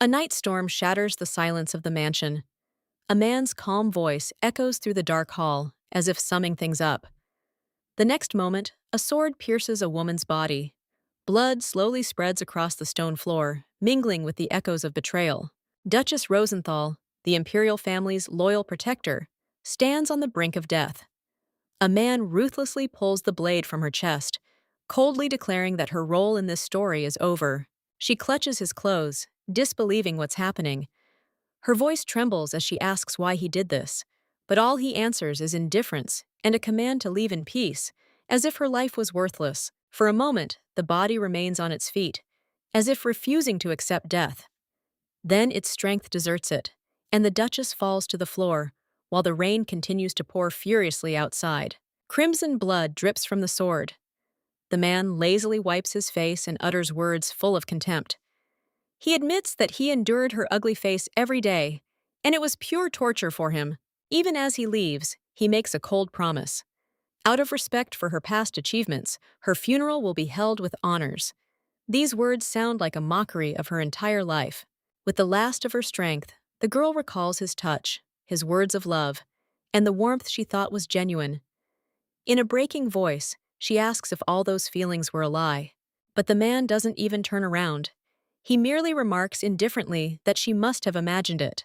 A night storm shatters the silence of the mansion. A man's calm voice echoes through the dark hall, as if summing things up. The next moment, a sword pierces a woman's body. Blood slowly spreads across the stone floor, mingling with the echoes of betrayal. Duchess Rosenthal, the imperial family's loyal protector, stands on the brink of death. A man ruthlessly pulls the blade from her chest, coldly declaring that her role in this story is over. She clutches his clothes, disbelieving what's happening. Her voice trembles as she asks why he did this, but all he answers is indifference and a command to leave in peace, as if her life was worthless. For a moment, the body remains on its feet, as if refusing to accept death. Then its strength deserts it, and the Duchess falls to the floor, while the rain continues to pour furiously outside. Crimson blood drips from the sword. The man lazily wipes his face and utters words full of contempt. He admits that he endured her ugly face every day, and it was pure torture for him. Even as he leaves, he makes a cold promise. Out of respect for her past achievements, her funeral will be held with honors. These words sound like a mockery of her entire life. With the last of her strength, the girl recalls his touch, his words of love, and the warmth she thought was genuine. In a breaking voice, she asks if all those feelings were a lie. But the man doesn't even turn around. He merely remarks indifferently that she must have imagined it.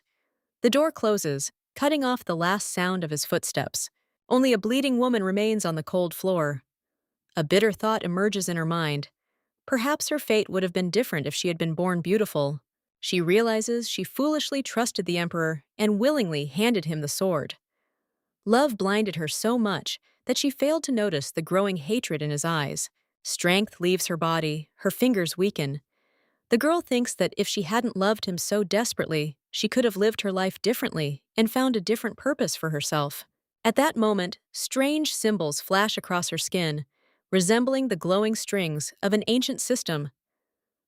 The door closes, cutting off the last sound of his footsteps. Only a bleeding woman remains on the cold floor. A bitter thought emerges in her mind. Perhaps her fate would have been different if she had been born beautiful. She realizes she foolishly trusted the emperor and willingly handed him the sword. Love blinded her so much that she failed to notice the growing hatred in his eyes. Strength leaves her body, her fingers weaken. The girl thinks that if she hadn't loved him so desperately, she could have lived her life differently and found a different purpose for herself. At that moment, strange symbols flash across her skin, resembling the glowing strings of an ancient system.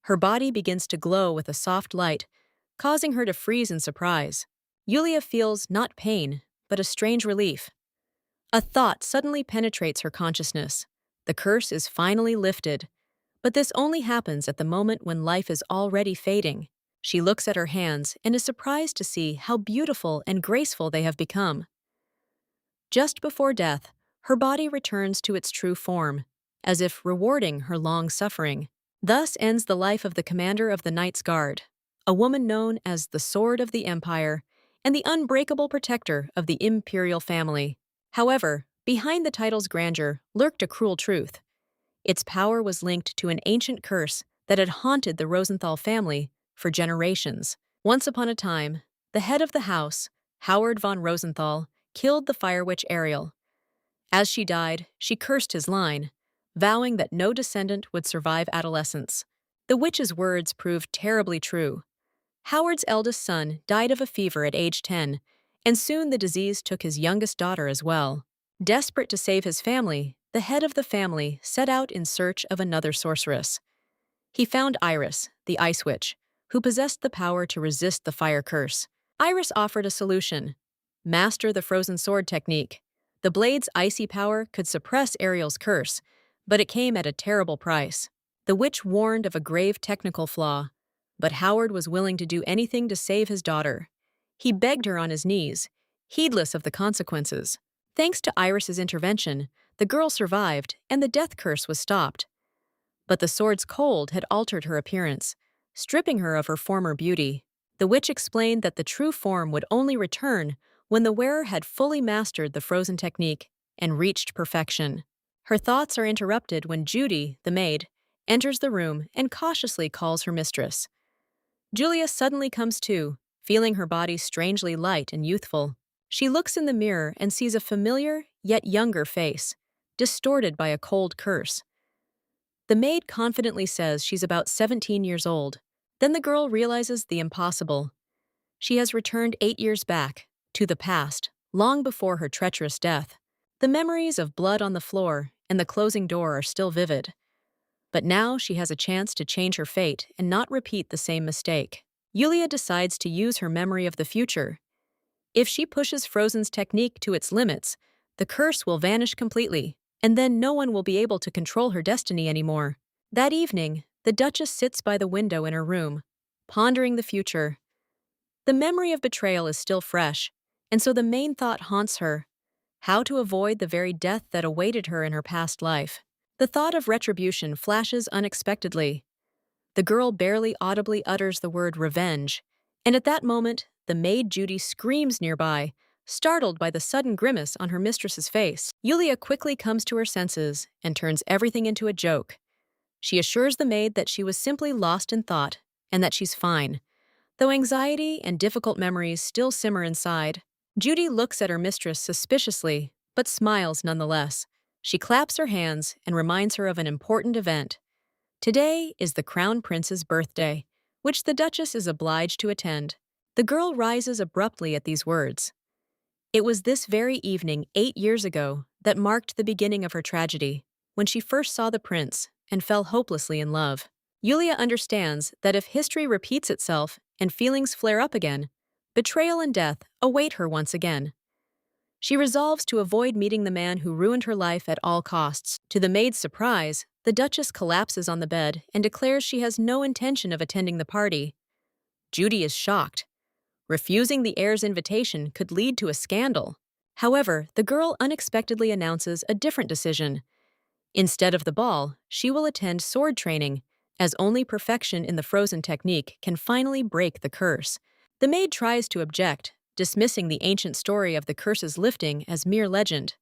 Her body begins to glow with a soft light, causing her to freeze in surprise. Yulia feels not pain, but a strange relief. A thought suddenly penetrates her consciousness. The curse is finally lifted. But this only happens at the moment when life is already fading. She looks at her hands and is surprised to see how beautiful and graceful they have become. Just before death, her body returns to its true form, as if rewarding her long suffering. Thus ends the life of the commander of the Knights Guard, a woman known as the Sword of the Empire and the unbreakable protector of the imperial family. However, behind the title's grandeur lurked a cruel truth. Its power was linked to an ancient curse that had haunted the Rosenthal family for generations. Once upon a time, the head of the house, Howard von Rosenthal, killed the fire witch Ariel. As she died, she cursed his line, vowing that no descendant would survive adolescence. The witch's words proved terribly true. Howard's eldest son died of a fever at age 10, and soon the disease took his youngest daughter as well. Desperate to save his family, the head of the family set out in search of another sorceress. He found Iris, the ice witch, who possessed the power to resist the fire curse. Iris offered a solution: master the frozen sword technique. The blade's icy power could suppress Ariel's curse, but it came at a terrible price. The witch warned of a grave technical flaw, but Howard was willing to do anything to save his daughter. He begged her on his knees, heedless of the consequences. Thanks to Iris's intervention, the girl survived and the death curse was stopped. But the sword's cold had altered her appearance, stripping her of her former beauty. The witch explained that the true form would only return when the wearer had fully mastered the frozen technique and reached perfection. Her thoughts are interrupted when Judy, the maid, enters the room and cautiously calls her mistress. Julia suddenly comes to, feeling her body strangely light and youthful. She looks in the mirror and sees a familiar, yet younger face, distorted by a cold curse. The maid confidently says she's about 17 years old. Then the girl realizes the impossible. She has returned 8 years back, to the past, long before her treacherous death. The memories of blood on the floor and the closing door are still vivid. But now she has a chance to change her fate and not repeat the same mistake. Yulia decides to use her memory of the future. If she pushes Frozen's technique to its limits, the curse will vanish completely, and then no one will be able to control her destiny anymore. That evening, the Duchess sits by the window in her room, pondering the future. The memory of betrayal is still fresh, and so the main thought haunts her: how to avoid the very death that awaited her in her past life. The thought of retribution flashes unexpectedly. The girl barely audibly utters the word revenge, and at that moment, the maid Judy screams nearby, startled by the sudden grimace on her mistress's face. Yulia quickly comes to her senses and turns everything into a joke. She assures the maid that she was simply lost in thought and that she's fine. Though anxiety and difficult memories still simmer inside, Judy looks at her mistress suspiciously, but smiles nonetheless. She claps her hands and reminds her of an important event. Today is the Crown Prince's birthday, which the Duchess is obliged to attend. The girl rises abruptly at these words. It was this very evening 8 years ago that marked the beginning of her tragedy, when she first saw the prince and fell hopelessly in love. Yulia understands that if history repeats itself and feelings flare up again, betrayal and death await her once again. She resolves to avoid meeting the man who ruined her life at all costs. To the maid's surprise, the Duchess collapses on the bed and declares she has no intention of attending the party. Judy is shocked. Refusing the heir's invitation could lead to a scandal. However, the girl unexpectedly announces a different decision. Instead of the ball, she will attend sword training, as only perfection in the frozen technique can finally break the curse. The maid tries to object, dismissing the ancient story of the curse's lifting as mere legend.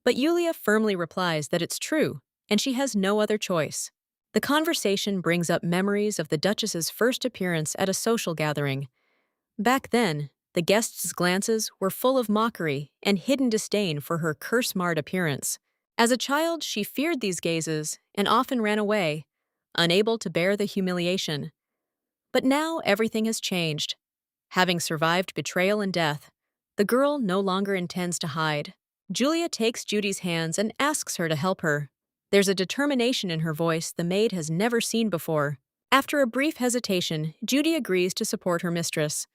But Yulia firmly replies that it's true, and she has no other choice. The conversation brings up memories of the Duchess's first appearance at a social gathering. Back then, the guests' glances were full of mockery and hidden disdain for her curse-marred appearance. As a child, she feared these gazes and often ran away, unable to bear the humiliation. But now everything has changed. Having survived betrayal and death, the girl no longer intends to hide. Julia takes Judy's hands and asks her to help her. There's a determination in her voice the maid has never seen before. After a brief hesitation, Judy agrees to support her mistress.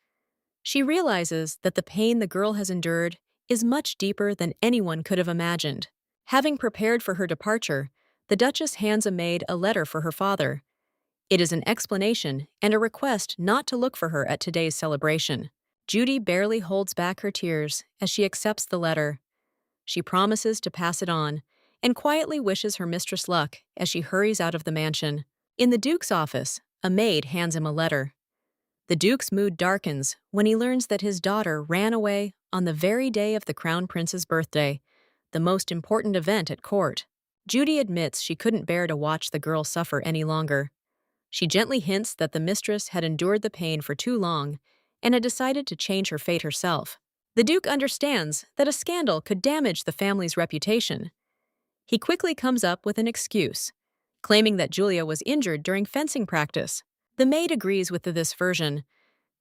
She realizes that the pain the girl has endured is much deeper than anyone could have imagined. Having prepared for her departure, the Duchess hands a maid a letter for her father. It is an explanation and a request not to look for her at today's celebration. Judy barely holds back her tears as she accepts the letter. She promises to pass it on and quietly wishes her mistress luck as she hurries out of the mansion. In the Duke's office, a maid hands him a letter. The Duke's mood darkens when he learns that his daughter ran away on the very day of the Crown Prince's birthday, the most important event at court. Judy admits she couldn't bear to watch the girl suffer any longer. She gently hints that the mistress had endured the pain for too long and had decided to change her fate herself. The Duke understands that a scandal could damage the family's reputation. He quickly comes up with an excuse, claiming that Julia was injured during fencing practice. The maid agrees with this version.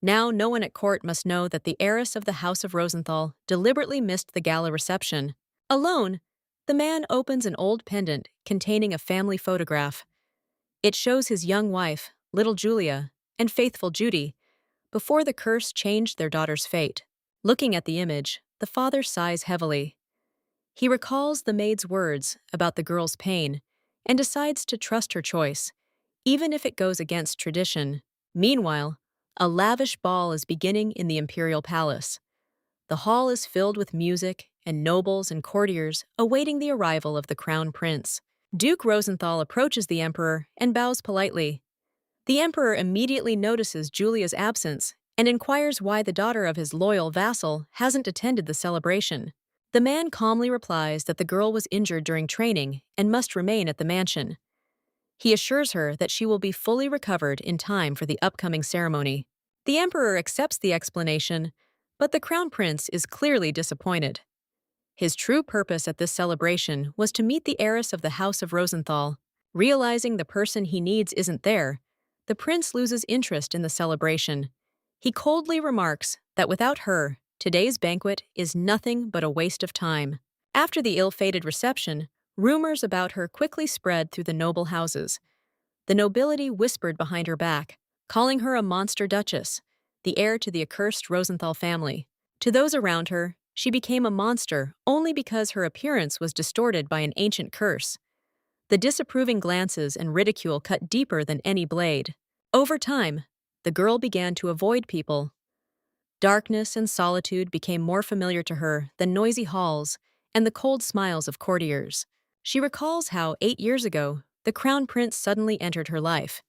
Now no one at court must know that the heiress of the House of Rosenthal deliberately missed the gala reception. Alone, the man opens an old pendant containing a family photograph. It shows his young wife, little Julia, and faithful Judy, before the curse changed their daughter's fate. Looking at the image, the father sighs heavily. He recalls the maid's words about the girl's pain and decides to trust her choice, even if it goes against tradition. Meanwhile, a lavish ball is beginning in the imperial palace. The hall is filled with music and nobles and courtiers awaiting the arrival of the crown prince. Duke Rosenthal approaches the emperor and bows politely. The emperor immediately notices Julia's absence and inquires why the daughter of his loyal vassal hasn't attended the celebration. The man calmly replies that the girl was injured during training and must remain at the mansion. He assures her that she will be fully recovered in time for the upcoming ceremony. The emperor accepts the explanation, but the crown prince is clearly disappointed. His true purpose at this celebration was to meet the heiress of the House of Rosenthal. Realizing the person he needs isn't there, the prince loses interest in the celebration. He coldly remarks that without her, today's banquet is nothing but a waste of time. After the ill-fated reception, rumors about her quickly spread through the noble houses. The nobility whispered behind her back, calling her a monster duchess, the heir to the accursed Rosenthal family. To those around her, she became a monster only because her appearance was distorted by an ancient curse. The disapproving glances and ridicule cut deeper than any blade. Over time, the the girl began to avoid people. Darkness and solitude became more familiar to her than noisy halls and the cold smiles of courtiers. She recalls how, 8 years ago, the crown prince suddenly entered her life.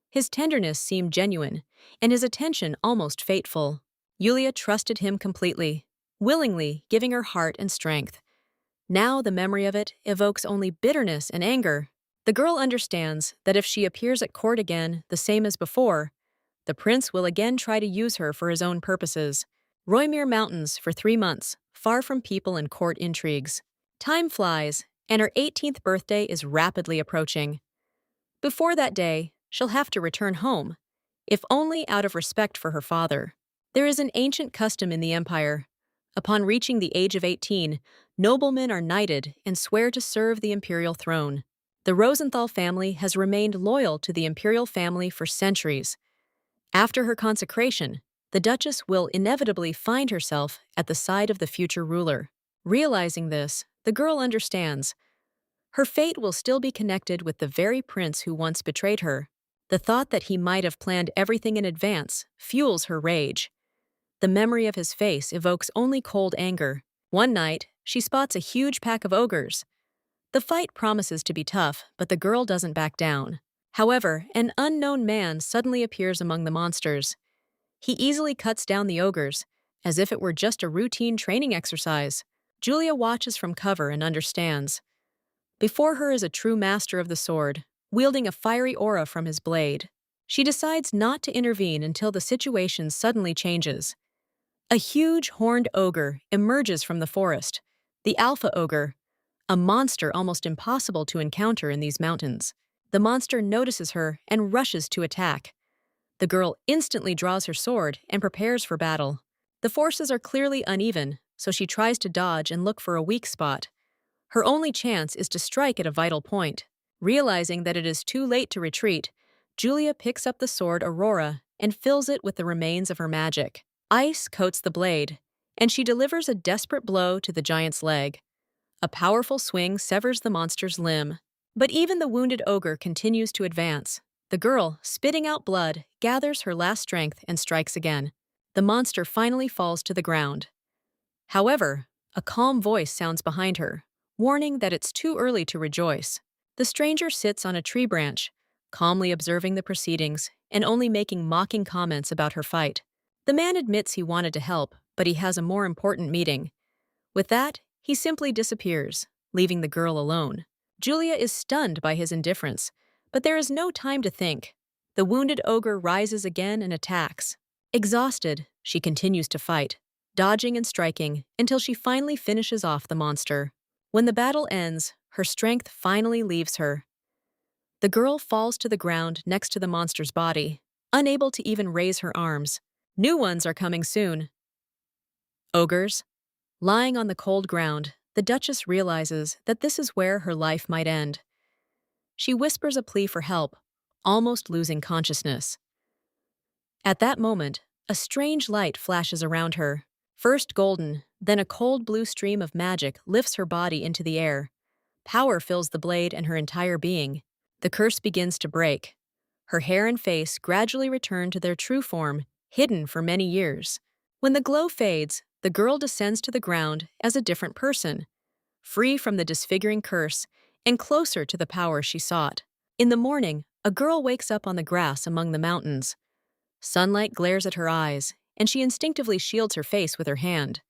His tenderness seemed genuine, and his attention almost fateful. Yulia trusted him completely, willingly giving her heart and strength. Now the memory of it evokes only bitterness and anger. The girl understands that if she appears at court again the same as before, the prince will again try to use her for his own purposes. Roymere Mountains for 3 months, far from people and court intrigues. Time flies, and her 18th birthday is rapidly approaching. Before that day, she'll have to return home, if only out of respect for her father. There is an ancient custom in the empire. Upon reaching the age of 18, noblemen are knighted and swear to serve the imperial throne. The Rosenthal family has remained loyal to the imperial family for centuries. After her consecration, the Duchess will inevitably find herself at the side of the future ruler. Realizing this, the girl understands. Her fate will still be connected with the very prince who once betrayed her. The thought that he might have planned everything in advance fuels her rage. The memory of his face evokes only cold anger. One night, she spots a huge pack of ogres. The fight promises to be tough, but the girl doesn't back down. However, an unknown man suddenly appears among the monsters. He easily cuts down the ogres, as if it were just a routine training exercise. Julia watches from cover and understands. Before her is a true master of the sword, wielding a fiery aura from his blade. She decides not to intervene until the situation suddenly changes. A huge horned ogre emerges from the forest, the alpha ogre, a monster almost impossible to encounter in these mountains. The monster notices her and rushes to attack. The girl instantly draws her sword and prepares for battle. The forces are clearly uneven, so she tries to dodge and look for a weak spot. Her only chance is to strike at a vital point. Realizing that it is too late to retreat, Julia picks up the sword Aurora and fills it with the remains of her magic. Ice coats the blade, and she delivers a desperate blow to the giant's leg. A powerful swing severs the monster's limb. But even the wounded ogre continues to advance. The girl, spitting out blood, gathers her last strength and strikes again. The monster finally falls to the ground. However, a calm voice sounds behind her, warning that it's too early to rejoice. The stranger sits on a tree branch, calmly observing the proceedings and only making mocking comments about her fight. The man admits he wanted to help, but he has a more important meeting. With that, he simply disappears, leaving the girl alone. Julia is stunned by his indifference, but there is no time to think. The wounded ogre rises again and attacks. Exhausted, she continues to fight, dodging and striking until she finally finishes off the monster. When the battle ends, her strength finally leaves her. The girl falls to the ground next to the monster's body, unable to even raise her arms. New ones are coming soon. Ogres. Lying on the cold ground, the Duchess realizes that this is where her life might end. She whispers a plea for help, almost losing consciousness. At that moment, a strange light flashes around her. First golden, then a cold blue stream of magic lifts her body into the air. Power fills the blade and her entire being. The curse begins to break. Her hair and face gradually return to their true form, hidden for many years. When the glow fades, the girl descends to the ground as a different person, free from the disfiguring curse and closer to the power she sought. In the morning, a girl wakes up on the grass among the mountains. Sunlight glares at her eyes, and she instinctively shields her face with her hand.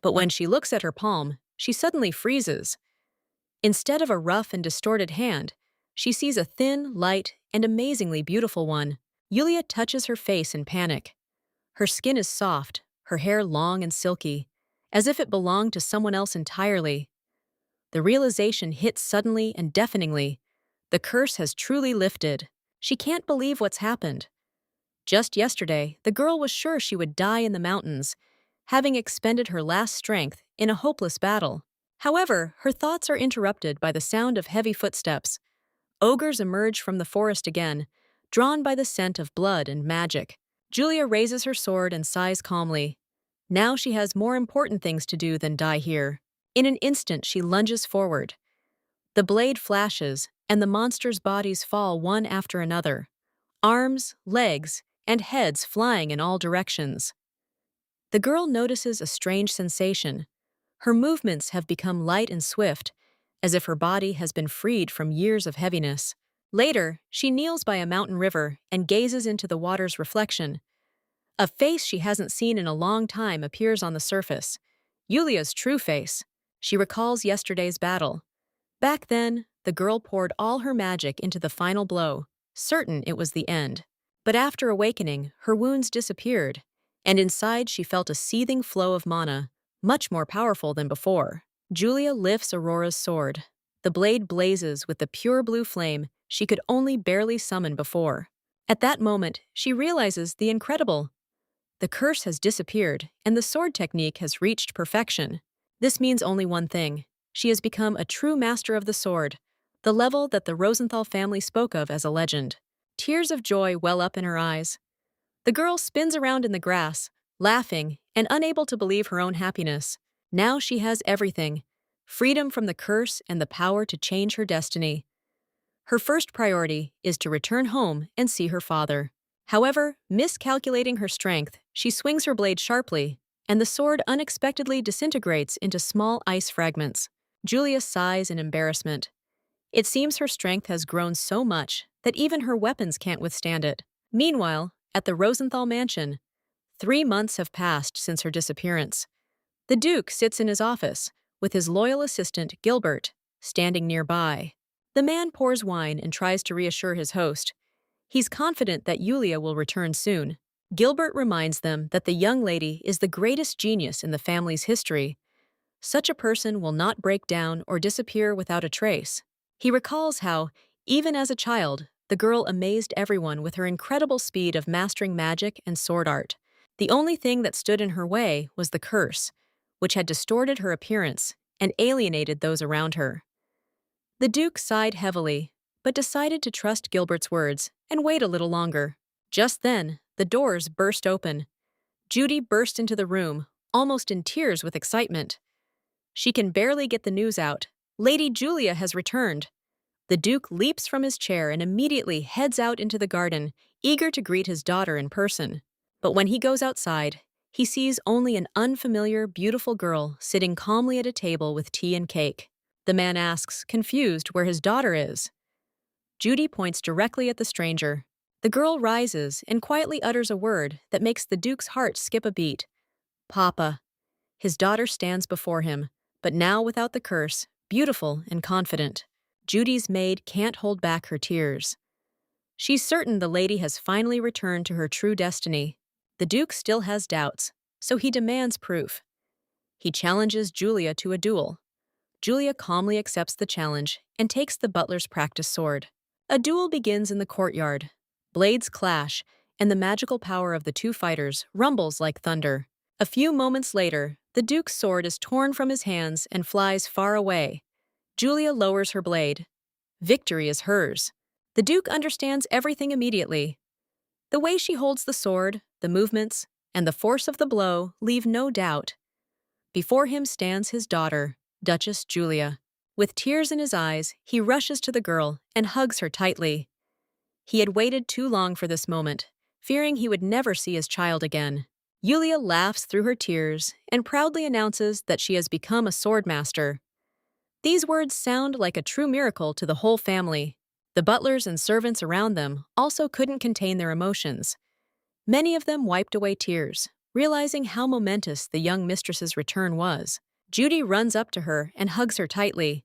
But when she looks at her palm, she suddenly freezes. Instead of a rough and distorted hand, she sees a thin, light, and amazingly beautiful one. Yulia touches her face in panic. Her skin is soft, her hair long and silky, as if it belonged to someone else entirely. The realization hits suddenly and deafeningly. The curse has truly lifted. She can't believe what's happened. Just yesterday, the girl was sure she would die in the mountains, having expended her last strength in a hopeless battle. However, her thoughts are interrupted by the sound of heavy footsteps. Ogres emerge from the forest again, drawn by the scent of blood and magic. Julia raises her sword and sighs calmly. Now she has more important things to do than die here. In an instant, she lunges forward. The blade flashes, and the monsters' bodies fall one after another. Arms, legs, and heads flying in all directions. The girl notices a strange sensation. Her movements have become light and swift, as if her body has been freed from years of heaviness. Later, she kneels by a mountain river and gazes into the water's reflection. A face she hasn't seen in a long time appears on the surface. Yulia's true face. She recalls yesterday's battle. Back then, the girl poured all her magic into the final blow, certain it was the end. But after awakening, her wounds disappeared, and inside she felt a seething flow of mana, much more powerful than before. Julia lifts Aurora's sword. The blade blazes with the pure blue flame she could only barely summon before. At that moment, she realizes the incredible. The curse has disappeared, and the sword technique has reached perfection. This means only one thing. She has become a true master of the sword, the level that the Rosenthal family spoke of as a legend. Tears of joy well up in her eyes. The girl spins around in the grass, laughing and unable to believe her own happiness. Now she has everything: freedom from the curse and the power to change her destiny. Her first priority is to return home and see her father. However, miscalculating her strength, she swings her blade sharply, and the sword unexpectedly disintegrates into small ice fragments. Julia sighs in embarrassment. It seems her strength has grown so much that even her weapons can't withstand it. Meanwhile, at the Rosenthal mansion, 3 months have passed since her disappearance. The Duke sits in his office, with his loyal assistant, Gilbert, standing nearby. The man pours wine and tries to reassure his host. He's confident that Yulia will return soon. Gilbert reminds them that the young lady is the greatest genius in the family's history. Such a person will not break down or disappear without a trace. He recalls how, even as a child, the girl amazed everyone with her incredible speed of mastering magic and sword art. The only thing that stood in her way was the curse, which had distorted her appearance and alienated those around her. The Duke sighed heavily, but decided to trust Gilbert's words and wait a little longer. Just then, the doors burst open. Judy burst into the room, almost in tears with excitement. She can barely get the news out. Lady Julia has returned. The Duke leaps from his chair and immediately heads out into the garden, eager to greet his daughter in person. But when he goes outside, he sees only an unfamiliar, beautiful girl sitting calmly at a table with tea and cake. The man asks, confused, where his daughter is. Judy points directly at the stranger. The girl rises and quietly utters a word that makes the Duke's heart skip a beat. Papa. His daughter stands before him, but now without the curse, beautiful and confident. Judy's maid can't hold back her tears. She's certain the lady has finally returned to her true destiny. The Duke still has doubts, so he demands proof. He challenges Julia to a duel. Julia calmly accepts the challenge and takes the butler's practice sword. A duel begins in the courtyard. Blades clash, and the magical power of the two fighters rumbles like thunder. A few moments later, the Duke's sword is torn from his hands and flies far away. Julia lowers her blade. Victory is hers. The Duke understands everything immediately. The way she holds the sword, the movements, and the force of the blow leave no doubt. Before him stands his daughter, Duchess Julia. With tears in his eyes, he rushes to the girl and hugs her tightly. He had waited too long for this moment, fearing he would never see his child again. Julia laughs through her tears and proudly announces that she has become a sword master. These words sound like a true miracle to the whole family. The butlers and servants around them also couldn't contain their emotions. Many of them wiped away tears, realizing how momentous the young mistress's return was. Judy runs up to her and hugs her tightly.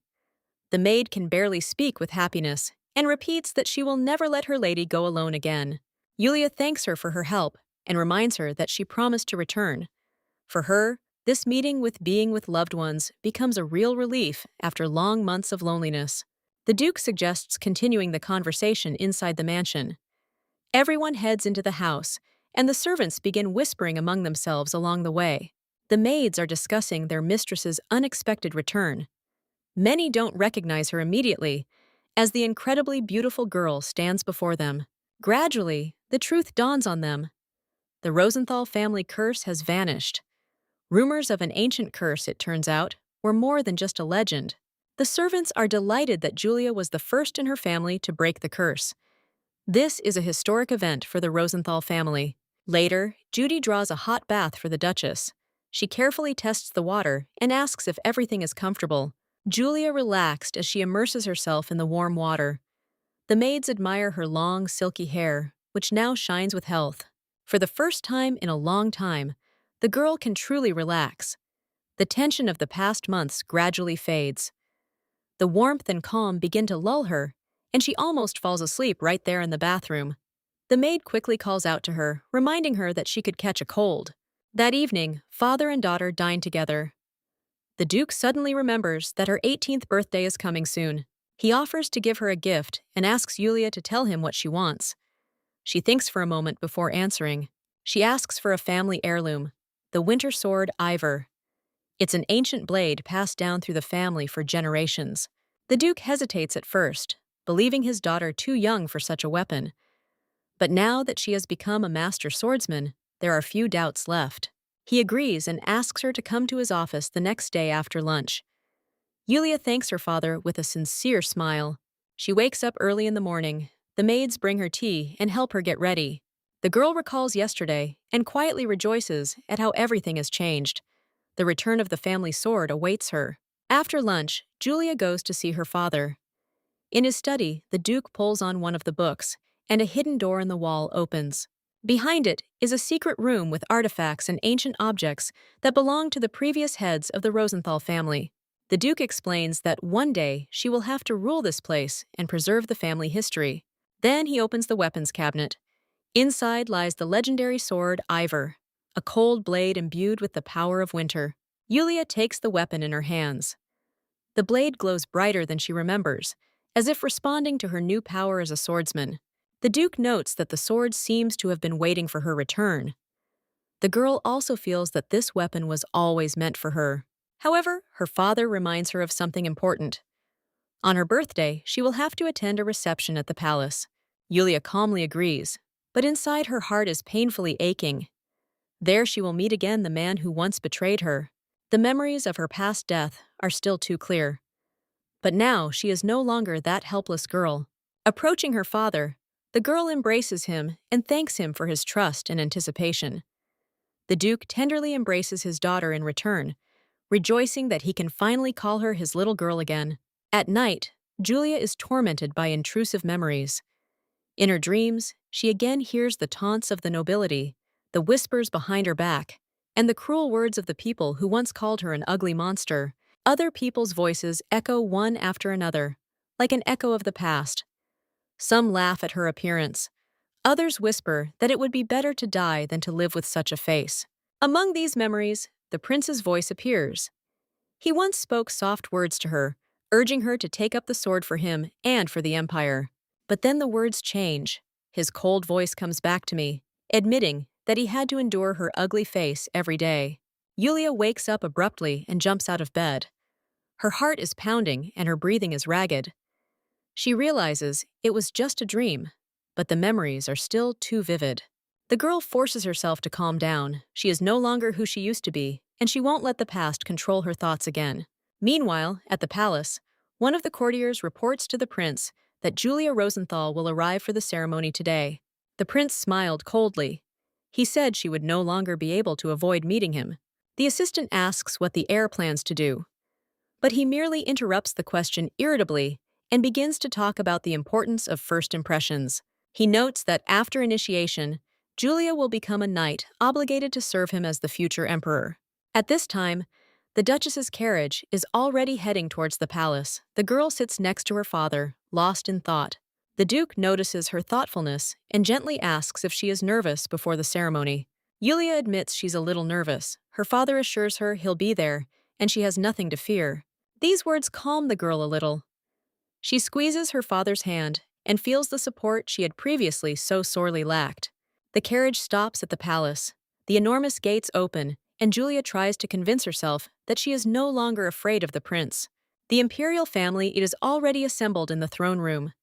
The maid can barely speak with happiness and repeats that she will never let her lady go alone again. Julia thanks her for her help and reminds her that she promised to return. For her, this meeting with being with loved ones becomes a real relief after long months of loneliness. The Duke suggests continuing the conversation inside the mansion. Everyone heads into the house, and the servants begin whispering among themselves along the way. The maids are discussing their mistress's unexpected return. Many don't recognize her immediately, as the incredibly beautiful girl stands before them. Gradually, the truth dawns on them. The Rosenthal family curse has vanished. Rumors of an ancient curse, it turns out, were more than just a legend. The servants are delighted that Julia was the first in her family to break the curse. This is a historic event for the Rosenthal family. Later, Judy draws a hot bath for the Duchess. She carefully tests the water and asks if everything is comfortable. Julia relaxed as she immerses herself in the warm water. The maids admire her long, silky hair, which now shines with health. For the first time in a long time, the girl can truly relax. The tension of the past months gradually fades. The warmth and calm begin to lull her, and she almost falls asleep right there in the bathroom. The maid quickly calls out to her, reminding her that she could catch a cold. That evening, father and daughter dine together. The Duke suddenly remembers that her 18th birthday is coming soon. He offers to give her a gift and asks Julia to tell him what she wants. She thinks for a moment before answering. She asks for a family heirloom, the winter sword Ivor. It's an ancient blade passed down through the family for generations. The Duke hesitates at first, believing his daughter too young for such a weapon. But now that she has become a master swordsman, there are few doubts left. He agrees and asks her to come to his office the next day after lunch. Yulia thanks her father with a sincere smile. She wakes up early in the morning. The maids bring her tea and help her get ready. The girl recalls yesterday and quietly rejoices at how everything has changed. The return of the family sword awaits her. After lunch, Julia goes to see her father. In his study, the Duke pulls on one of the books, and a hidden door in the wall opens. Behind it is a secret room with artifacts and ancient objects that belong to the previous heads of the Rosenthal family. The Duke explains that one day she will have to rule this place and preserve the family history. Then he opens the weapons cabinet. Inside lies the legendary sword Ivor, a cold blade imbued with the power of winter. Yulia takes the weapon in her hands. The blade glows brighter than she remembers, as if responding to her new power as a swordsman. The Duke notes that the sword seems to have been waiting for her return. The girl also feels that this weapon was always meant for her. However, her father reminds her of something important. On her birthday, she will have to attend a reception at the palace. Yulia calmly agrees, but inside her heart is painfully aching. There she will meet again the man who once betrayed her. The memories of her past death are still too clear. But now she is no longer that helpless girl. Approaching her father, the girl embraces him and thanks him for his trust and anticipation. The Duke tenderly embraces his daughter in return, rejoicing that he can finally call her his little girl again. At night, Julia is tormented by intrusive memories. In her dreams, she again hears the taunts of the nobility, the whispers behind her back, and the cruel words of the people who once called her an ugly monster. Other people's voices echo one after another, like an echo of the past. Some laugh at her appearance. Others whisper that it would be better to die than to live with such a face. Among these memories, the prince's voice appears. He once spoke soft words to her, urging her to take up the sword for him and for the empire. But then the words change. His cold voice comes back to me, admitting that he had to endure her ugly face every day. Yulia wakes up abruptly and jumps out of bed. Her heart is pounding and her breathing is ragged. She realizes it was just a dream, but the memories are still too vivid. The girl forces herself to calm down. She is no longer who she used to be, and she won't let the past control her thoughts again. Meanwhile, at the palace, one of the courtiers reports to the prince that Julia Rosenthal will arrive for the ceremony today. The prince smiled coldly. He said she would no longer be able to avoid meeting him. The assistant asks what the heir plans to do, but he merely interrupts the question irritably and begins to talk about the importance of first impressions. He notes that after initiation, Julia will become a knight obligated to serve him as the future emperor. At this time, the Duchess's carriage is already heading towards the palace. The girl sits next to her father, lost in thought. The Duke notices her thoughtfulness and gently asks if she is nervous before the ceremony. Yulia admits she's a little nervous. Her father assures her he'll be there, and she has nothing to fear. These words calm the girl a little. She squeezes her father's hand and feels the support she had previously so sorely lacked. The carriage stops at the palace. The enormous gates open, and Julia tries to convince herself that she is no longer afraid of the prince. The imperial family is already assembled in the throne room.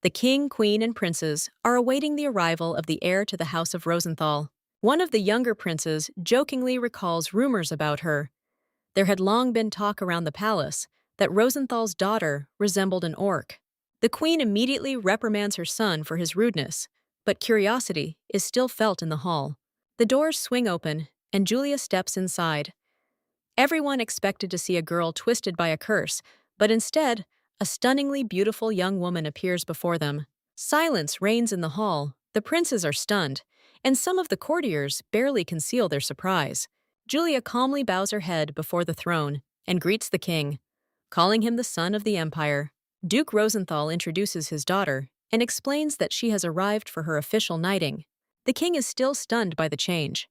The king, queen, and princes are awaiting the arrival of the heir to the House of Rosenthal. One of the younger princes jokingly recalls rumors about her. There had long been talk around the palace that Rosenthal's daughter resembled an orc. The queen immediately reprimands her son for his rudeness, but curiosity is still felt in the hall. The doors swing open, and Julia steps inside. Everyone expected to see a girl twisted by a curse, but instead, a stunningly beautiful young woman appears before them. Silence reigns in the hall, the princes are stunned, and some of the courtiers barely conceal their surprise. Julia calmly bows her head before the throne and greets the king, calling him the son of the empire. Duke Rosenthal introduces his daughter and explains that she has arrived for her official knighting. The king is still stunned by the change.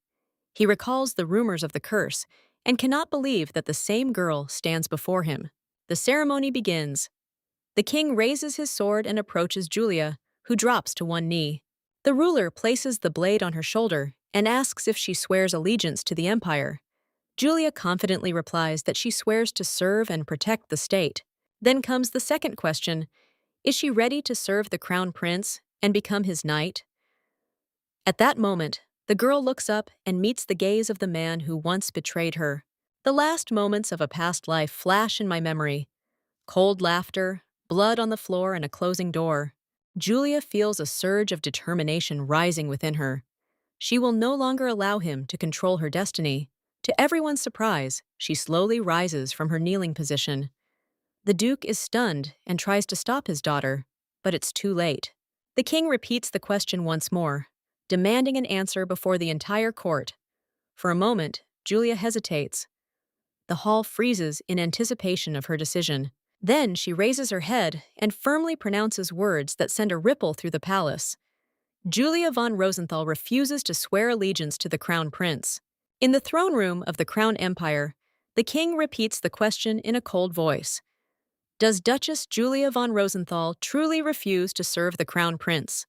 He recalls the rumors of the curse and cannot believe that the same girl stands before him. The ceremony begins. The king raises his sword and approaches Julia, who drops to one knee. The ruler places the blade on her shoulder and asks if she swears allegiance to the empire. Julia confidently replies that she swears to serve and protect the state. Then comes the second question: is she ready to serve the crown prince and become his knight? At that moment, the girl looks up and meets the gaze of the man who once betrayed her. The last moments of a past life flash in my memory. Cold laughter, blood on the floor, and a closing door. Julia feels a surge of determination rising within her. She will no longer allow him to control her destiny. To everyone's surprise, she slowly rises from her kneeling position. The Duke is stunned and tries to stop his daughter, but it's too late. The king repeats the question once more, demanding an answer before the entire court. For a moment, Julia hesitates. The hall freezes in anticipation of her decision. Then she raises her head and firmly pronounces words that send a ripple through the palace. Julia von Rosenthal refuses to swear allegiance to the crown prince. In the throne room of the Crown Empire, the king repeats the question in a cold voice. Does Duchess Julia von Rosenthal truly refuse to serve the crown prince?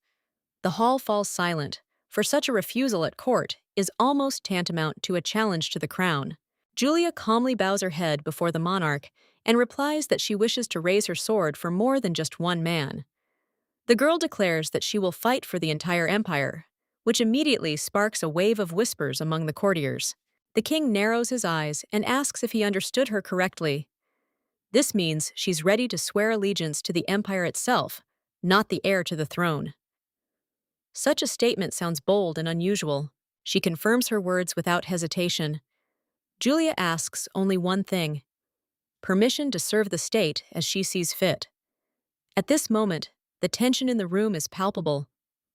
The hall falls silent, for such a refusal at court is almost tantamount to a challenge to the crown. Julia calmly bows her head before the monarch and replies that she wishes to raise her sword for more than just one man. The girl declares that she will fight for the entire empire, which immediately sparks a wave of whispers among the courtiers. The king narrows his eyes and asks if he understood her correctly. This means she's ready to swear allegiance to the empire itself, not the heir to the throne. Such a statement sounds bold and unusual. She confirms her words without hesitation. Julia asks only one thing: permission to serve the state as she sees fit. At this moment, the tension in the room is palpable,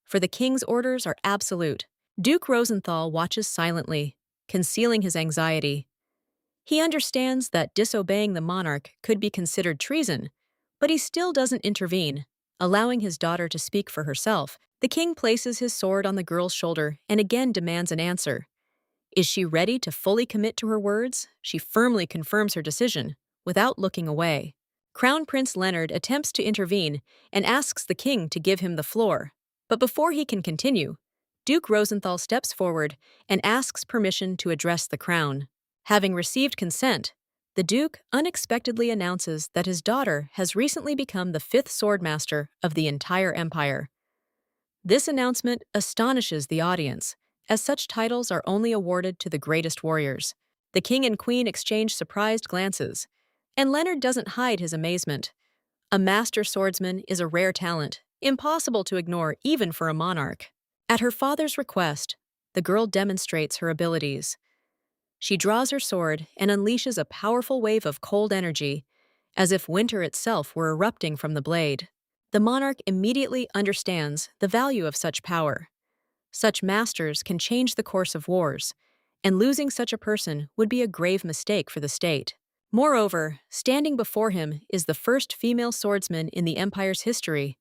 for the king's orders are absolute. Duke Rosenthal watches silently, concealing his anxiety. He understands that disobeying the monarch could be considered treason, but he still doesn't intervene, allowing his daughter to speak for herself. The king places his sword on the girl's shoulder and again demands an answer. Is she ready to fully commit to her words? She firmly confirms her decision, without looking away. Crown Prince Leonard attempts to intervene and asks the king to give him the floor. But before he can continue, Duke Rosenthal steps forward and asks permission to address the crown. Having received consent, the Duke unexpectedly announces that his daughter has recently become the 5th swordmaster of the entire empire. This announcement astonishes the audience, as such titles are only awarded to the greatest warriors. The king and queen exchange surprised glances, and Leonard doesn't hide his amazement. A master swordsman is a rare talent, impossible to ignore even for a monarch. At her father's request, the girl demonstrates her abilities. She draws her sword and unleashes a powerful wave of cold energy, as if winter itself were erupting from the blade. The monarch immediately understands the value of such power. Such masters can change the course of wars, and losing such a person would be a grave mistake for the state. Moreover, standing before him is the first female swordsman in the empire's history.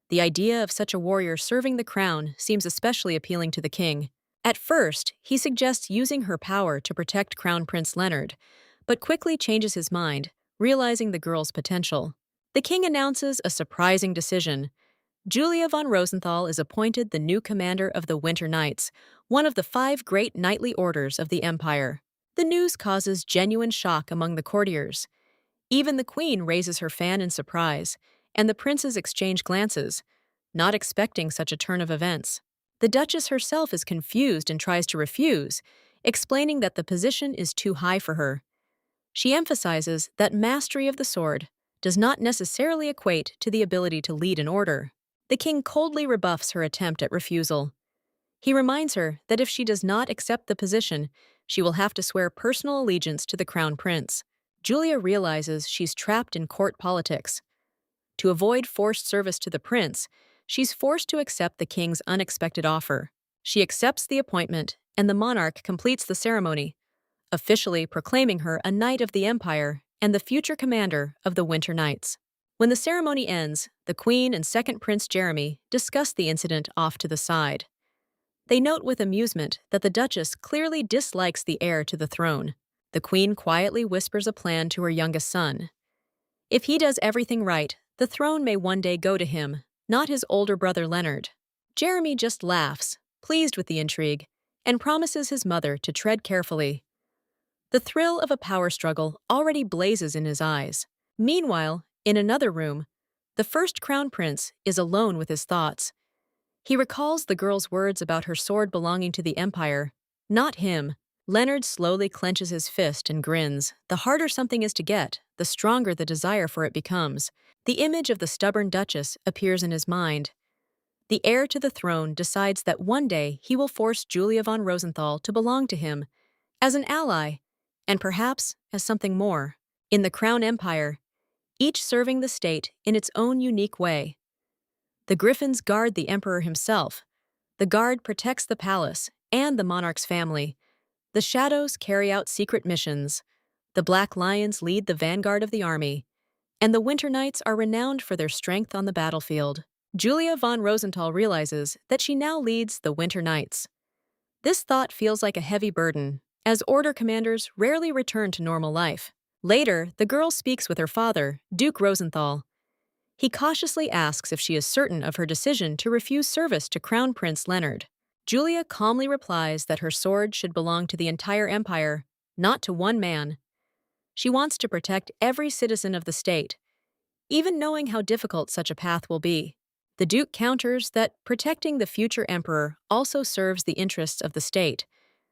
The idea of such a warrior serving the crown seems especially appealing to the king. At first, he suggests using her power to protect Crown Prince Leonard, but quickly changes his mind, realizing the girl's potential. The king announces a surprising decision. Julia von Rosenthal is appointed the new commander of the Winter Knights, one of the 5 great knightly orders of the empire. The news causes genuine shock among the courtiers. Even the queen raises her fan in surprise, and the princes exchange glances, not expecting such a turn of events. The duchess herself is confused and tries to refuse, explaining that the position is too high for her. She emphasizes that mastery of the sword does not necessarily equate to the ability to lead an order. The king coldly rebuffs her attempt at refusal. He reminds her that if she does not accept the position, she will have to swear personal allegiance to the crown prince. Julia realizes she's trapped in court politics. To avoid forced service to the prince, she's forced to accept the king's unexpected offer. She accepts the appointment, and the monarch completes the ceremony, officially proclaiming her a knight of the empire and the future commander of the Winter Knights. When the ceremony ends, the queen and second Prince Jeremy discuss the incident off to the side. They note with amusement that the Duchess clearly dislikes the heir to the throne. The queen quietly whispers a plan to her youngest son. If he does everything right, the throne may one day go to him, not his older brother Leonard. Jeremy just laughs, pleased with the intrigue, and promises his mother to tread carefully. The thrill of a power struggle already blazes in his eyes. Meanwhile, in another room, the first crown prince is alone with his thoughts. He recalls the girl's words about her sword belonging to the empire, not him. Leonard slowly clenches his fist and grins. The harder something is to get, the stronger the desire for it becomes. The image of the stubborn Duchess appears in his mind. The heir to the throne decides that one day he will force Julia von Rosenthal to belong to him, as an ally, and perhaps as something more. In the Crown Empire, each serving the state in its own unique way. The Griffins guard the emperor himself. The guard protects the palace and the monarch's family. The shadows carry out secret missions. The Black Lions lead the vanguard of the army. And the Winter Knights are renowned for their strength on the battlefield. Julia von Rosenthal realizes that she now leads the Winter Knights. This thought feels like a heavy burden, as order commanders rarely return to normal life. Later, the girl speaks with her father, Duke Rosenthal. He cautiously asks if she is certain of her decision to refuse service to Crown Prince Leonard. Julia calmly replies that her sword should belong to the entire empire, not to one man. She wants to protect every citizen of the state, even knowing how difficult such a path will be. The Duke counters that protecting the future emperor also serves the interests of the state.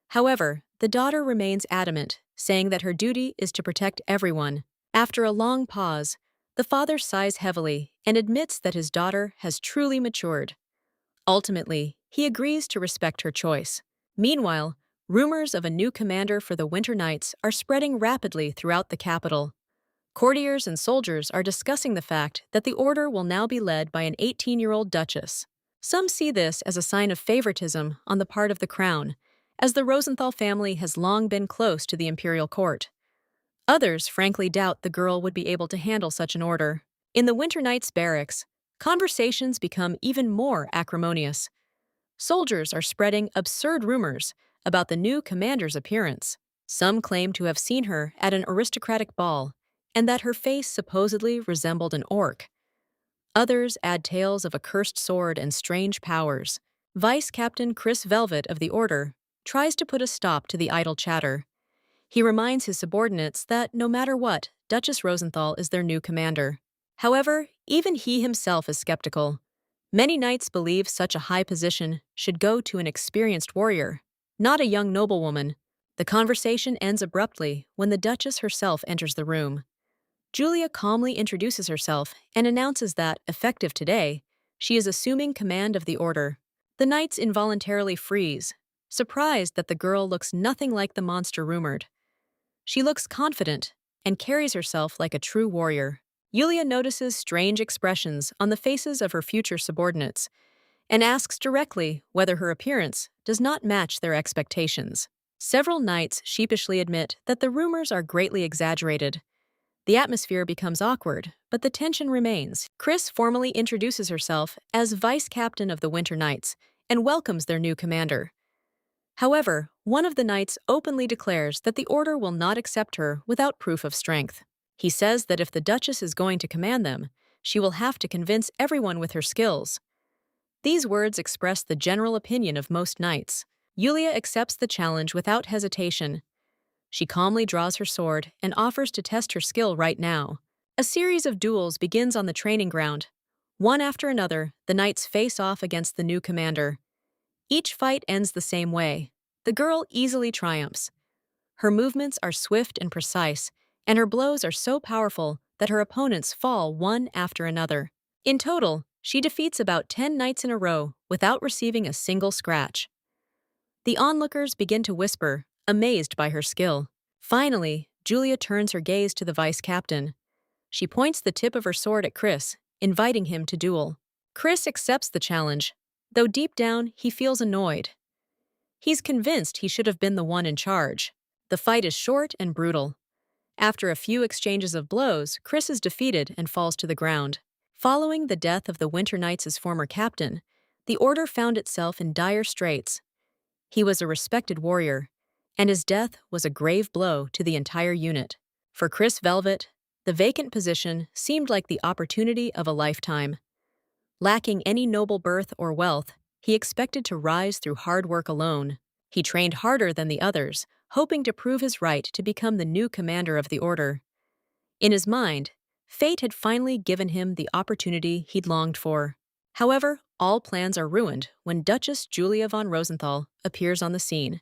However, the daughter remains adamant, saying that her duty is to protect everyone. After a long pause, the father sighs heavily and admits that his daughter has truly matured. Ultimately, he agrees to respect her choice. Meanwhile, rumors of a new commander for the Winter Knights are spreading rapidly throughout the capital. Courtiers and soldiers are discussing the fact that the order will now be led by an 18-year-old duchess. Some see this as a sign of favoritism on the part of the crown, as the Rosenthal family has long been close to the imperial court. Others frankly doubt the girl would be able to handle such an order. In the Winter Knights' barracks, conversations become even more acrimonious. Soldiers are spreading absurd rumors about the new commander's appearance. Some claim to have seen her at an aristocratic ball, and that her face supposedly resembled an orc. Others add tales of a cursed sword and strange powers. Vice Captain Chris Velvet of the Order tries to put a stop to the idle chatter. He reminds his subordinates that, no matter what, Duchess Rosenthal is their new commander. However, even he himself is skeptical. Many knights believe such a high position should go to an experienced warrior, not a young noblewoman. The conversation ends abruptly when the Duchess herself enters the room. Julia calmly introduces herself and announces that, effective today, she is assuming command of the order. The knights involuntarily freeze, surprised that the girl looks nothing like the monster rumored. She looks confident and carries herself like a true warrior. Yulia notices strange expressions on the faces of her future subordinates and asks directly whether her appearance does not match their expectations. Several knights sheepishly admit that the rumors are greatly exaggerated. The atmosphere becomes awkward, but the tension remains. Chris formally introduces herself as Vice Captain of the Winter Knights and welcomes their new commander. However, one of the knights openly declares that the order will not accept her without proof of strength. He says that if the Duchess is going to command them, she will have to convince everyone with her skills. These words express the general opinion of most knights. Yulia accepts the challenge without hesitation. She calmly draws her sword and offers to test her skill right now. A series of duels begins on the training ground. One after another, the knights face off against the new commander. Each fight ends the same way. The girl easily triumphs. Her movements are swift and precise, and her blows are so powerful that her opponents fall one after another. In total, she defeats about 10 knights in a row without receiving a single scratch. The onlookers begin to whisper, amazed by her skill. Finally, Julia turns her gaze to the vice captain. She points the tip of her sword at Chris, inviting him to duel. Chris accepts the challenge, though deep down he feels annoyed. He's convinced he should have been the one in charge. The fight is short and brutal. After a few exchanges of blows, Chris is defeated and falls to the ground. Following the death of the Winter Knights' former captain, the Order found itself in dire straits. He was a respected warrior, and his death was a grave blow to the entire unit. For Chris Velvet, the vacant position seemed like the opportunity of a lifetime. Lacking any noble birth or wealth, he expected to rise through hard work alone. He trained harder than the others, hoping to prove his right to become the new commander of the Order. In his mind, fate had finally given him the opportunity he'd longed for. However, all plans are ruined when Duchess Julia von Rosenthal appears on the scene.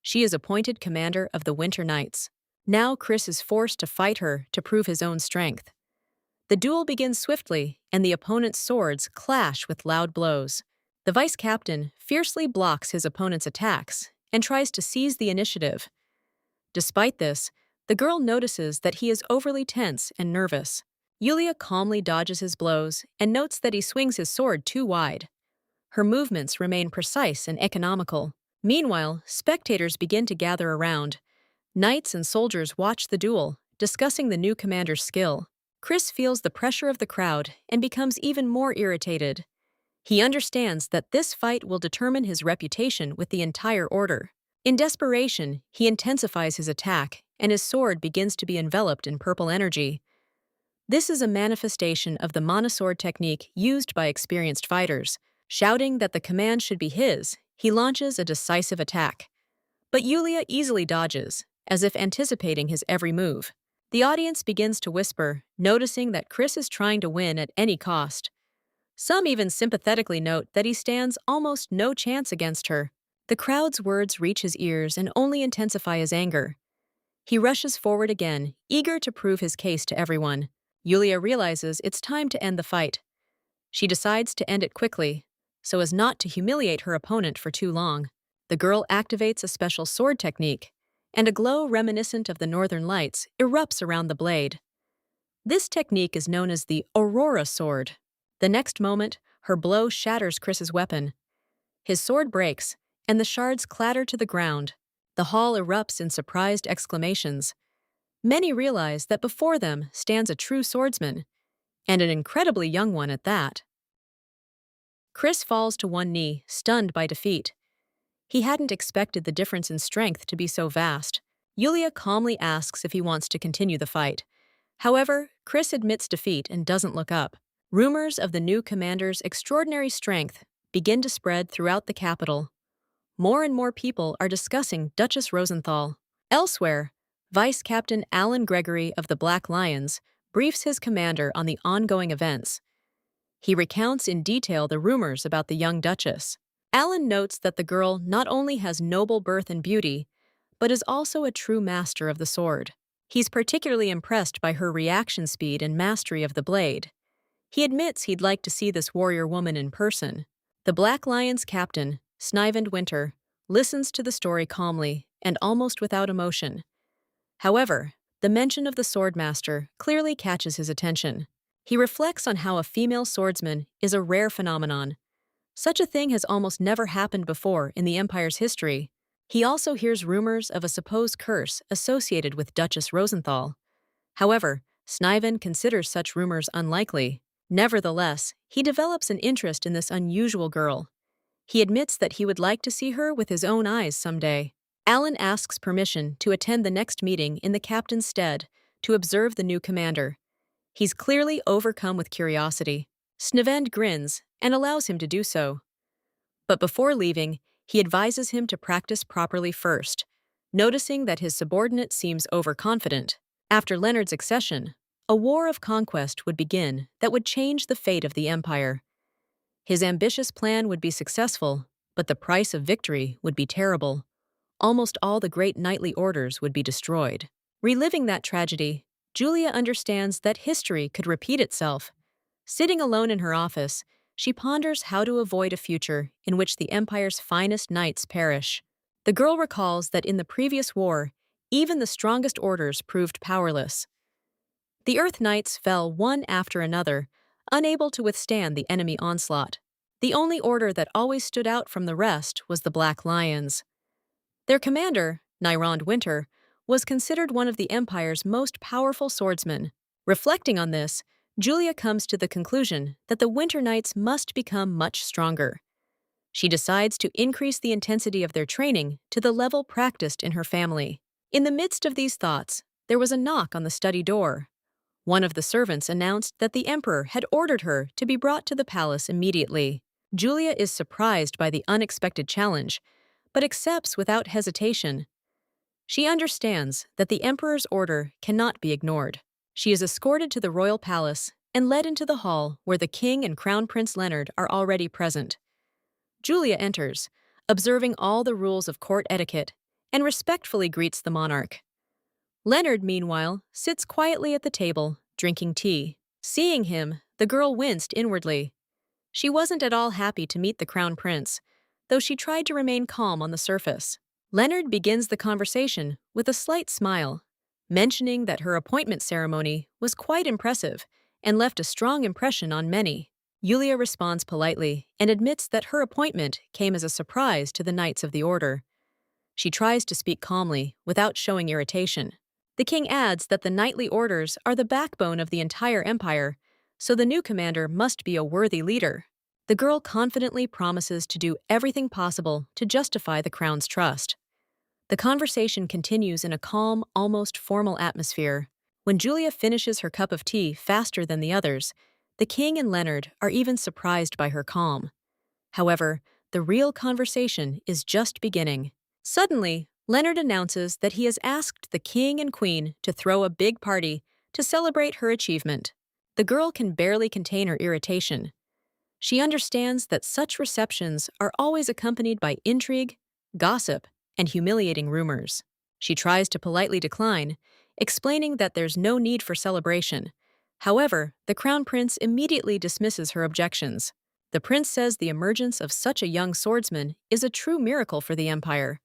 She is appointed commander of the Winter Knights. Now Chris is forced to fight her to prove his own strength. The duel begins swiftly, and the opponent's swords clash with loud blows. The vice captain fiercely blocks his opponent's attacks and tries to seize the initiative. Despite this, the girl notices that he is overly tense and nervous. Yulia calmly dodges his blows and notes that he swings his sword too wide. Her movements remain precise and economical. Meanwhile, spectators begin to gather around. Knights and soldiers watch the duel, discussing the new commander's skill. Chris feels the pressure of the crowd and becomes even more irritated. He understands that this fight will determine his reputation with the entire Order. In desperation, he intensifies his attack, and his sword begins to be enveloped in purple energy. This is a manifestation of the monosword technique used by experienced fighters. Shouting that the command should be his, he launches a decisive attack. But Yulia easily dodges, as if anticipating his every move. The audience begins to whisper, noticing that Chris is trying to win at any cost. Some even sympathetically note that he stands almost no chance against her. The crowd's words reach his ears and only intensify his anger. He rushes forward again, eager to prove his case to everyone. Yulia realizes it's time to end the fight. She decides to end it quickly, so as not to humiliate her opponent for too long. The girl activates a special sword technique, and a glow reminiscent of the northern lights erupts around the blade. This technique is known as the Aurora Sword. The next moment, her blow shatters Chris's weapon. His sword breaks, and the shards clatter to the ground. The hall erupts in surprised exclamations. Many realize that before them stands a true swordsman, and an incredibly young one at that. Chris falls to one knee, stunned by defeat. He hadn't expected the difference in strength to be so vast. Yulia calmly asks if he wants to continue the fight. However, Chris admits defeat and doesn't look up. Rumors of the new commander's extraordinary strength begin to spread throughout the capital. More and more people are discussing Duchess Rosenthal. Elsewhere, Vice Captain Alan Gregory of the Black Lions briefs his commander on the ongoing events. He recounts in detail the rumors about the young Duchess. Alan notes that the girl not only has noble birth and beauty, but is also a true master of the sword. He's particularly impressed by her reaction speed and mastery of the blade. He admits he'd like to see this warrior woman in person. The Black Lion's captain, Snivand Winter, listens to the story calmly and almost without emotion. However, the mention of the swordmaster clearly catches his attention. He reflects on how a female swordsman is a rare phenomenon. Such a thing has almost never happened before in the Empire's history. He also hears rumors of a supposed curse associated with Duchess Rosenthal. However, Snivand considers such rumors unlikely. Nevertheless, he develops an interest in this unusual girl. He admits that he would like to see her with his own eyes someday. Alan asks permission to attend the next meeting in the captain's stead to observe the new commander. He's clearly overcome with curiosity. Snivand grins and allows him to do so. But before leaving, he advises him to practice properly first, noticing that his subordinate seems overconfident. After Leonard's accession, a war of conquest would begin that would change the fate of the Empire. His ambitious plan would be successful, but the price of victory would be terrible. Almost all the great knightly orders would be destroyed. Reliving that tragedy, Julia understands that history could repeat itself. Sitting alone in her office, she ponders how to avoid a future in which the Empire's finest knights perish. The girl recalls that in the previous war, even the strongest orders proved powerless. The Earth Knights fell one after another, unable to withstand the enemy onslaught. The only order that always stood out from the rest was the Black Lions. Their commander, Nyrond Winter, was considered one of the Empire's most powerful swordsmen. Reflecting on this, Julia comes to the conclusion that the Winter Knights must become much stronger. She decides to increase the intensity of their training to the level practiced in her family. In the midst of these thoughts, there was a knock on the study door. One of the servants announced that the Emperor had ordered her to be brought to the palace immediately. Julia is surprised by the unexpected challenge, but accepts without hesitation. She understands that the Emperor's order cannot be ignored. She is escorted to the royal palace and led into the hall where the king and Crown Prince Leonard are already present. Julia enters, observing all the rules of court etiquette, and respectfully greets the monarch. Leonard, meanwhile, sits quietly at the table, drinking tea. Seeing him, the girl winced inwardly. She wasn't at all happy to meet the Crown Prince, though she tried to remain calm on the surface. Leonard begins the conversation with a slight smile, mentioning that her appointment ceremony was quite impressive and left a strong impression on many. Julia responds politely and admits that her appointment came as a surprise to the Knights of the Order. She tries to speak calmly, without showing irritation. The king adds that the knightly orders are the backbone of the entire empire, so the new commander must be a worthy leader. The girl confidently promises to do everything possible to justify the crown's trust. The conversation continues in a calm, almost formal atmosphere. When Julia finishes her cup of tea faster than the others, the king and Leonard are even surprised by her calm. However, the real conversation is just beginning. Suddenly, Leonard announces that he has asked the king and queen to throw a big party to celebrate her achievement. The girl can barely contain her irritation. She understands that such receptions are always accompanied by intrigue, gossip, and humiliating rumors. She tries to politely decline, explaining that there's no need for celebration. However, the Crown Prince immediately dismisses her objections. The prince says the emergence of such a young swordsman is a true miracle for the empire.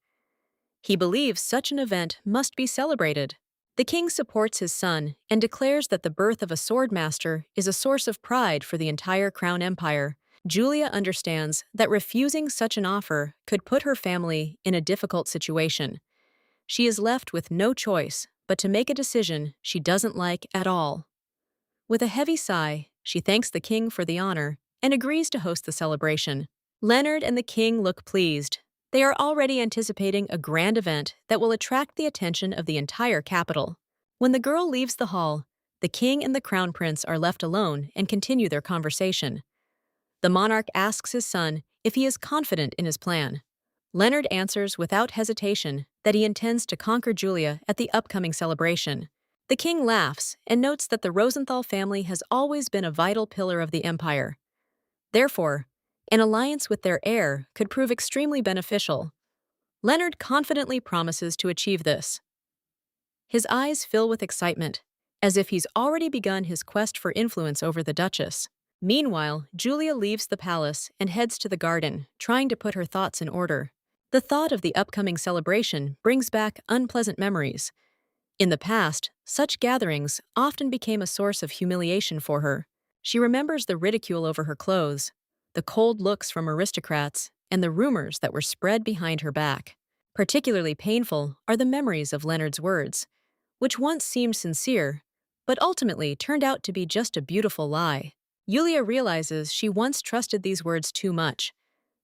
He believes such an event must be celebrated. The king supports his son and declares that the birth of a swordmaster is a source of pride for the entire Crown Empire. Julia understands that refusing such an offer could put her family in a difficult situation. She is left with no choice but to make a decision she doesn't like at all. With a heavy sigh, she thanks the king for the honor and agrees to host the celebration. Leonard and the king look pleased. They are already anticipating a grand event that will attract the attention of the entire capital. When the girl leaves the hall, the king and the crown prince are left alone and continue their conversation. The monarch asks his son if he is confident in his plan. Leonard answers without hesitation that he intends to conquer Julia at the upcoming celebration. The king laughs and notes that the Rosenthal family has always been a vital pillar of the empire. Therefore, an alliance with their heir could prove extremely beneficial. Leonard confidently promises to achieve this. His eyes fill with excitement, as if he's already begun his quest for influence over the Duchess. Meanwhile, Julia leaves the palace and heads to the garden, trying to put her thoughts in order. The thought of the upcoming celebration brings back unpleasant memories. In the past, such gatherings often became a source of humiliation for her. She remembers the ridicule over her clothes, the cold looks from aristocrats, and the rumors that were spread behind her back. Particularly painful are the memories of Leonard's words, which once seemed sincere, but ultimately turned out to be just a beautiful lie. Julia realizes she once trusted these words too much.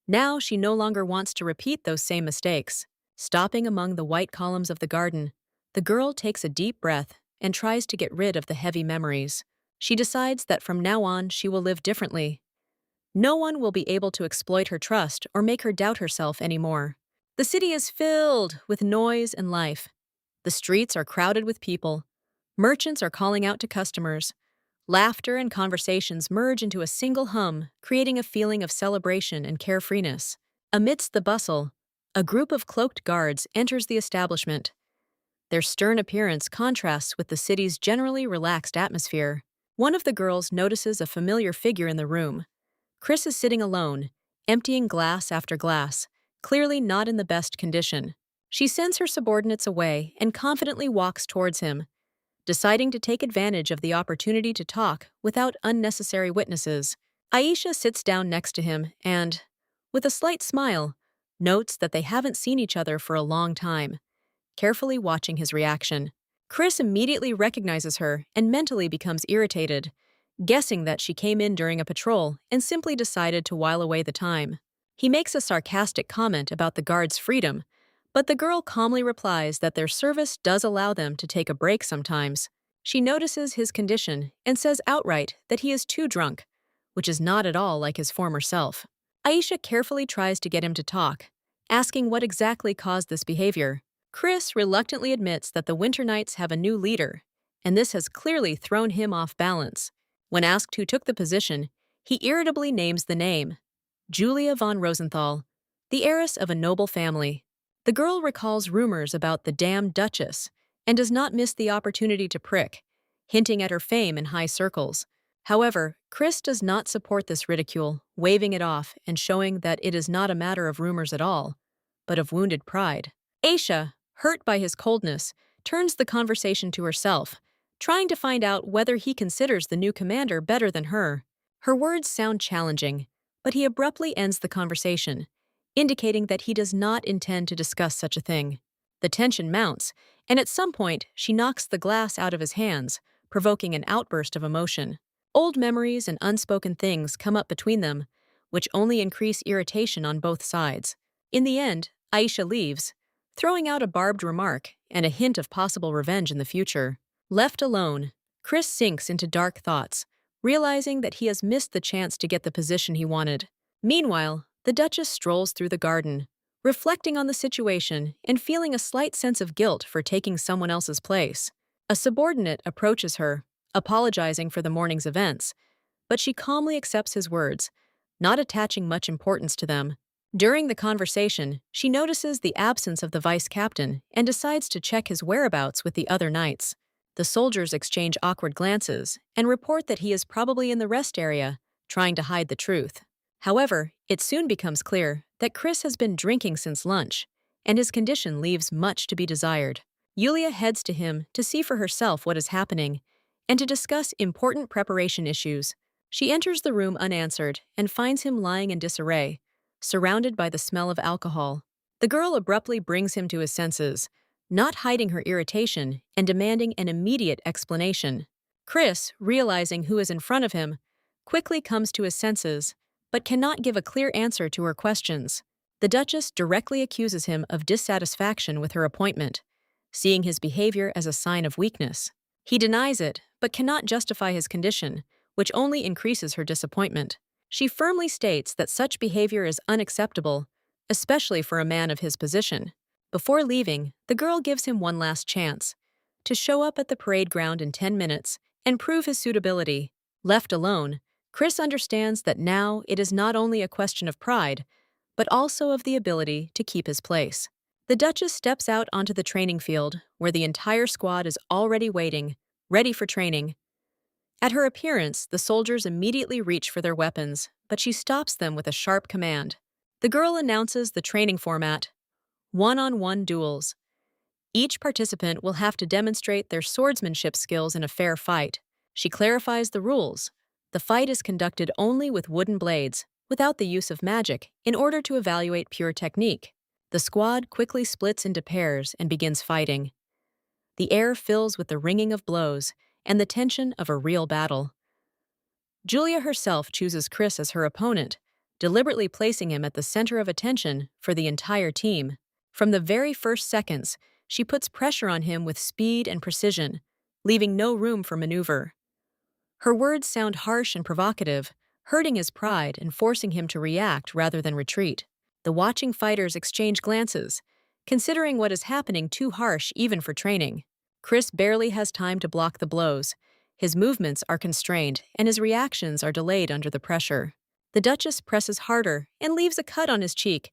Now she no longer wants to repeat those same mistakes. Stopping among the white columns of the garden, the girl takes a deep breath and tries to get rid of the heavy memories. She decides that from now on she will live differently. No one will be able to exploit her trust or make her doubt herself anymore. The city is filled with noise and life. The streets are crowded with people. Merchants are calling out to customers. Laughter and conversations merge into a single hum, creating a feeling of celebration and carefreeness. Amidst the bustle, a group of cloaked guards enters the establishment. Their stern appearance contrasts with the city's generally relaxed atmosphere. One of the girls notices a familiar figure in the room. Chris is sitting alone, emptying glass after glass, clearly not in the best condition. She sends her subordinates away and confidently walks towards him, deciding to take advantage of the opportunity to talk without unnecessary witnesses. Aisha sits down next to him and, with a slight smile, notes that they haven't seen each other for a long time, carefully watching his reaction. Chris immediately recognizes her and mentally becomes irritated, guessing that she came in during a patrol and simply decided to while away the time. He makes a sarcastic comment about the guard's freedom, but the girl calmly replies that their service does allow them to take a break sometimes. She notices his condition and says outright that he is too drunk, which is not at all like his former self. Aisha carefully tries to get him to talk, asking what exactly caused this behavior. Chris reluctantly admits that the Winter Knights have a new leader, and this has clearly thrown him off balance. When asked who took the position, he irritably names the name, Julia von Rosenthal, the heiress of a noble family. The girl recalls rumors about the damned Duchess and does not miss the opportunity to prick, hinting at her fame in high circles. However, Chris does not support this ridicule, waving it off and showing that it is not a matter of rumors at all, but of wounded pride. Aisha, hurt by his coldness, turns the conversation to herself, trying to find out whether he considers the new commander better than her. Her words sound challenging, but he abruptly ends the conversation, indicating that he does not intend to discuss such a thing. The tension mounts, and at some point she knocks the glass out of his hands, provoking an outburst of emotion. Old memories and unspoken things come up between them, which only increase irritation on both sides. In the end, Aisha leaves, throwing out a barbed remark and a hint of possible revenge in the future. Left alone, Chris sinks into dark thoughts, realizing that he has missed the chance to get the position he wanted. Meanwhile, the Duchess strolls through the garden, reflecting on the situation and feeling a slight sense of guilt for taking someone else's place. A subordinate approaches her, apologizing for the morning's events, but she calmly accepts his words, not attaching much importance to them. During the conversation, she notices the absence of the vice captain and decides to check his whereabouts with the other knights. The soldiers exchange awkward glances and report that he is probably in the rest area, trying to hide the truth. However, it soon becomes clear that Chris has been drinking since lunch, and his condition leaves much to be desired. Yulia heads to him to see for herself what is happening and to discuss important preparation issues. She enters the room unanswered and finds him lying in disarray, surrounded by the smell of alcohol. The girl abruptly brings him to his senses, not hiding her irritation and demanding an immediate explanation. Chris, realizing who is in front of him, quickly comes to his senses, but cannot give a clear answer to her questions. The Duchess directly accuses him of dissatisfaction with her appointment, seeing his behavior as a sign of weakness. He denies it, but cannot justify his condition, which only increases her disappointment. She firmly states that such behavior is unacceptable, especially for a man of his position. Before leaving, the girl gives him one last chance to show up at the parade ground in 10 minutes and prove his suitability. Left alone, Chris understands that now it is not only a question of pride, but also of the ability to keep his place. The Duchess steps out onto the training field, where the entire squad is already waiting, ready for training. At her appearance, the soldiers immediately reach for their weapons, but she stops them with a sharp command. The girl announces the training format: one-on-one duels. Each participant will have to demonstrate their swordsmanship skills in a fair fight. She clarifies the rules. The fight is conducted only with wooden blades, without the use of magic, in order to evaluate pure technique. The squad quickly splits into pairs and begins fighting. The air fills with the ringing of blows and the tension of a real battle. Julia herself chooses Chris as her opponent, deliberately placing him at the center of attention for the entire team. From the very first seconds, she puts pressure on him with speed and precision, leaving no room for maneuver. Her words sound harsh and provocative, hurting his pride and forcing him to react rather than retreat. The watching fighters exchange glances, considering what is happening too harsh even for training. Chris barely has time to block the blows. His movements are constrained, and his reactions are delayed under the pressure. The Duchess presses harder and leaves a cut on his cheek,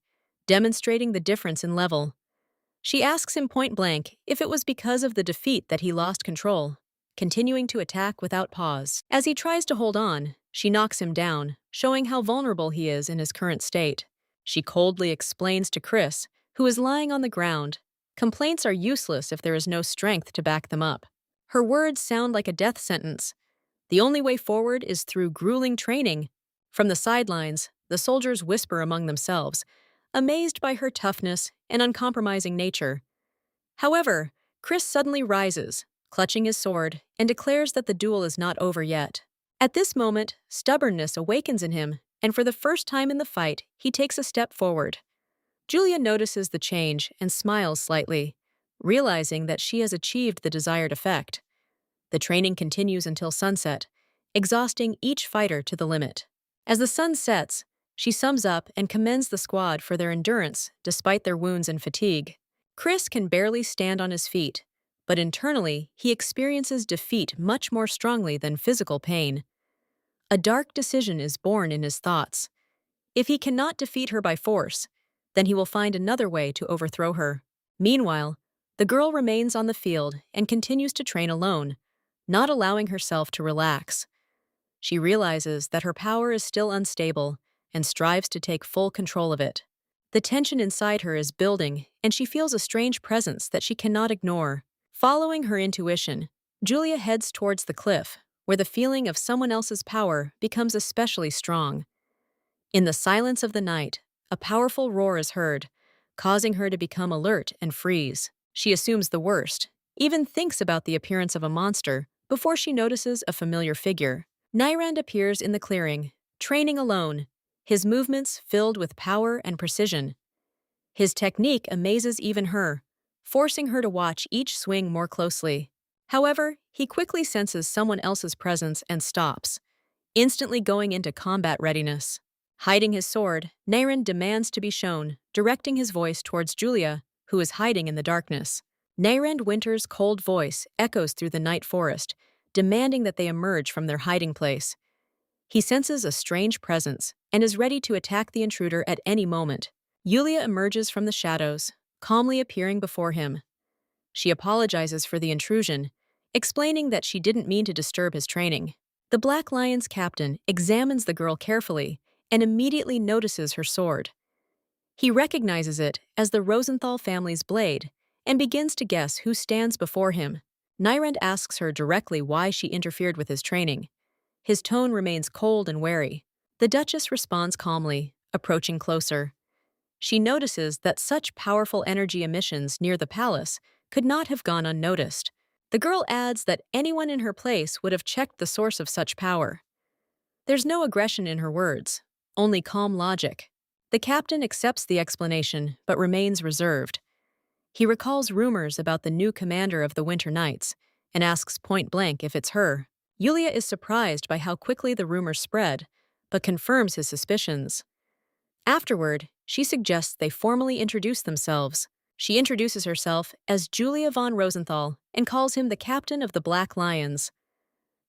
demonstrating the difference in level. She asks him point blank if it was because of the defeat that he lost control, continuing to attack without pause. As he tries to hold on, she knocks him down, showing how vulnerable he is in his current state. She coldly explains to Chris, who is lying on the ground, complaints are useless if there is no strength to back them up. Her words sound like a death sentence. The only way forward is through grueling training. From the sidelines, the soldiers whisper among themselves, amazed by her toughness and uncompromising nature. However, Chris suddenly rises, clutching his sword, and declares that the duel is not over yet. At this moment, stubbornness awakens in him, and for the first time in the fight, he takes a step forward. Julia notices the change and smiles slightly, realizing that she has achieved the desired effect. The training continues until sunset, exhausting each fighter to the limit. As the sun sets, she sums up and commends the squad for their endurance despite their wounds and fatigue. Chris can barely stand on his feet, but internally he experiences defeat much more strongly than physical pain. A dark decision is born in his thoughts. If he cannot defeat her by force, then he will find another way to overthrow her. Meanwhile, the girl remains on the field and continues to train alone, not allowing herself to relax. She realizes that her power is still unstable and strives to take full control of it. The tension inside her is building, and she feels a strange presence that she cannot ignore. Following her intuition, Julia heads towards the cliff, where the feeling of someone else's power becomes especially strong. In the silence of the night, a powerful roar is heard, causing her to become alert and freeze. She assumes the worst, even thinks about the appearance of a monster, before she notices a familiar figure. Nyrand appears in the clearing, training alone, his movements filled with power and precision. His technique amazes even her, forcing her to watch each swing more closely. However, he quickly senses someone else's presence and stops, instantly going into combat readiness. Hiding his sword, Nyrand demands to be shown, directing his voice towards Julia, who is hiding in the darkness. Nyrand Winter's cold voice echoes through the night forest, demanding that they emerge from their hiding place. He senses a strange presence and is ready to attack the intruder at any moment. Yulia emerges from the shadows, calmly appearing before him. She apologizes for the intrusion, explaining that she didn't mean to disturb his training. The Black Lion's captain examines the girl carefully and immediately notices her sword. He recognizes it as the Rosenthal family's blade and begins to guess who stands before him. Nyrand asks her directly why she interfered with his training. His tone remains cold and wary. The Duchess responds calmly, approaching closer. She notices that such powerful energy emissions near the palace could not have gone unnoticed. The girl adds that anyone in her place would have checked the source of such power. There's no aggression in her words, only calm logic. The captain accepts the explanation but remains reserved. He recalls rumors about the new commander of the Winter Knights and asks point blank if it's her. Yulia is surprised by how quickly the rumors spread, but confirms his suspicions. Afterward, she suggests they formally introduce themselves. She introduces herself as Julia von Rosenthal and calls him the captain of the Black Lions.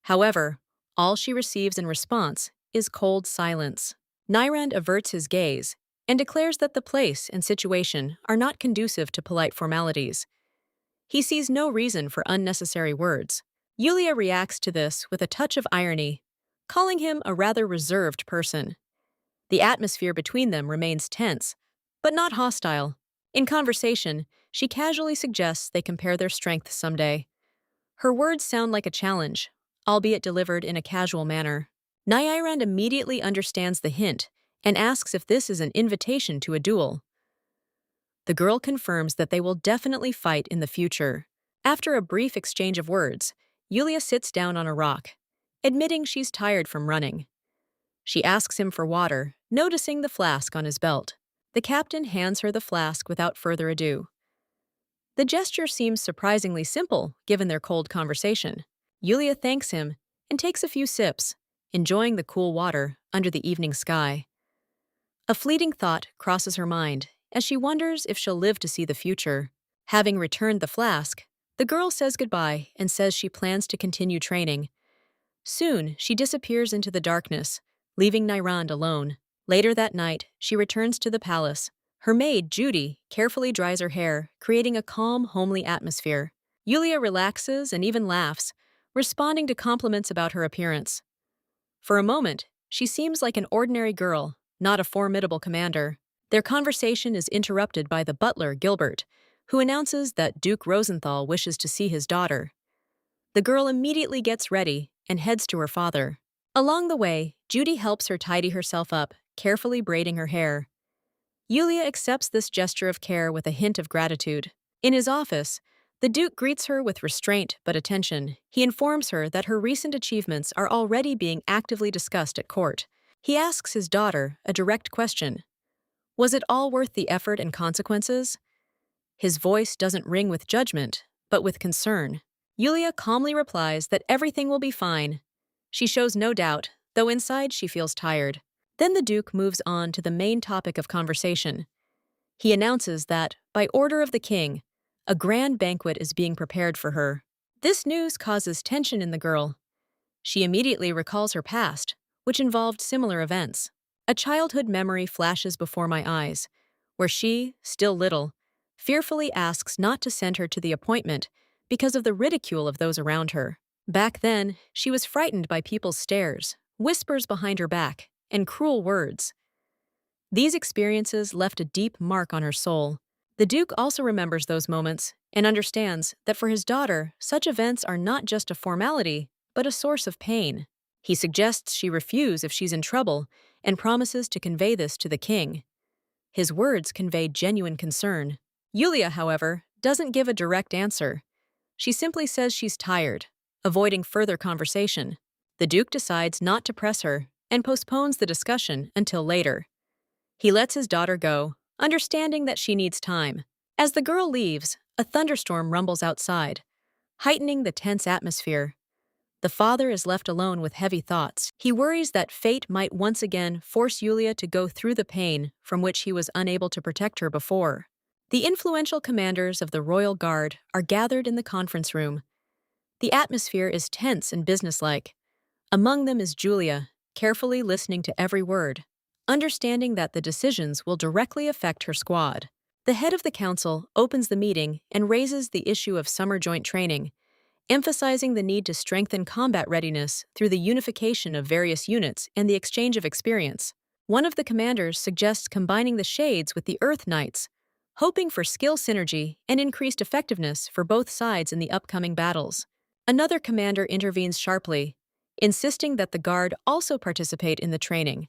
However, all she receives in response is cold silence. Nyrand averts his gaze and declares that the place and situation are not conducive to polite formalities. He sees no reason for unnecessary words. Yulia reacts to this with a touch of irony, calling him a rather reserved person. The atmosphere between them remains tense, but not hostile. In conversation, she casually suggests they compare their strengths someday. Her words sound like a challenge, albeit delivered in a casual manner. Nyrand immediately understands the hint and asks if this is an invitation to a duel. The girl confirms that they will definitely fight in the future. After a brief exchange of words, Yulia sits down on a rock, admitting she's tired from running. She asks him for water, noticing the flask on his belt. The captain hands her the flask without further ado. The gesture seems surprisingly simple, given their cold conversation. Yulia thanks him and takes a few sips, enjoying the cool water under the evening sky. A fleeting thought crosses her mind as she wonders if she'll live to see the future. Having returned the flask, the girl says goodbye and says she plans to continue training. Soon, she disappears into the darkness, leaving Nyrand alone. Later that night, she returns to the palace, Her maid, Judy, carefully dries her hair, creating a calm, homely atmosphere. Yulia relaxes and even laughs, responding to compliments about her appearance. For a moment, she seems like an ordinary girl, not a formidable commander. Their conversation is interrupted by the butler, Gilbert, who announces that Duke Rosenthal wishes to see his daughter. The girl immediately gets ready and heads to her father. Along the way, Judy helps her tidy herself up, carefully braiding her hair. Yulia accepts this gesture of care with a hint of gratitude. In his office, the Duke greets her with restraint but attention. He informs her that her recent achievements are already being actively discussed at court. He asks his daughter a direct question. Was it all worth the effort and consequences? His voice doesn't ring with judgment, but with concern. Yulia calmly replies that everything will be fine. She shows no doubt, though inside she feels tired. Then the Duke moves on to the main topic of conversation. He announces that, by order of the king, a grand banquet is being prepared for her. This news causes tension in the girl. She immediately recalls her past, which involved similar events. A childhood memory flashes before my eyes, where she, still little, fearfully asks not to send her to the appointment because of the ridicule of those around her. Back then, she was frightened by people's stares, whispers behind her back, and cruel words. These experiences left a deep mark on her soul. The Duke also remembers those moments and understands that for his daughter, such events are not just a formality, but a source of pain. He suggests she refuse if she's in trouble and promises to convey this to the king. His words convey genuine concern. Yulia, however, doesn't give a direct answer. She simply says she's tired, avoiding further conversation. The Duke decides not to press her and postpones the discussion until later. He lets his daughter go, understanding that she needs time. As the girl leaves, a thunderstorm rumbles outside, heightening the tense atmosphere. The father is left alone with heavy thoughts. He worries that fate might once again force Yulia to go through the pain from which he was unable to protect her before. The influential commanders of the royal guard are gathered in the conference room. The atmosphere is tense and businesslike. Among them is Julia, carefully listening to every word, understanding that the decisions will directly affect her squad. The head of the council opens the meeting and raises the issue of summer joint training, emphasizing the need to strengthen combat readiness through the unification of various units and the exchange of experience. One of the commanders suggests combining the Shades with the Earth Knights, hoping for skill synergy and increased effectiveness for both sides in the upcoming battles. Another commander intervenes sharply, insisting that the Guard also participate in the training,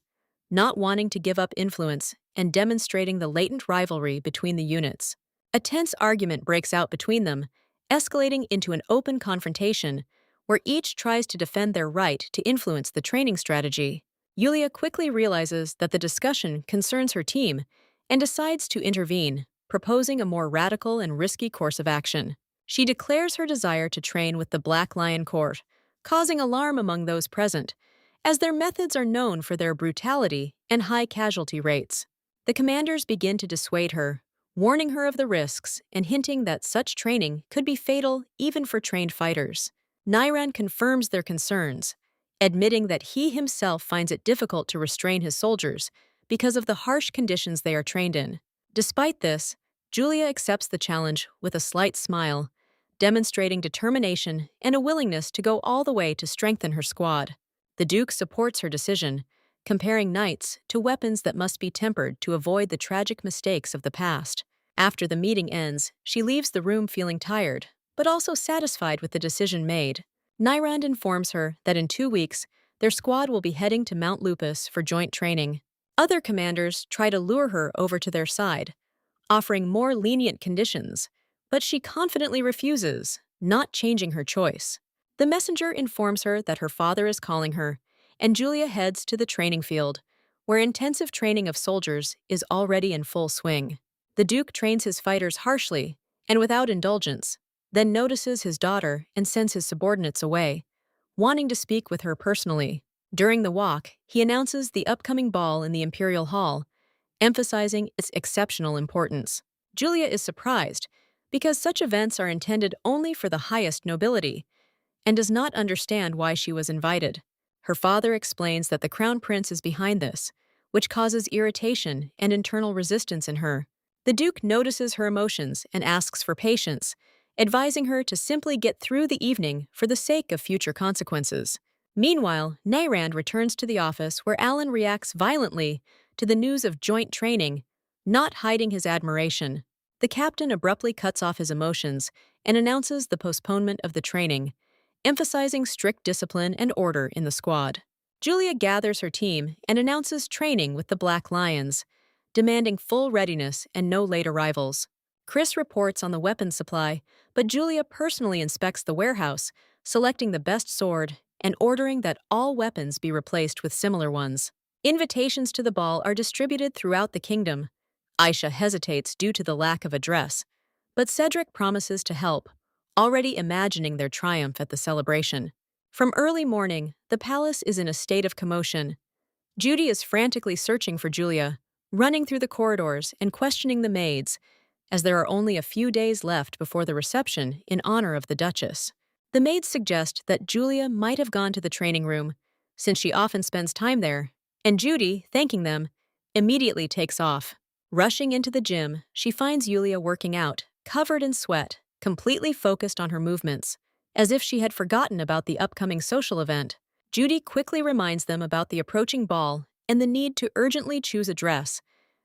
not wanting to give up influence and demonstrating the latent rivalry between the units. A tense argument breaks out between them, escalating into an open confrontation where each tries to defend their right to influence the training strategy. Yulia quickly realizes that the discussion concerns her team and decides to intervene, proposing a more radical and risky course of action. She declares her desire to train with the Black Lion Court, causing alarm among those present, as their methods are known for their brutality and high casualty rates. The commanders begin to dissuade her, warning her of the risks and hinting that such training could be fatal even for trained fighters. Niran confirms their concerns, admitting that he himself finds it difficult to restrain his soldiers because of the harsh conditions they are trained in. Despite this, Julia accepts the challenge with a slight smile, demonstrating determination and a willingness to go all the way to strengthen her squad. The Duke supports her decision, comparing knights to weapons that must be tempered to avoid the tragic mistakes of the past. After the meeting ends, she leaves the room feeling tired, but also satisfied with the decision made. Nyrand informs her that in 2 weeks, their squad will be heading to Mount Lupus for joint training. Other commanders try to lure her over to their side, offering more lenient conditions, but she confidently refuses, not changing her choice. The messenger informs her that her father is calling her, and Julia heads to the training field, where intensive training of soldiers is already in full swing. The Duke trains his fighters harshly and without indulgence, then notices his daughter and sends his subordinates away, wanting to speak with her personally. During the walk, he announces the upcoming ball in the Imperial Hall, emphasizing its exceptional importance. Julia is surprised because such events are intended only for the highest nobility, and does not understand why she was invited. Her father explains that the Crown Prince is behind this, which causes irritation and internal resistance in her. The Duke notices her emotions and asks for patience, advising her to simply get through the evening for the sake of future consequences. Meanwhile, Nayrand returns to the office where Alan reacts violently to the news of joint training, not hiding his admiration. The captain abruptly cuts off his emotions and announces the postponement of the training, emphasizing strict discipline and order in the squad. Julia gathers her team and announces training with the Black Lions, demanding full readiness and no late arrivals. Chris reports on the weapons supply, but Julia personally inspects the warehouse, selecting the best sword and ordering that all weapons be replaced with similar ones. Invitations to the ball are distributed throughout the kingdom. Aisha hesitates due to the lack of a dress, but Cedric promises to help, already imagining their triumph at the celebration. From early morning, the palace is in a state of commotion. Judy is frantically searching for Julia, running through the corridors and questioning the maids, as there are only a few days left before the reception in honor of the Duchess. The maids suggest that Julia might have gone to the training room, since she often spends time there, and Judy, thanking them, immediately takes off. Rushing into the gym, she finds Julia working out, covered in sweat, completely focused on her movements, as if she had forgotten about the upcoming social event. Judy quickly reminds them about the approaching ball and the need to urgently choose a dress,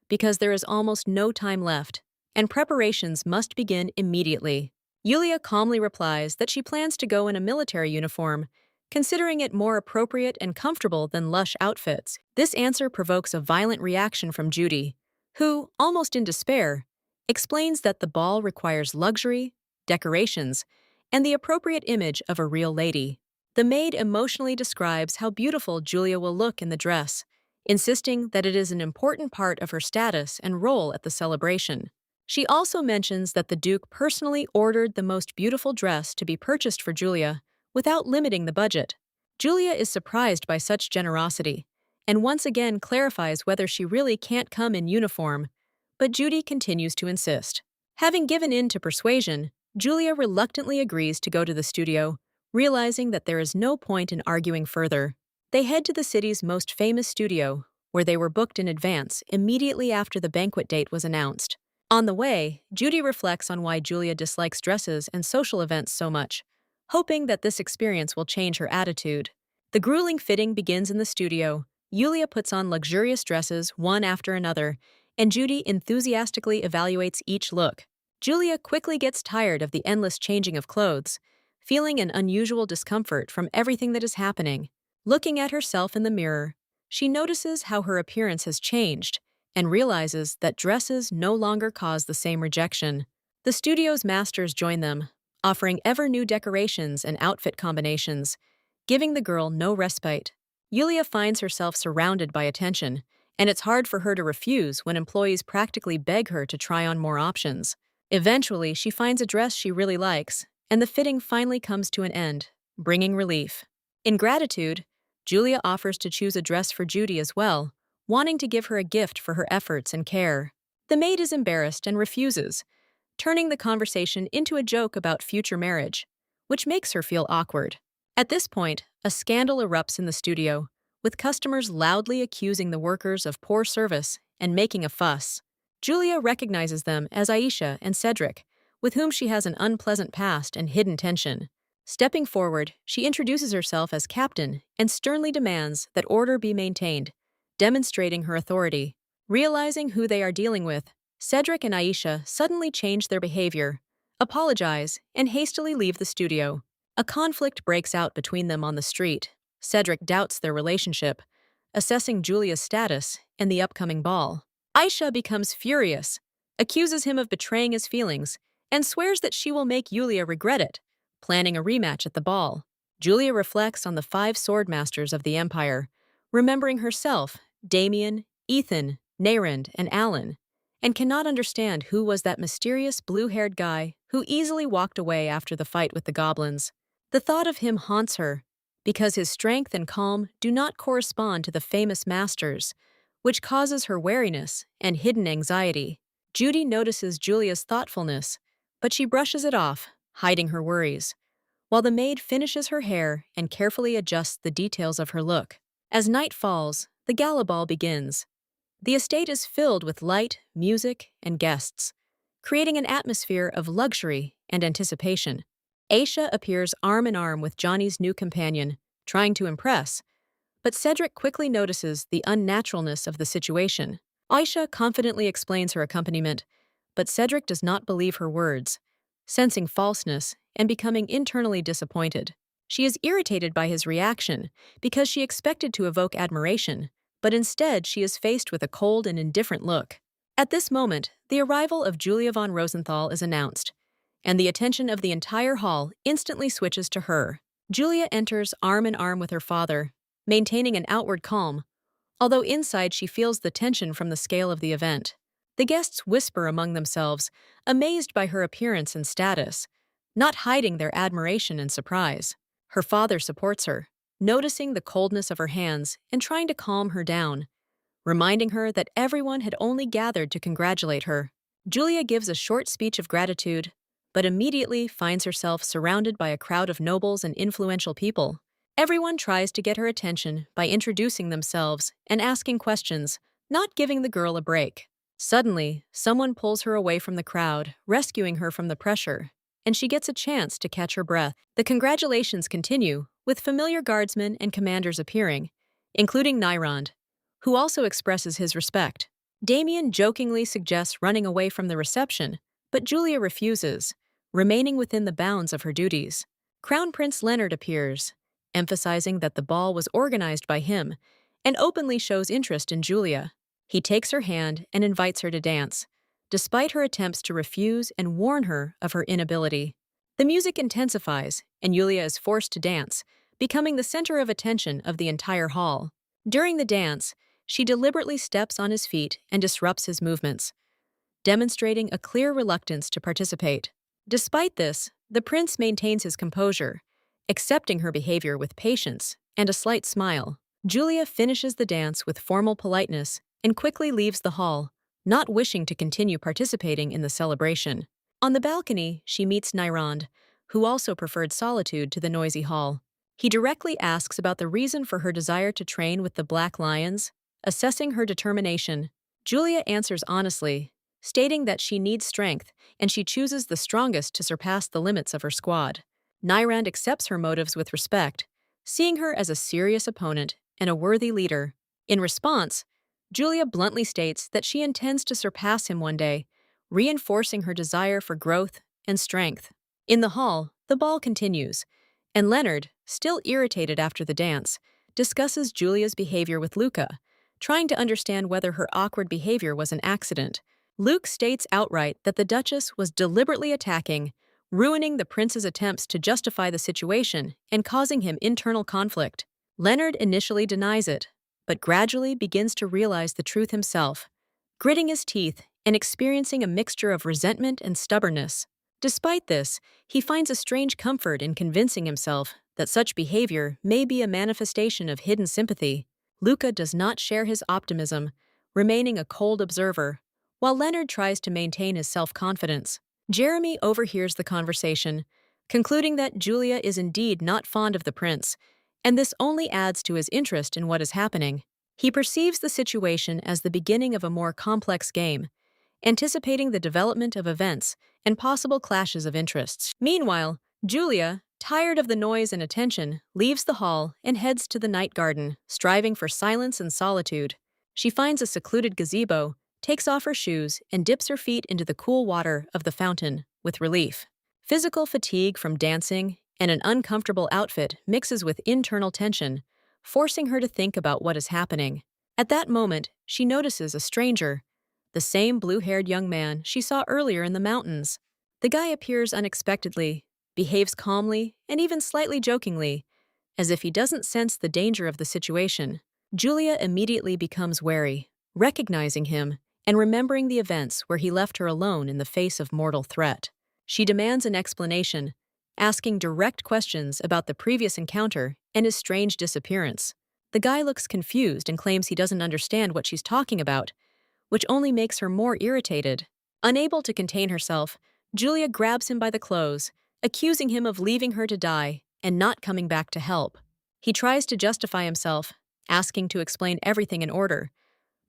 because there is almost no time left, and preparations must begin immediately. Yulia calmly replies that she plans to go in a military uniform, considering it more appropriate and comfortable than lush outfits. This answer provokes a violent reaction from Judy, who, almost in despair, explains that the ball requires luxury, decorations, and the appropriate image of a real lady. The maid emotionally describes how beautiful Julia will look in the dress, insisting that it is an important part of her status and role at the celebration. She also mentions that the Duke personally ordered the most beautiful dress to be purchased for Julia without limiting the budget. Julia is surprised by such generosity and once again clarifies whether she really can't come in uniform, but Judy continues to insist. Having given in to persuasion, Julia reluctantly agrees to go to the studio, realizing that there is no point in arguing further. They head to the city's most famous studio, where they were booked in advance immediately after the banquet date was announced. On the way, Judy reflects on why Julia dislikes dresses and social events so much, hoping that this experience will change her attitude. The grueling fitting begins in the studio. Julia puts on luxurious dresses one after another, and Judy enthusiastically evaluates each look. Julia quickly gets tired of the endless changing of clothes, feeling an unusual discomfort from everything that is happening. Looking at herself in the mirror, she notices how her appearance has changed and realizes that dresses no longer cause the same rejection. The studio's masters join them, offering ever new decorations and outfit combinations, giving the girl no respite. Yulia finds herself surrounded by attention, and it's hard for her to refuse when employees practically beg her to try on more options. Eventually, she finds a dress she really likes, and the fitting finally comes to an end, bringing relief. In gratitude, Julia offers to choose a dress for Judy as well, wanting to give her a gift for her efforts and care. The maid is embarrassed and refuses, turning the conversation into a joke about future marriage, which makes her feel awkward. At this point, a scandal erupts in the studio, with customers loudly accusing the workers of poor service and making a fuss. Julia recognizes them as Aisha and Cedric, with whom she has an unpleasant past and hidden tension. Stepping forward, she introduces herself as captain and sternly demands that order be maintained, demonstrating her authority. Realizing who they are dealing with, Cedric and Aisha suddenly change their behavior, apologize, and hastily leave the studio. A conflict breaks out between them on the street. Cedric doubts their relationship, assessing Julia's status and the upcoming ball. Aisha becomes furious, accuses him of betraying his feelings, and swears that she will make Julia regret it, planning a rematch at the ball. Julia reflects on the 5 sword masters of the Empire, remembering herself, Damien, Ethan, Nayrand, and Alan, and cannot understand who was that mysterious blue-haired guy who easily walked away after the fight with the goblins. The thought of him haunts her, because his strength and calm do not correspond to the famous masters, which causes her wariness and hidden anxiety. Judy notices Julia's thoughtfulness, but she brushes it off, hiding her worries, while the maid finishes her hair and carefully adjusts the details of her look. As night falls, the gala ball begins. The estate is filled with light, music, and guests, creating an atmosphere of luxury and anticipation. Aisha appears arm in arm with Johnny's new companion, trying to impress, but Cedric quickly notices the unnaturalness of the situation. Aisha confidently explains her accompaniment, but Cedric does not believe her words, sensing falseness and becoming internally disappointed. She is irritated by his reaction because she expected to evoke admiration, but instead she is faced with a cold and indifferent look. At this moment, the arrival of Julia von Rosenthal is announced, and the attention of the entire hall instantly switches to her. Julia enters arm in arm with her father, maintaining an outward calm, although inside she feels the tension from the scale of the event. The guests whisper among themselves, amazed by her appearance and status, not hiding their admiration and surprise. Her father supports her, noticing the coldness of her hands and trying to calm her down, reminding her that everyone had only gathered to congratulate her. Julia gives a short speech of gratitude, but immediately finds herself surrounded by a crowd of nobles and influential people. Everyone tries to get her attention by introducing themselves and asking questions, not giving the girl a break. Suddenly, someone pulls her away from the crowd, rescuing her from the pressure, and she gets a chance to catch her breath. The congratulations continue, with familiar guardsmen and commanders appearing, including Nyrond, who also expresses his respect. Damien jokingly suggests running away from the reception, but Julia refuses, remaining within the bounds of her duties. Crown Prince Leonard appears, emphasizing that the ball was organized by him, and openly shows interest in Julia. He takes her hand and invites her to dance, despite her attempts to refuse and warn her of her inability. The music intensifies, and Julia is forced to dance, becoming the center of attention of the entire hall. During the dance, she deliberately steps on his feet and disrupts his movements, demonstrating a clear reluctance to participate. Despite this, the prince maintains his composure, accepting her behavior with patience and a slight smile. Julia finishes the dance with formal politeness and quickly leaves the hall, not wishing to continue participating in the celebration. On the balcony, she meets Nyrond, who also preferred solitude to the noisy hall. He directly asks about the reason for her desire to train with the Black Lions, assessing her determination. Julia answers honestly, stating that she needs strength and she chooses the strongest to surpass the limits of her squad. Nyrond accepts her motives with respect, seeing her as a serious opponent and a worthy leader. In response, Julia bluntly states that she intends to surpass him one day, reinforcing her desire for growth and strength. In the hall, the ball continues, and Leonard, still irritated after the dance, discusses Julia's behavior with Luca, trying to understand whether her awkward behavior was an accident. Luke states outright that the Duchess was deliberately attacking, ruining the prince's attempts to justify the situation and causing him internal conflict. Leonard initially denies it, but gradually begins to realize the truth himself, gritting his teeth and experiencing a mixture of resentment and stubbornness. Despite this, he finds a strange comfort in convincing himself that such behavior may be a manifestation of hidden sympathy. Luca does not share his optimism, remaining a cold observer, while Leonard tries to maintain his self-confidence. Jeremy overhears the conversation, concluding that Julia is indeed not fond of the prince, and this only adds to his interest in what is happening. He perceives the situation as the beginning of a more complex game, anticipating the development of events and possible clashes of interests. Meanwhile, Julia, tired of the noise and attention, leaves the hall and heads to the night garden, striving for silence and solitude. She finds a secluded gazebo, takes off her shoes, and dips her feet into the cool water of the fountain with relief. Physical fatigue from dancing and an uncomfortable outfit mixes with internal tension, forcing her to think about what is happening. At that moment, she notices a stranger, the same blue-haired young man she saw earlier in the mountains. The guy appears unexpectedly, behaves calmly, and even slightly jokingly, as if he doesn't sense the danger of the situation. Julia immediately becomes wary, recognizing him and remembering the events where he left her alone in the face of mortal threat. She demands an explanation, asking direct questions about the previous encounter and his strange disappearance. The guy looks confused and claims he doesn't understand what she's talking about, which only makes her more irritated. Unable to contain herself, Julia grabs him by the clothes, accusing him of leaving her to die and not coming back to help. He tries to justify himself, asking to explain everything in order,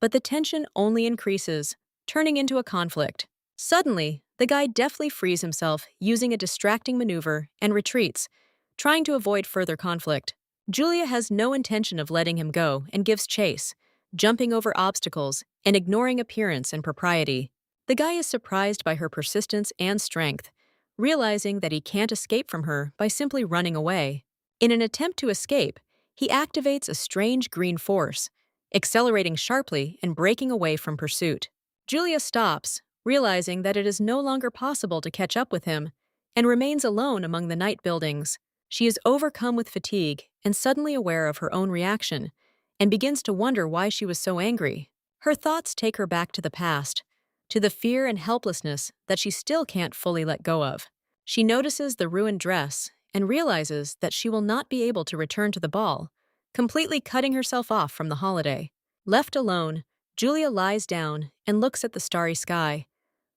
But the tension only increases, turning into a conflict. Suddenly, the guy deftly frees himself using a distracting maneuver and retreats, trying to avoid further conflict. Julia has no intention of letting him go and gives chase, jumping over obstacles and ignoring appearance and propriety. The guy is surprised by her persistence and strength, realizing that he can't escape from her by simply running away. In an attempt to escape, he activates a strange green force, accelerating sharply and breaking away from pursuit. Julia stops, realizing that it is no longer possible to catch up with him, and remains alone among the night buildings. She is overcome with fatigue and suddenly aware of her own reaction, and begins to wonder why she was so angry. Her thoughts take her back to the past, to the fear and helplessness that she still can't fully let go of. She notices the ruined dress and realizes that she will not be able to return to the ball, completely cutting herself off from the holiday. Left alone, Julia lies down and looks at the starry sky,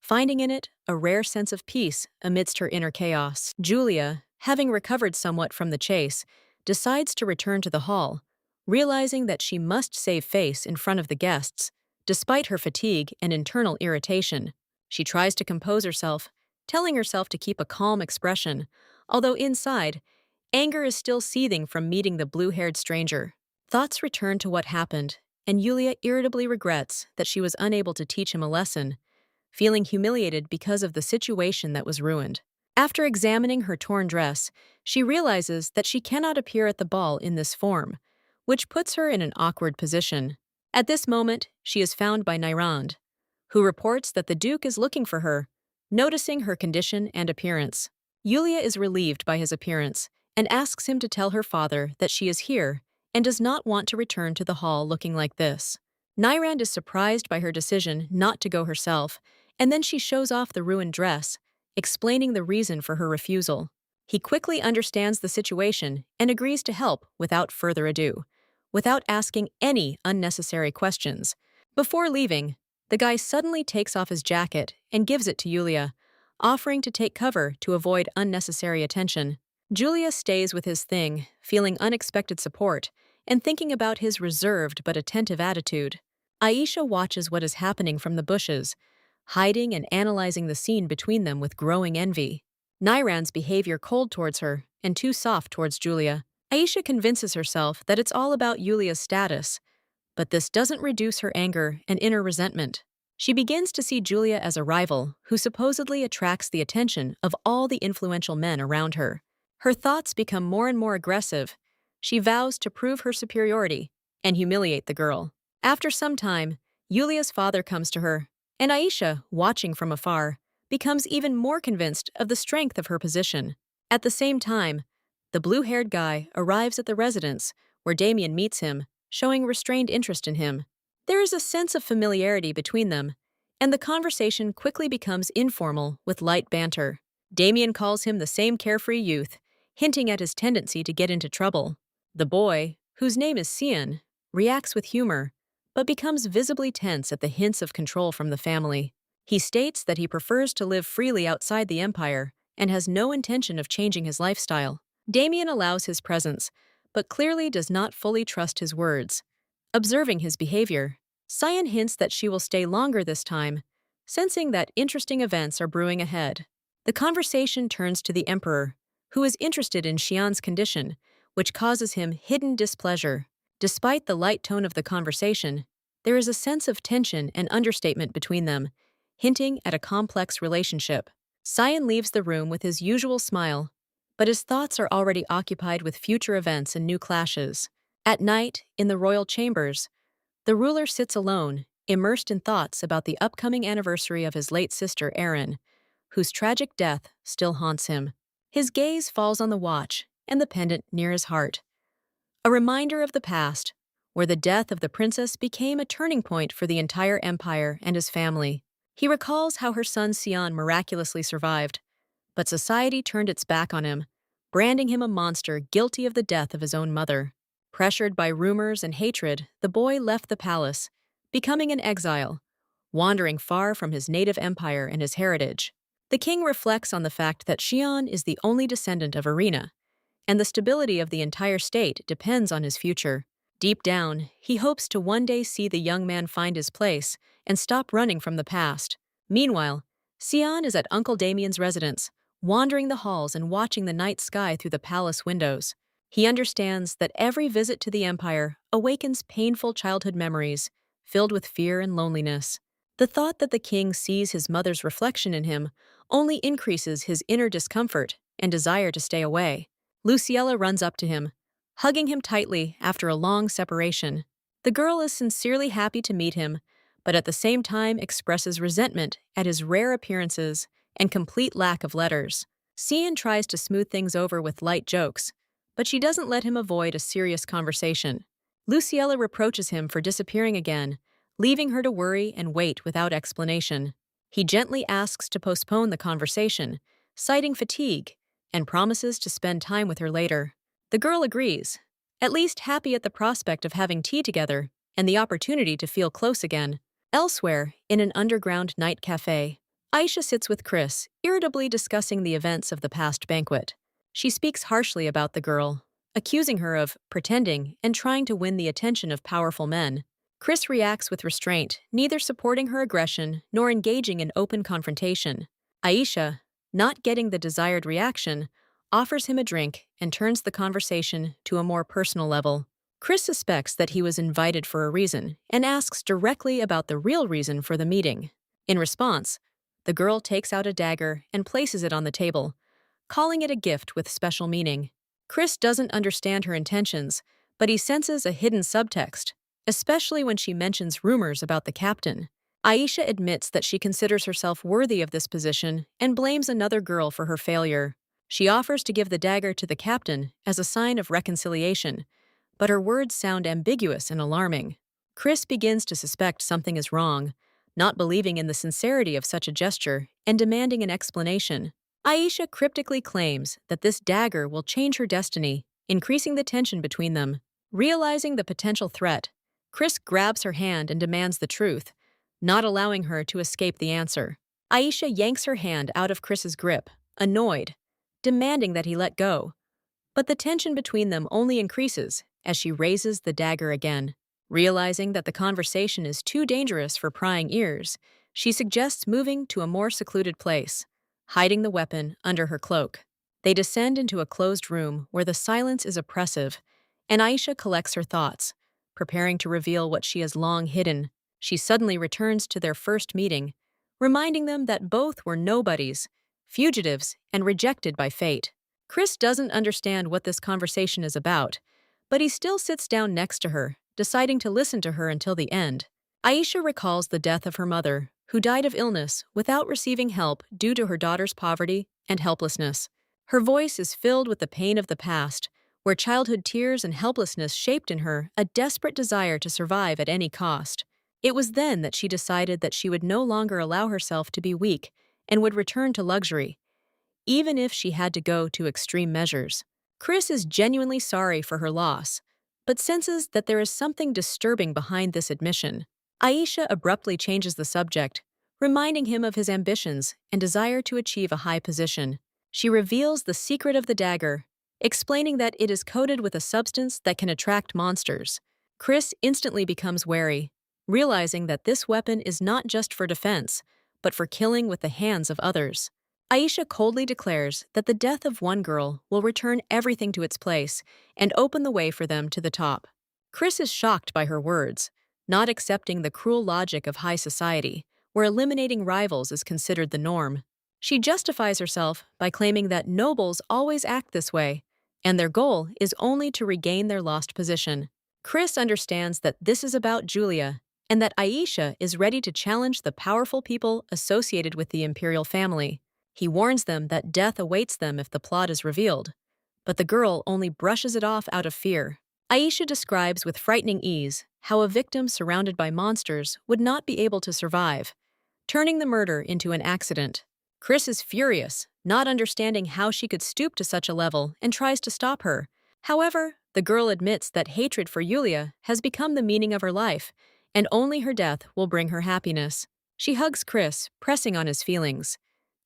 finding in it a rare sense of peace amidst her inner chaos. Julia, having recovered somewhat from the chase, decides to return to the hall, realizing that she must save face in front of the guests, despite her fatigue and internal irritation. She tries to compose herself, telling herself to keep a calm expression, although inside, anger is still seething from meeting the blue-haired stranger. Thoughts return to what happened, and Yulia irritably regrets that she was unable to teach him a lesson, feeling humiliated because of the situation that was ruined. After examining her torn dress, she realizes that she cannot appear at the ball in this form, which puts her in an awkward position. At this moment, she is found by Nairand, who reports that the Duke is looking for her, noticing her condition and appearance. Yulia is relieved by his appearance and asks him to tell her father that she is here and does not want to return to the hall looking like this. Nairand is surprised by her decision not to go herself, and then she shows off the ruined dress, explaining the reason for her refusal. He quickly understands the situation and agrees to help without further ado, without asking any unnecessary questions. Before leaving, the guy suddenly takes off his jacket and gives it to Yulia, offering to take cover to avoid unnecessary attention. Julia stays with his thing, feeling unexpected support, and thinking about his reserved but attentive attitude. Aisha watches what is happening from the bushes, hiding and analyzing the scene between them with growing envy. Nairand's behavior cold towards her and too soft towards Julia. Aisha convinces herself that it's all about Yulia's status, but this doesn't reduce her anger and inner resentment. She begins to see Julia as a rival who supposedly attracts the attention of all the influential men around her. Her thoughts become more and more aggressive. She vows to prove her superiority and humiliate the girl. After some time, Yulia's father comes to her, and Aisha, watching from afar, becomes even more convinced of the strength of her position. At the same time, the blue-haired guy arrives at the residence, where Damien meets him, showing restrained interest in him. There is a sense of familiarity between them, and the conversation quickly becomes informal with light banter. Damien calls him the same carefree youth, hinting at his tendency to get into trouble. The boy, whose name is Shian, reacts with humor, but becomes visibly tense at the hints of control from the family. He states that he prefers to live freely outside the empire and has no intention of changing his lifestyle. Damien allows his presence, but clearly does not fully trust his words. Observing his behavior, Shian hints that she will stay longer this time, sensing that interesting events are brewing ahead. The conversation turns to the emperor, who is interested in Xian's condition, which causes him hidden displeasure. Despite the light tone of the conversation, there is a sense of tension and understatement between them, hinting at a complex relationship. Shian leaves the room with his usual smile, but his thoughts are already occupied with future events and new clashes. At night, in the royal chambers, the ruler sits alone, immersed in thoughts about the upcoming anniversary of his late sister Erin, whose tragic death still haunts him. His gaze falls on the watch and the pendant near his heart, a reminder of the past, where the death of the princess became a turning point for the entire empire and his family. He recalls how her son Shian miraculously survived, but society turned its back on him, branding him a monster guilty of the death of his own mother. Pressured by rumors and hatred, the boy left the palace, becoming an exile, wandering far from his native empire and his heritage. The king reflects on the fact that Shian is the only descendant of Irina, and the stability of the entire state depends on his future. Deep down, he hopes to one day see the young man find his place and stop running from the past. Meanwhile, Shian is at Uncle Damien's residence, wandering the halls and watching the night sky through the palace windows. He understands that every visit to the Empire awakens painful childhood memories, filled with fear and loneliness. The thought that the king sees his mother's reflection in him only increases his inner discomfort and desire to stay away. Luciella runs up to him, hugging him tightly after a long separation. The girl is sincerely happy to meet him, but at the same time expresses resentment at his rare appearances and complete lack of letters. Cian tries to smooth things over with light jokes, but she doesn't let him avoid a serious conversation. Luciella reproaches him for disappearing again, leaving her to worry and wait without explanation. He gently asks to postpone the conversation, citing fatigue, and promises to spend time with her later. The girl agrees, at least happy at the prospect of having tea together and the opportunity to feel close again. Elsewhere, in an underground night cafe, Aisha sits with Chris, irritably discussing the events of the past banquet. She speaks harshly about the girl, accusing her of pretending and trying to win the attention of powerful men. Chris reacts with restraint, neither supporting her aggression nor engaging in open confrontation. Aisha, not getting the desired reaction, offers him a drink and turns the conversation to a more personal level. Chris suspects that he was invited for a reason and asks directly about the real reason for the meeting. In response, the girl takes out a dagger and places it on the table, calling it a gift with special meaning. Chris doesn't understand her intentions, but he senses a hidden subtext, especially when she mentions rumors about the captain. Aisha admits that she considers herself worthy of this position and blames another girl for her failure. She offers to give the dagger to the captain as a sign of reconciliation, but her words sound ambiguous and alarming. Chris begins to suspect something is wrong, not believing in the sincerity of such a gesture and demanding an explanation. Aisha cryptically claims that this dagger will change her destiny, increasing the tension between them. Realizing the potential threat, Chris grabs her hand and demands the truth, not allowing her to escape the answer. Aisha yanks her hand out of Chris's grip, annoyed, demanding that he let go. But the tension between them only increases as she raises the dagger again. Realizing that the conversation is too dangerous for prying ears, she suggests moving to a more secluded place, hiding the weapon under her cloak. They descend into a closed room where the silence is oppressive, and Aisha collects her thoughts, preparing to reveal what she has long hidden. She suddenly returns to their first meeting, reminding them that both were nobodies, fugitives, and rejected by fate. Chris doesn't understand what this conversation is about, but he still sits down next to her, deciding to listen to her until the end. Aisha recalls the death of her mother, who died of illness without receiving help due to her daughter's poverty and helplessness. Her voice is filled with the pain of the past, where childhood tears and helplessness shaped in her a desperate desire to survive at any cost. It was then that she decided that she would no longer allow herself to be weak and would return to luxury, even if she had to go to extreme measures. Chris is genuinely sorry for her loss, but senses that there is something disturbing behind this admission. Aisha abruptly changes the subject, reminding him of his ambitions and desire to achieve a high position. She reveals the secret of the dagger, explaining that it is coated with a substance that can attract monsters. Chris instantly becomes wary, realizing that this weapon is not just for defense, but for killing with the hands of others. Aisha coldly declares that the death of one girl will return everything to its place and open the way for them to the top. Chris is shocked by her words, not accepting the cruel logic of high society, where eliminating rivals is considered the norm. She justifies herself by claiming that nobles always act this way, and their goal is only to regain their lost position. Chris understands that this is about Julia, and that Aisha is ready to challenge the powerful people associated with the imperial family. He warns them that death awaits them if the plot is revealed, but the girl only brushes it off out of fear. Aisha describes with frightening ease how a victim surrounded by monsters would not be able to survive, turning the murder into an accident. Chris is furious, not understanding how she could stoop to such a level, and tries to stop her. However, the girl admits that hatred for Yulia has become the meaning of her life, and only her death will bring her happiness. She hugs Chris, pressing on his feelings,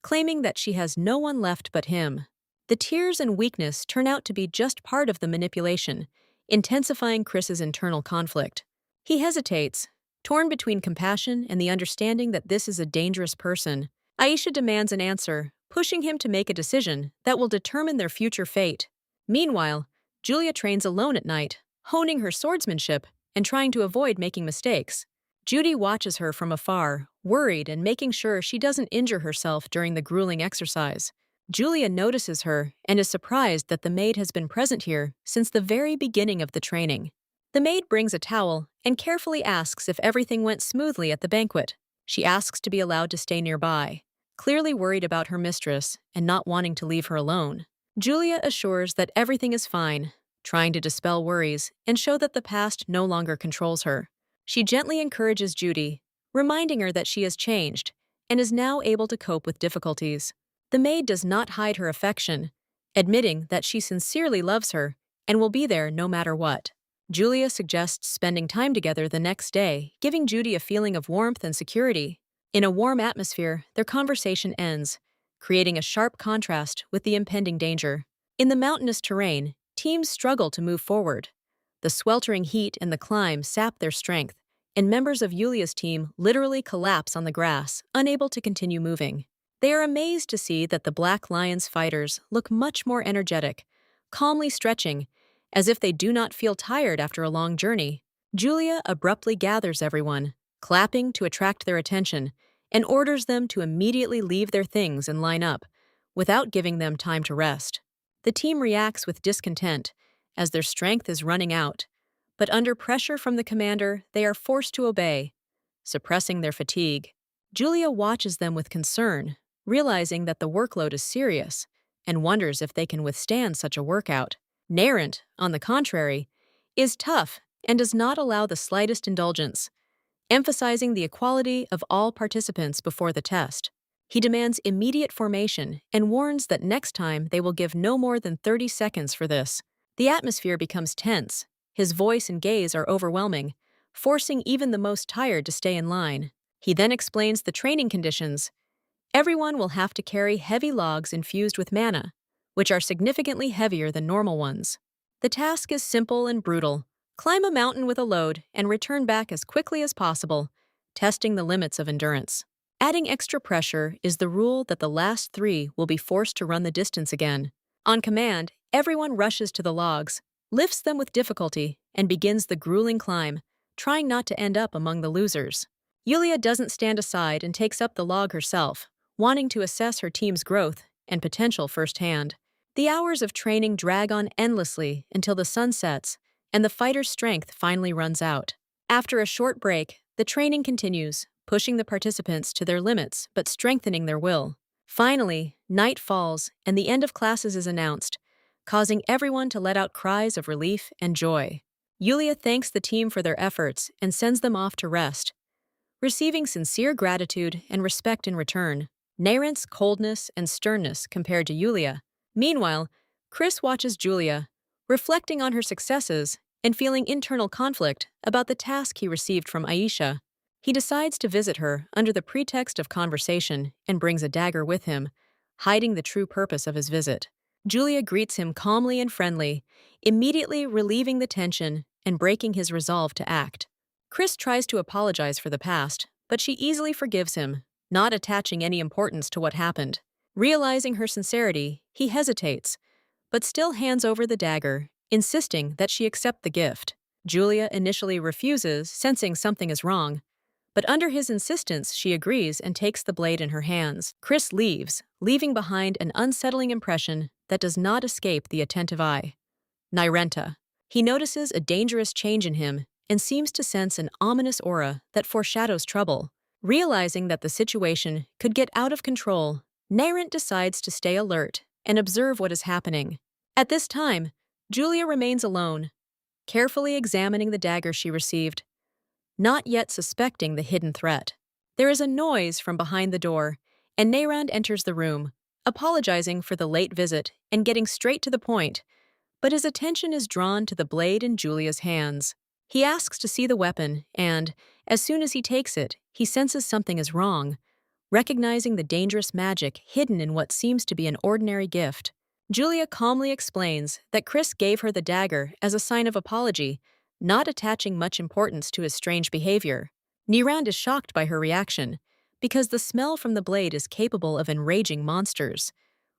claiming that she has no one left but him. The tears and weakness turn out to be just part of the manipulation, intensifying Chris's internal conflict. He hesitates, torn between compassion and the understanding that this is a dangerous person. Aisha demands an answer, pushing him to make a decision that will determine their future fate. Meanwhile, Julia trains alone at night, honing her swordsmanship and trying to avoid making mistakes. Judy watches her from afar, worried and making sure she doesn't injure herself during the grueling exercise. Julia notices her and is surprised that the maid has been present here since the very beginning of the training. The maid brings a towel and carefully asks if everything went smoothly at the banquet. She asks to be allowed to stay nearby, clearly worried about her mistress and not wanting to leave her alone. Julia assures that everything is fine, trying to dispel worries and show that the past no longer controls her. She gently encourages Judy, reminding her that she has changed and is now able to cope with difficulties. The maid does not hide her affection, admitting that she sincerely loves her and will be there no matter what. Julia suggests spending time together the next day, giving Judy a feeling of warmth and security. In a warm atmosphere, their conversation ends, creating a sharp contrast with the impending danger. In the mountainous terrain, teams struggle to move forward. The sweltering heat and the climb sap their strength, and members of Yulia's team literally collapse on the grass, unable to continue moving. They are amazed to see that the Black Lion's fighters look much more energetic, calmly stretching, as if they do not feel tired after a long journey. Julia abruptly gathers everyone, clapping to attract their attention, and orders them to immediately leave their things and line up, without giving them time to rest. The team reacts with discontent, as their strength is running out, but under pressure from the commander, they are forced to obey, suppressing their fatigue. Julia watches them with concern, realizing that the workload is serious, and wonders if they can withstand such a workout. Narant, on the contrary, is tough and does not allow the slightest indulgence, emphasizing the equality of all participants before the test. He demands immediate formation and warns that next time they will give no more than 30 seconds for this. The atmosphere becomes tense. His voice and gaze are overwhelming, forcing even the most tired to stay in line. He then explains the training conditions. Everyone will have to carry heavy logs infused with mana, which are significantly heavier than normal ones. The task is simple and brutal. Climb a mountain with a load and return back as quickly as possible, testing the limits of endurance. Adding extra pressure is the rule that the last 3 will be forced to run the distance again. On command, everyone rushes to the logs, lifts them with difficulty, and begins the grueling climb, trying not to end up among the losers. Yulia doesn't stand aside and takes up the log herself, wanting to assess her team's growth and potential firsthand. The hours of training drag on endlessly until the sun sets, and the fighter's strength finally runs out. After a short break, the training continues, pushing the participants to their limits but strengthening their will. Finally, night falls and the end of classes is announced, causing everyone to let out cries of relief and joy. Yulia thanks the team for their efforts and sends them off to rest, receiving sincere gratitude and respect in return. Narant's coldness and sternness compared to Yulia. Meanwhile, Chris watches Julia, reflecting on her successes and feeling internal conflict about the task he received from Aisha. He decides to visit her under the pretext of conversation and brings a dagger with him, hiding the true purpose of his visit. Julia greets him calmly and friendly, immediately relieving the tension and breaking his resolve to act. Chris tries to apologize for the past, but she easily forgives him, not attaching any importance to what happened. Realizing her sincerity, he hesitates, but still hands over the dagger, insisting that she accept the gift. Julia initially refuses, sensing something is wrong, but under his insistence, she agrees and takes the blade in her hands. Chris leaves, leaving behind an unsettling impression that does not escape the attentive eye. Nirenta. He notices a dangerous change in him and seems to sense an ominous aura that foreshadows trouble. Realizing that the situation could get out of control, Narant decides to stay alert and observe what is happening. At this time, Julia remains alone, carefully examining the dagger she received, not yet suspecting the hidden threat. There is a noise from behind the door, and Narant enters the room, apologizing for the late visit and getting straight to the point, but his attention is drawn to the blade in Julia's hands. He asks to see the weapon, and, as soon as he takes it, he senses something is wrong, recognizing the dangerous magic hidden in what seems to be an ordinary gift. Julia calmly explains that Chris gave her the dagger as a sign of apology, not attaching much importance to his strange behavior. Nirand is shocked by her reaction, because the smell from the blade is capable of enraging monsters,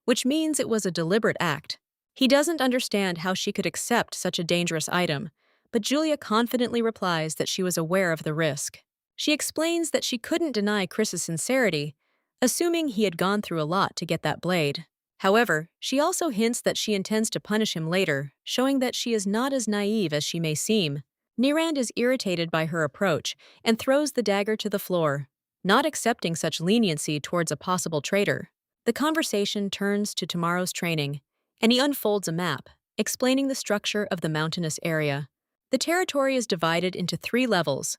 which means it was a deliberate act. He doesn't understand how she could accept such a dangerous item, but Julia confidently replies that she was aware of the risk. She explains that she couldn't deny Chris's sincerity, assuming he had gone through a lot to get that blade. However, she also hints that she intends to punish him later, showing that she is not as naive as she may seem. Nirand is irritated by her approach and throws the dagger to the floor, not accepting such leniency towards a possible traitor. The conversation turns to tomorrow's training, and he unfolds a map, explaining the structure of the mountainous area. The territory is divided into 3 levels: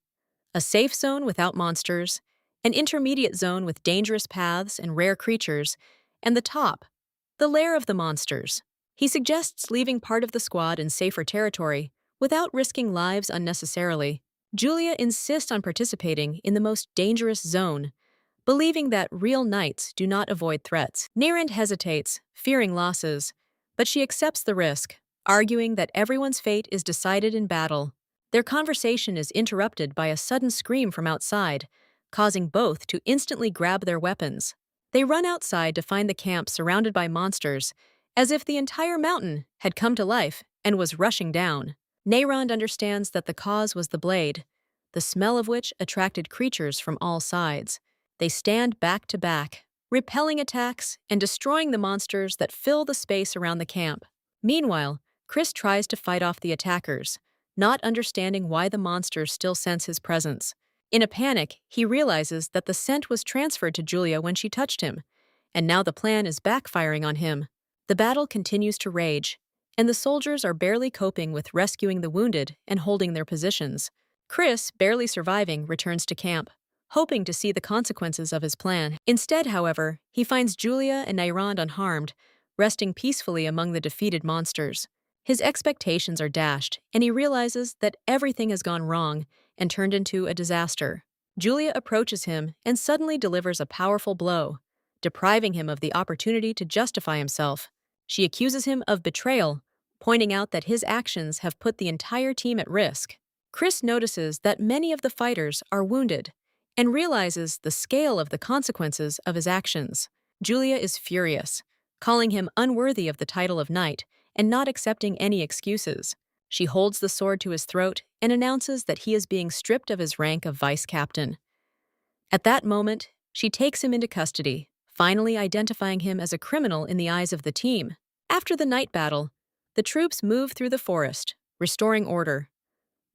a safe zone without monsters, an intermediate zone with dangerous paths and rare creatures, and the top, the lair of the monsters. He suggests leaving part of the squad in safer territory without risking lives unnecessarily. Julia insists on participating in the most dangerous zone, believing that real knights do not avoid threats. Nirand hesitates, fearing losses, but she accepts the risk, arguing that everyone's fate is decided in battle. Their conversation is interrupted by a sudden scream from outside, causing both to instantly grab their weapons. They run outside to find the camp surrounded by monsters, as if the entire mountain had come to life and was rushing down. Nirand understands that the cause was the blade, the smell of which attracted creatures from all sides. They stand back to back, repelling attacks and destroying the monsters that fill the space around the camp. Meanwhile, Chris tries to fight off the attackers, not understanding why the monsters still sense his presence. In a panic, he realizes that the scent was transferred to Julia when she touched him, and now the plan is backfiring on him. The battle continues to rage, and the soldiers are barely coping with rescuing the wounded and holding their positions. Chris, barely surviving, returns to camp, hoping to see the consequences of his plan. Instead, however, he finds Julia and Nirand unharmed, resting peacefully among the defeated monsters. His expectations are dashed, and he realizes that everything has gone wrong and turned into a disaster. Julia approaches him and suddenly delivers a powerful blow, depriving him of the opportunity to justify himself. She accuses him of betrayal, pointing out that his actions have put the entire team at risk. Chris notices that many of the fighters are wounded and realizes the scale of the consequences of his actions. Julia is furious, calling him unworthy of the title of knight and not accepting any excuses. She holds the sword to his throat and announces that he is being stripped of his rank of vice captain. At that moment, she takes him into custody, finally identifying him as a criminal in the eyes of the team. After the night battle, the troops move through the forest, restoring order.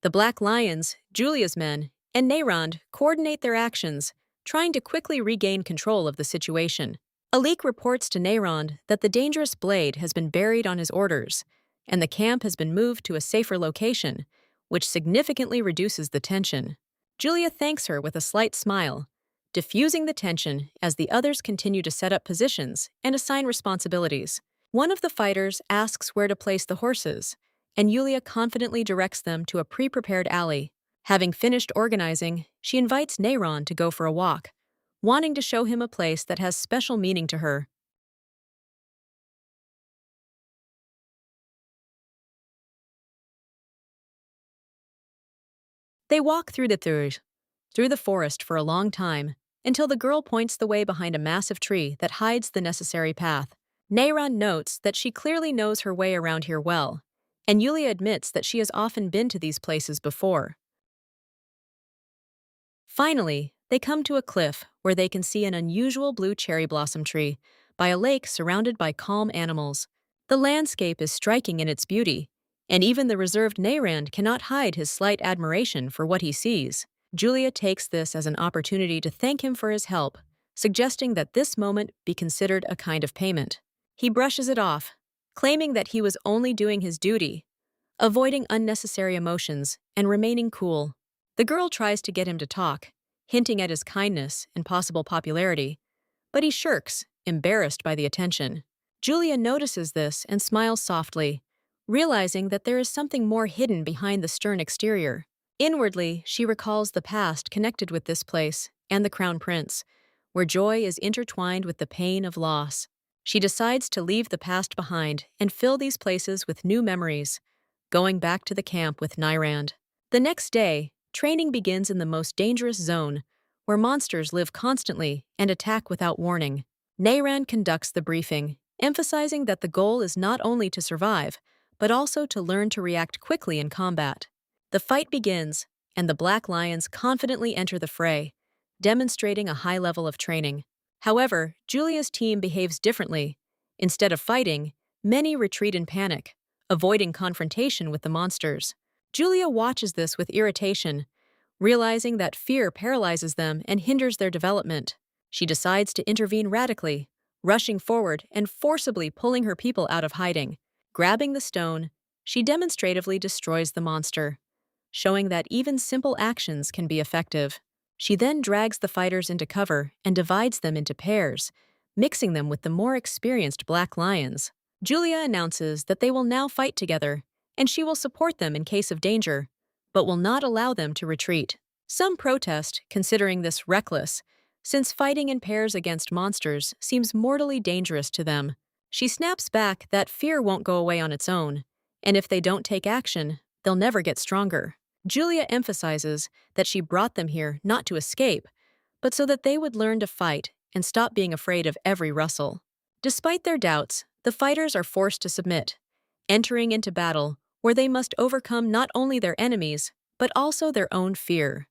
The Black Lions, Julia's men, and Nirand coordinate their actions, trying to quickly regain control of the situation. Alik reports to Nirand that the dangerous blade has been buried on his orders, and the camp has been moved to a safer location, which significantly reduces the tension. Julia thanks her with a slight smile, diffusing the tension as the others continue to set up positions and assign responsibilities. One of the fighters asks where to place the horses, and Julia confidently directs them to a pre-prepared alley. Having finished organizing, she invites Nirand to go for a walk, wanting to show him a place that has special meaning to her. They walk through the forest for a long time, until the girl points the way behind a massive tree that hides the necessary path. Nirand notes that she clearly knows her way around here well, and Yulia admits that she has often been to these places before. Finally, they come to a cliff where they can see an unusual blue cherry blossom tree by a lake surrounded by calm animals. The landscape is striking in its beauty, and even the reserved Nirand cannot hide his slight admiration for what he sees. Julia takes this as an opportunity to thank him for his help, suggesting that this moment be considered a kind of payment. He brushes it off, claiming that he was only doing his duty, avoiding unnecessary emotions and remaining cool. The girl tries to get him to talk, hinting at his kindness and possible popularity, but he shirks, embarrassed by the attention. Julia notices this and smiles softly, realizing that there is something more hidden behind the stern exterior. Inwardly, she recalls the past connected with this place and the Crown Prince, where joy is intertwined with the pain of loss. She decides to leave the past behind and fill these places with new memories, going back to the camp with Nyrand. The next day, training begins in the most dangerous zone, where monsters live constantly and attack without warning. Nyrand conducts the briefing, emphasizing that the goal is not only to survive, but also to learn to react quickly in combat. The fight begins, and the Black Lions confidently enter the fray, demonstrating a high level of training. However, Julia's team behaves differently. Instead of fighting, many retreat in panic, avoiding confrontation with the monsters. Julia watches this with irritation, realizing that fear paralyzes them and hinders their development. She decides to intervene radically, rushing forward and forcibly pulling her people out of hiding. Grabbing the stone, she demonstratively destroys the monster, showing that even simple actions can be effective. She then drags the fighters into cover and divides them into pairs, mixing them with the more experienced Black Lions. Julia announces that they will now fight together, and she will support them in case of danger, but will not allow them to retreat. Some protest, considering this reckless, since fighting in pairs against monsters seems mortally dangerous to them. She snaps back that fear won't go away on its own, and if they don't take action, they'll never get stronger. Julia emphasizes that she brought them here not to escape, but so that they would learn to fight and stop being afraid of every rustle. Despite their doubts, the fighters are forced to submit, entering into battle where they must overcome not only their enemies, but also their own fear.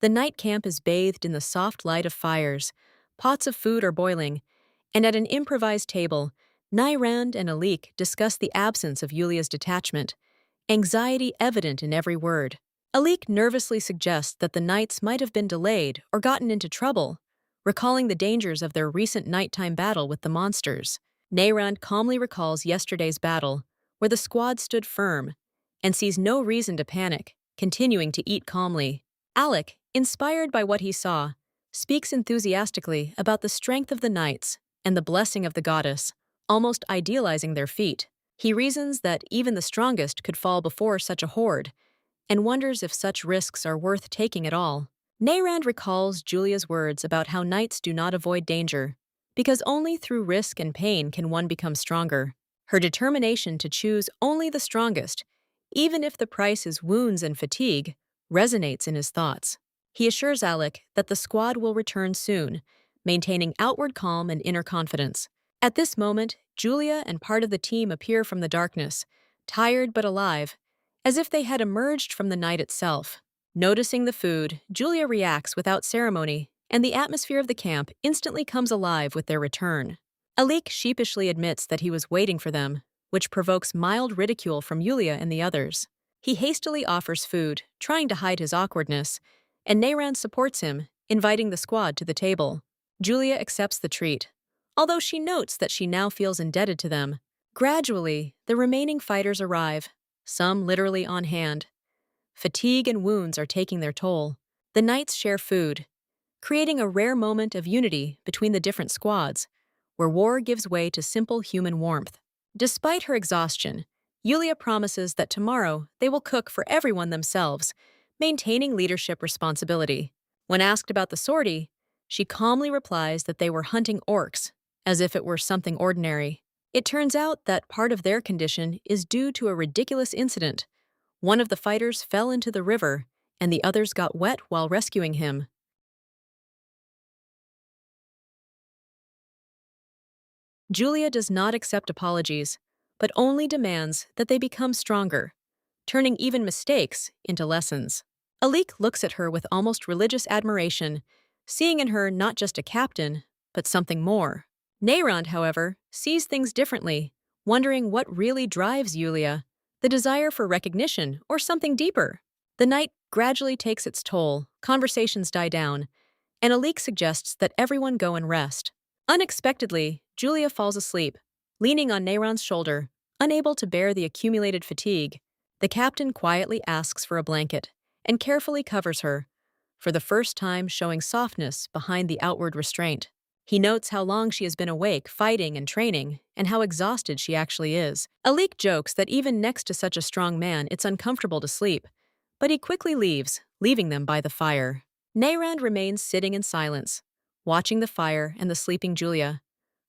The night camp is bathed in the soft light of fires, pots of food are boiling, and at an improvised table, Nyrand and Alik discuss the absence of Yulia's detachment, anxiety evident in every word. Alik nervously suggests that the knights might have been delayed or gotten into trouble, recalling the dangers of their recent nighttime battle with the monsters. Nyrand calmly recalls yesterday's battle, where the squad stood firm, and sees no reason to panic, continuing to eat calmly. Alec, inspired by what he saw, speaks enthusiastically about the strength of the knights and the blessing of the goddess, almost idealizing their feat. He reasons that even the strongest could fall before such a horde, and wonders if such risks are worth taking at all. Nyrand recalls Julia's words about how knights do not avoid danger, because only through risk and pain can one become stronger. Her determination to choose only the strongest, even if the price is wounds and fatigue, resonates in his thoughts. He assures Alec that the squad will return soon, maintaining outward calm and inner confidence. At this moment, Julia and part of the team appear from the darkness, tired but alive, as if they had emerged from the night itself. Noticing the food, Julia reacts without ceremony, and the atmosphere of the camp instantly comes alive with their return. Alik sheepishly admits that he was waiting for them, which provokes mild ridicule from Yulia and the others. He hastily offers food, trying to hide his awkwardness, and Nayran supports him, inviting the squad to the table. Julia accepts the treat, although she notes that she now feels indebted to them. Gradually, the remaining fighters arrive, some literally on hand. Fatigue and wounds are taking their toll. The knights share food, creating a rare moment of unity between the different squads, where war gives way to simple human warmth. Despite her exhaustion, Yulia promises that tomorrow they will cook for everyone themselves, maintaining leadership responsibility. When asked about the sortie, she calmly replies that they were hunting orcs, as if it were something ordinary. It turns out that part of their condition is due to a ridiculous incident. One of the fighters fell into the river, and the others got wet while rescuing him. Julia does not accept apologies, but only demands that they become stronger, turning even mistakes into lessons. Alik looks at her with almost religious admiration, seeing in her not just a captain, but something more. Nayrand, however, sees things differently, wondering what really drives Yulia, the desire for recognition or something deeper. The night gradually takes its toll, conversations die down, and Alik suggests that everyone go and rest. Unexpectedly, Julia falls asleep, leaning on Nayrand's shoulder, unable to bear the accumulated fatigue. The captain quietly asks for a blanket and carefully covers her, for the first time showing softness behind the outward restraint. He notes how long she has been awake, fighting and training, and how exhausted she actually is. Alik jokes that even next to such a strong man, it's uncomfortable to sleep, but he quickly leaves, leaving them by the fire. Nayrand remains sitting in silence, watching the fire and the sleeping Julia,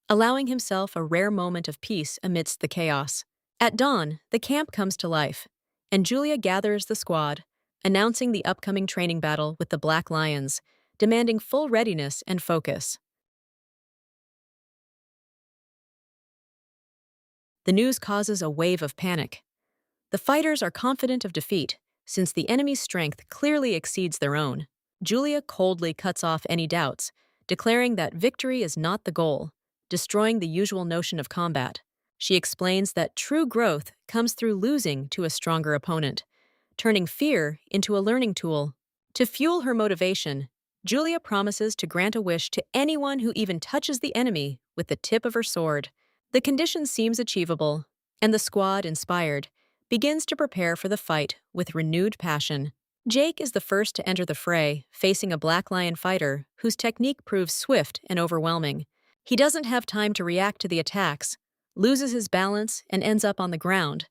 allowing himself a rare moment of peace amidst the chaos. At dawn, the camp comes to life, and Julia gathers the squad, announcing the upcoming training battle with the Black Lions, demanding full readiness and focus. The news causes a wave of panic. The fighters are confident of defeat, since the enemy's strength clearly exceeds their own. Julia coldly cuts off any doubts, declaring that victory is not the goal, destroying the usual notion of combat. She explains that true growth comes through losing to a stronger opponent, turning fear into a learning tool. To fuel her motivation, Julia promises to grant a wish to anyone who even touches the enemy with the tip of her sword. The condition seems achievable, and the squad, inspired, begins to prepare for the fight with renewed passion. Jake is the first to enter the fray, facing a Black Lion fighter whose technique proves swift and overwhelming. He doesn't have time to react to the attacks, loses his balance, and ends up on the ground,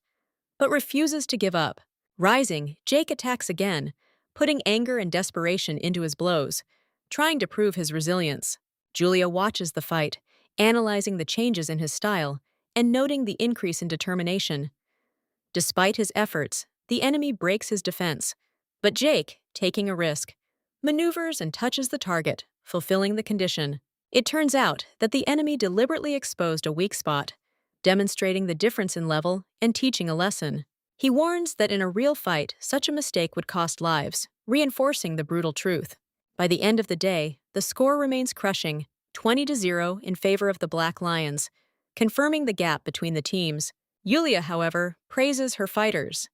but refuses to give up. Rising, Jake attacks again, putting anger and desperation into his blows, trying to prove his resilience. Julia watches the fight, analyzing the changes in his style and noting the increase in determination. Despite his efforts, the enemy breaks his defense, but Jake, taking a risk, maneuvers and touches the target, fulfilling the condition. It turns out that the enemy deliberately exposed a weak spot, demonstrating the difference in level and teaching a lesson. He warns that in a real fight, such a mistake would cost lives, reinforcing the brutal truth. By the end of the day, the score remains crushing, 20-0 in favor of the Black Lions, confirming the gap between the teams. Yulia, however, praises her fighters,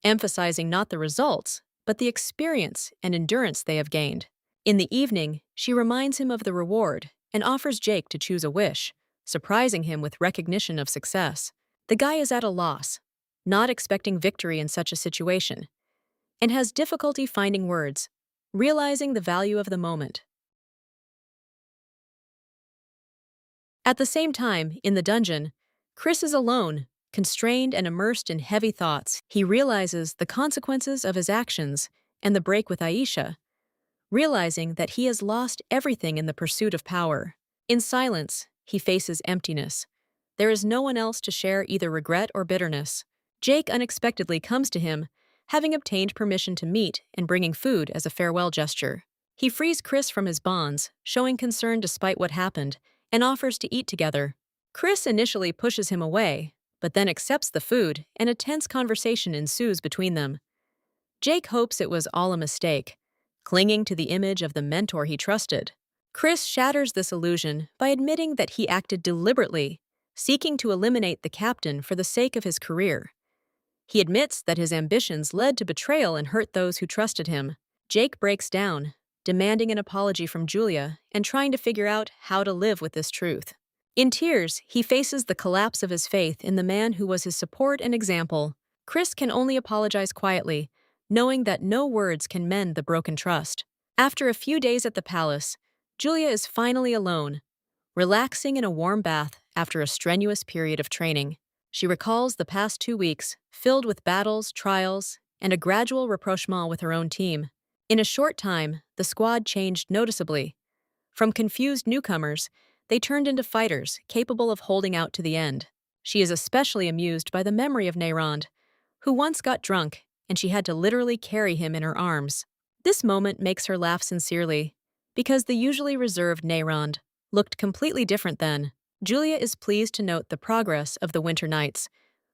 emphasizing not the results, but the experience and endurance they have gained. In the evening, she reminds him of the reward and offers Jake to choose a wish, surprising him with recognition of success. The guy is at a loss, not expecting victory in such a situation, and has difficulty finding words, realizing the value of the moment. At the same time, in the dungeon, Chris is alone, constrained and immersed in heavy thoughts. He realizes the consequences of his actions and the break with Aisha, realizing that he has lost everything in the pursuit of power. In silence, he faces emptiness. There is no one else to share either regret or bitterness. Jake unexpectedly comes to him, having obtained permission to meet and bringing food as a farewell gesture. He frees Chris from his bonds, showing concern despite what happened, and offers to eat together. Chris initially pushes him away, but then accepts the food, and a tense conversation ensues between them. Jake hopes it was all a mistake, clinging to the image of the mentor he trusted. Chris shatters this illusion by admitting that he acted deliberately, seeking to eliminate the captain for the sake of his career. He admits that his ambitions led to betrayal and hurt those who trusted him. Jake breaks down, demanding an apology from Julia and trying to figure out how to live with this truth. In tears, he faces the collapse of his faith in the man who was his support and example. Chris can only apologize quietly, knowing that no words can mend the broken trust. After a few days at the palace, Julia is finally alone, relaxing in a warm bath after a strenuous period of training. She recalls the past 2 weeks, filled with battles, trials, and a gradual rapprochement with her own team. In a short time, the squad changed noticeably. From confused newcomers, they turned into fighters capable of holding out to the end. She is especially amused by the memory of Nayrand, who once got drunk, and she had to literally carry him in her arms. This moment makes her laugh sincerely, because the usually reserved Nayrand looked completely different then. Julia is pleased to note the progress of the Winter Knights,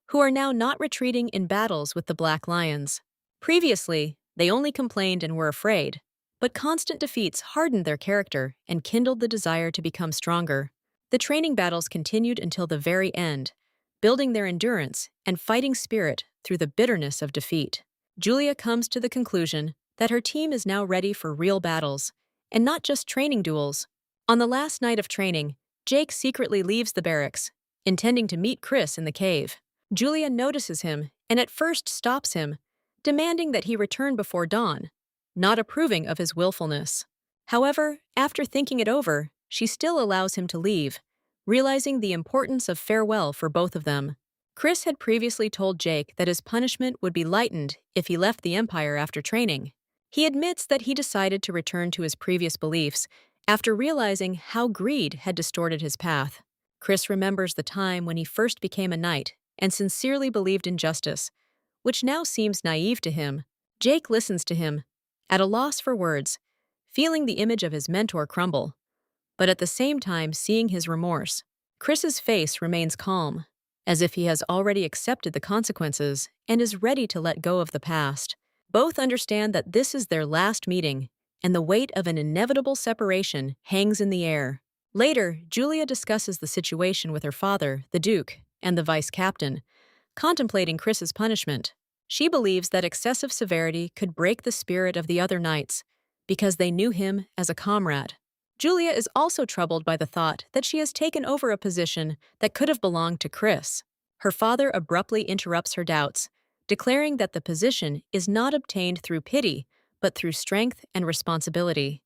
who are now not retreating in battles with the Black Lions. Previously, they only complained and were afraid, but constant defeats hardened their character and kindled the desire to become stronger. The training battles continued until the very end, building their endurance and fighting spirit through the bitterness of defeat. Julia comes to the conclusion that her team is now ready for real battles, and not just training duels. On the last night of training, Jake secretly leaves the barracks, intending to meet Chris in the cave. Julia notices him and at first stops him, demanding that he return before dawn, not approving of his willfulness. However, after thinking it over, she still allows him to leave, realizing the importance of farewell for both of them. Chris had previously told Jake that his punishment would be lightened if he left the Empire after training. He admits that he decided to return to his previous beliefs after realizing how greed had distorted his path. Chris remembers the time when he first became a knight and sincerely believed in justice, which now seems naive to him. Jake listens to him, at a loss for words, feeling the image of his mentor crumble, but at the same time seeing his remorse. Chris's face remains calm, as if he has already accepted the consequences and is ready to let go of the past. Both understand that this is their last meeting, and the weight of an inevitable separation hangs in the air. Later, Julia discusses the situation with her father, the Duke, and the vice captain, contemplating Chris's punishment. She believes that excessive severity could break the spirit of the other knights, because they knew him as a comrade. Julia is also troubled by the thought that she has taken over a position that could have belonged to Chris. Her father abruptly interrupts her doubts, declaring that the position is not obtained through pity, but through strength and responsibility.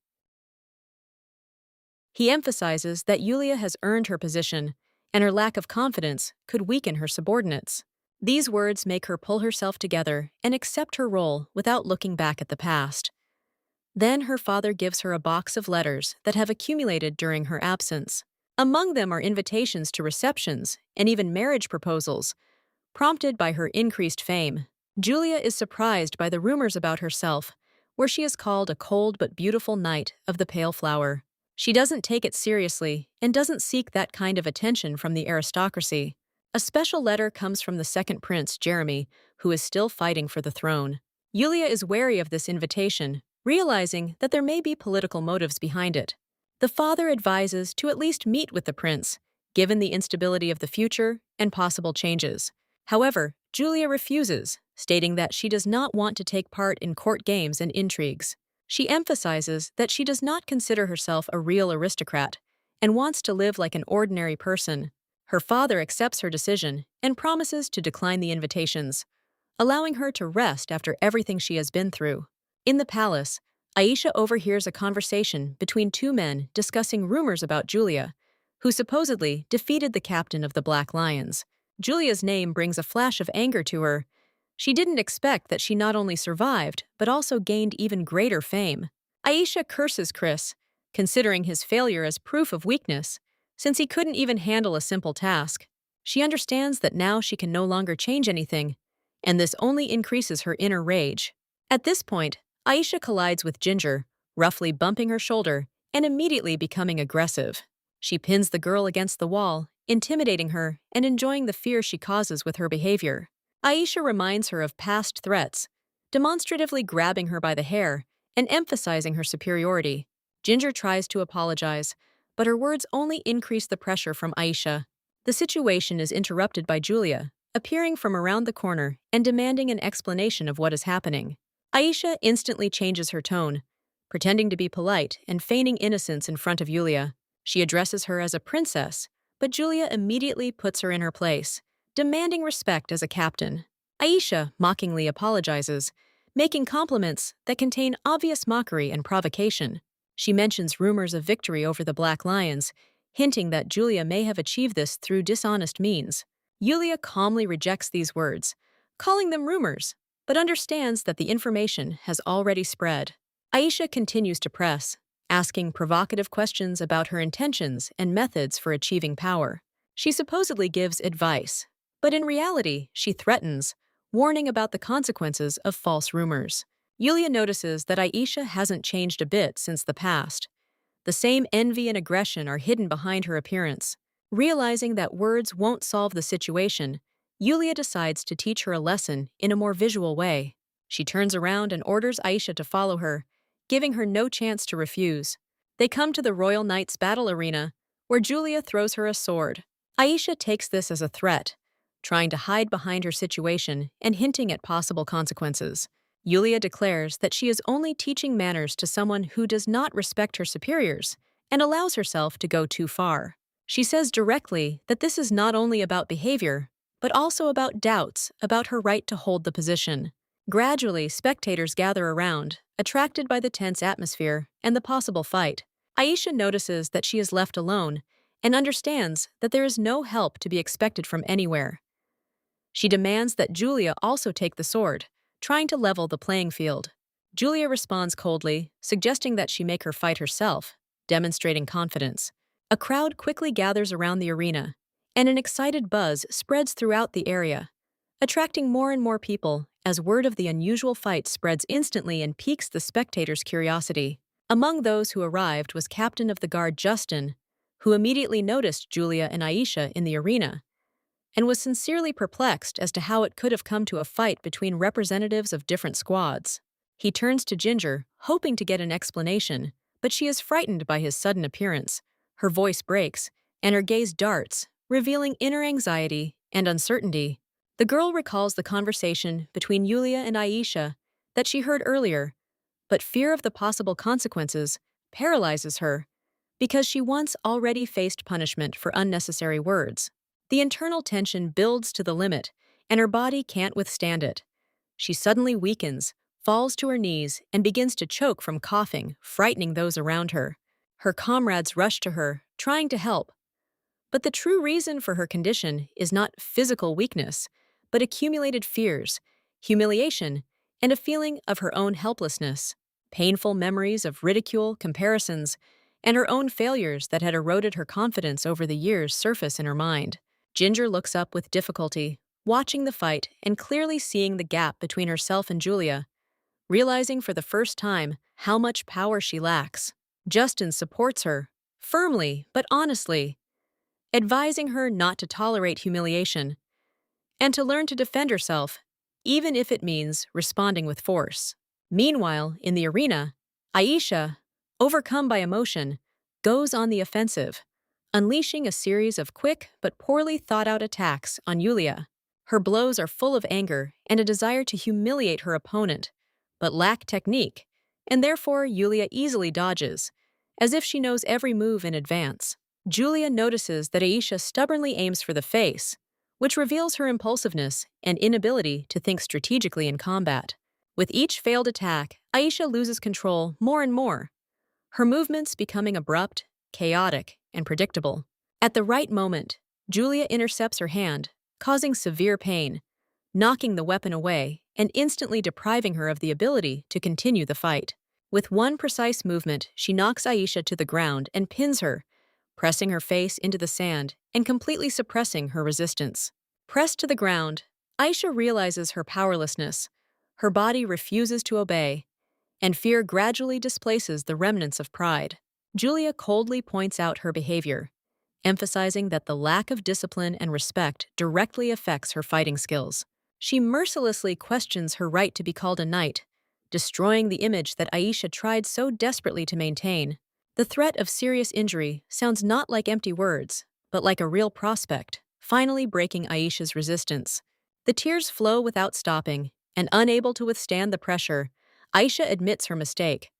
He emphasizes that Julia has earned her position, and her lack of confidence could weaken her subordinates. These words make her pull herself together and accept her role without looking back at the past. Then her father gives her a box of letters that have accumulated during her absence. Among them are invitations to receptions and even marriage proposals, prompted by her increased fame. Julia is surprised by the rumors about herself, where she is called a cold but beautiful knight of the pale flower. She doesn't take it seriously and doesn't seek that kind of attention from the aristocracy. A special letter comes from the second prince, Jeremy, who is still fighting for the throne. Julia is wary of this invitation, realizing that there may be political motives behind it. The father advises to at least meet with the prince, given the instability of the future and possible changes. However, Julia refuses, stating that she does not want to take part in court games and intrigues. She emphasizes that she does not consider herself a real aristocrat and wants to live like an ordinary person. Her father accepts her decision and promises to decline the invitations, allowing her to rest after everything she has been through. In the palace, Aisha overhears a conversation between two men discussing rumors about Julia, who supposedly defeated the captain of the Black Lions. Julia's name brings a flash of anger to her. She didn't expect that she not only survived, but also gained even greater fame. Aisha curses Chris, considering his failure as proof of weakness, since he couldn't even handle a simple task. She understands that now she can no longer change anything, and this only increases her inner rage. At this point, Aisha collides with Ginger, roughly bumping her shoulder and immediately becoming aggressive. She pins the girl against the wall, intimidating her and enjoying the fear she causes with her behavior. Aisha reminds her of past threats, demonstratively grabbing her by the hair and emphasizing her superiority. Ginger tries to apologize, but her words only increase the pressure from Aisha. The situation is interrupted by Julia, appearing from around the corner and demanding an explanation of what is happening. Aisha instantly changes her tone, pretending to be polite and feigning innocence in front of Julia. She addresses her as a princess, but Julia immediately puts her in her place, demanding respect as a captain. Aisha mockingly apologizes, making compliments that contain obvious mockery and provocation. She mentions rumors of victory over the Black Lions, hinting that Julia may have achieved this through dishonest means. Julia calmly rejects these words, calling them rumors, but understands that the information has already spread. Aisha continues to press, asking provocative questions about her intentions and methods for achieving power. She supposedly gives advice, but in reality, she threatens, warning about the consequences of false rumors. Julia notices that Aisha hasn't changed a bit since the past. The same envy and aggression are hidden behind her appearance. Realizing that words won't solve the situation, Julia decides to teach her a lesson in a more visual way. She turns around and orders Aisha to follow her, giving her no chance to refuse. They come to the Royal Knight's battle arena, where Julia throws her a sword. Aisha takes this as a threat, trying to hide behind her situation and hinting at possible consequences. Julia declares that she is only teaching manners to someone who does not respect her superiors and allows herself to go too far. She says directly that this is not only about behavior, but also about doubts about her right to hold the position. Gradually, spectators gather around, attracted by the tense atmosphere and the possible fight. Aisha notices that she is left alone and understands that there is no help to be expected from anywhere. She demands that Julia also take the sword, trying to level the playing field. Julia responds coldly, suggesting that she make her fight herself, demonstrating confidence. A crowd quickly gathers around the arena, and an excited buzz spreads throughout the area, attracting more and more people as word of the unusual fight spreads instantly and piques the spectators' curiosity. Among those who arrived was Captain of the Guard Justin, who immediately noticed Julia and Aisha in the arena, and was sincerely perplexed as to how it could have come to a fight between representatives of different squads. He turns to Ginger, hoping to get an explanation, but she is frightened by his sudden appearance. Her voice breaks, and her gaze darts, revealing inner anxiety and uncertainty. The girl recalls the conversation between Yulia and Aisha that she heard earlier, but fear of the possible consequences paralyzes her because she once already faced punishment for unnecessary words. The internal tension builds to the limit, and her body can't withstand it. She suddenly weakens, falls to her knees, and begins to choke from coughing, frightening those around her. Her comrades rush to her, trying to help. But the true reason for her condition is not physical weakness, but accumulated fears, humiliation, and a feeling of her own helplessness. Painful memories of ridicule, comparisons, and her own failures that had eroded her confidence over the years surface in her mind. Ginger looks up with difficulty, watching the fight and clearly seeing the gap between herself and Julia, realizing for the first time how much power she lacks. Justin supports her, firmly but honestly, advising her not to tolerate humiliation and to learn to defend herself, even if it means responding with force. Meanwhile, in the arena, Aisha, overcome by emotion, goes on the offensive, unleashing a series of quick but poorly thought-out attacks on Yulia. Her blows are full of anger and a desire to humiliate her opponent, but lack technique, and therefore Yulia easily dodges, as if she knows every move in advance. Julia notices that Aisha stubbornly aims for the face, which reveals her impulsiveness and inability to think strategically in combat. With each failed attack, Aisha loses control more and more, her movements becoming abrupt, chaotic, and predictable. At the right moment, Julia intercepts her hand, causing severe pain, knocking the weapon away and instantly depriving her of the ability to continue the fight. With one precise movement, she knocks Aisha to the ground and pins her, pressing her face into the sand and completely suppressing her resistance. Pressed to the ground, Aisha realizes her powerlessness. Her body refuses to obey, and fear gradually displaces the remnants of pride. Julia coldly points out her behavior, emphasizing that the lack of discipline and respect directly affects her fighting skills. She mercilessly questions her right to be called a knight, destroying the image that Aisha tried so desperately to maintain. The threat of serious injury sounds not like empty words, but like a real prospect, finally breaking Aisha's resistance. The tears flow without stopping, and unable to withstand the pressure, Aisha admits her mistake,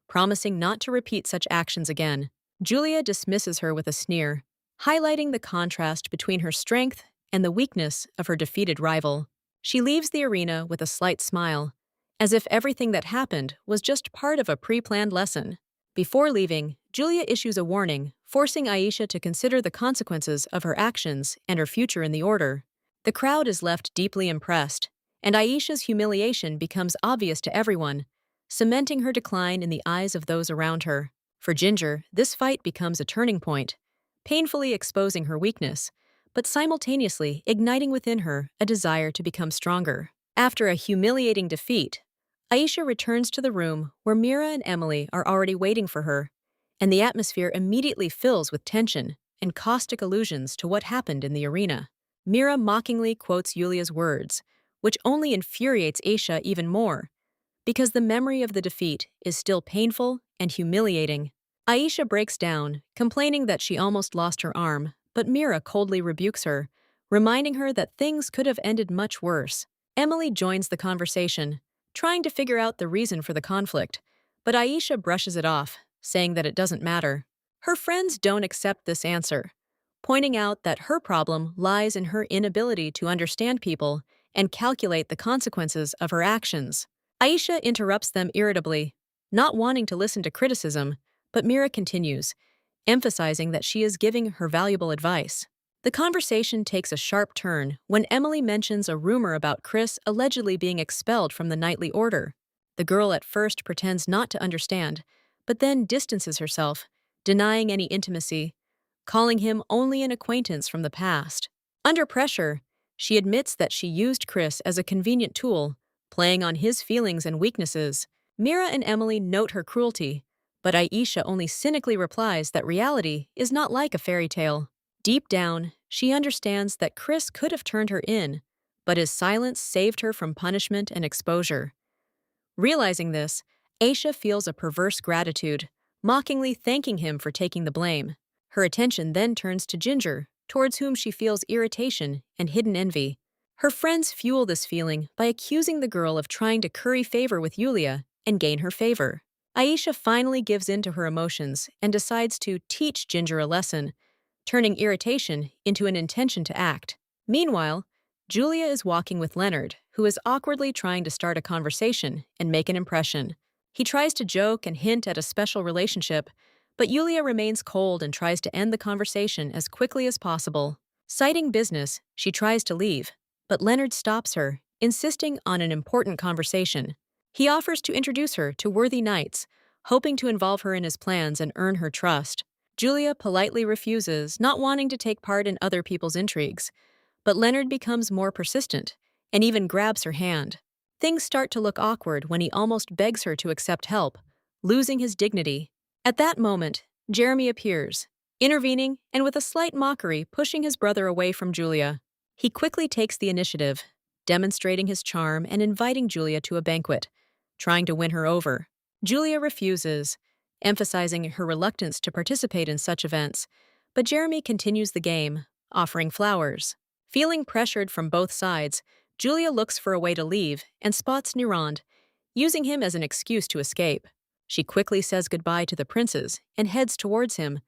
promising not to repeat such actions again. Julia dismisses her with a sneer, highlighting the contrast between her strength and the weakness of her defeated rival. She leaves the arena with a slight smile, as if everything that happened was just part of a pre-planned lesson. Before leaving, Julia issues a warning, forcing Aisha to consider the consequences of her actions and her future in the order. The crowd is left deeply impressed, and Aisha's humiliation becomes obvious to everyone, cementing her decline in the eyes of those around her. For Ginger, this fight becomes a turning point, painfully exposing her weakness, but simultaneously igniting within her a desire to become stronger. After a humiliating defeat, Aisha returns to the room where Mira and Emily are already waiting for her, and the atmosphere immediately fills with tension and caustic allusions to what happened in the arena. Mira mockingly quotes Yulia's words, which only infuriates Aisha even more, because the memory of the defeat is still painful and humiliating. Aisha breaks down, complaining that she almost lost her arm, but Mira coldly rebukes her, reminding her that things could have ended much worse. Emily joins the conversation, trying to figure out the reason for the conflict, but Aisha brushes it off, saying that it doesn't matter. Her friends don't accept this answer, pointing out that her problem lies in her inability to understand people and calculate the consequences of her actions. Aisha interrupts them irritably, not wanting to listen to criticism, but Mira continues, emphasizing that she is giving her valuable advice. The conversation takes a sharp turn when Emily mentions a rumor about Chris allegedly being expelled from the knightly order. The girl at first pretends not to understand, but then distances herself, denying any intimacy, calling him only an acquaintance from the past. Under pressure, she admits that she used Chris as a convenient tool, playing on his feelings and weaknesses. Mira and Emily note her cruelty, but Aisha only cynically replies that reality is not like a fairy tale. Deep down, she understands that Chris could have turned her in, but his silence saved her from punishment and exposure. Realizing this, Aisha feels a perverse gratitude, mockingly thanking him for taking the blame. Her attention then turns to Ginger, towards whom she feels irritation and hidden envy. Her friends fuel this feeling by accusing the girl of trying to curry favor with Yulia and gain her favor. Aisha finally gives in to her emotions and decides to teach Ginger a lesson, turning irritation into an intention to act. Meanwhile, Julia is walking with Leonard, who is awkwardly trying to start a conversation and make an impression. He tries to joke and hint at a special relationship, but Yulia remains cold and tries to end the conversation as quickly as possible. Citing business, she tries to leave, but Leonard stops her, insisting on an important conversation. He offers to introduce her to worthy knights, hoping to involve her in his plans and earn her trust. Julia politely refuses, not wanting to take part in other people's intrigues, but Leonard becomes more persistent and even grabs her hand. Things start to look awkward when he almost begs her to accept help, losing his dignity. At that moment, Jeremy appears, intervening and with a slight mockery pushing his brother away from Julia. He quickly takes the initiative, demonstrating his charm and inviting Julia to a banquet, trying to win her over. Julia refuses, emphasizing her reluctance to participate in such events, but Jeremy continues the game, offering flowers. Feeling pressured from both sides, Julia looks for a way to leave and spots Nirand, using him as an excuse to escape. She quickly says goodbye to the princes and heads towards him,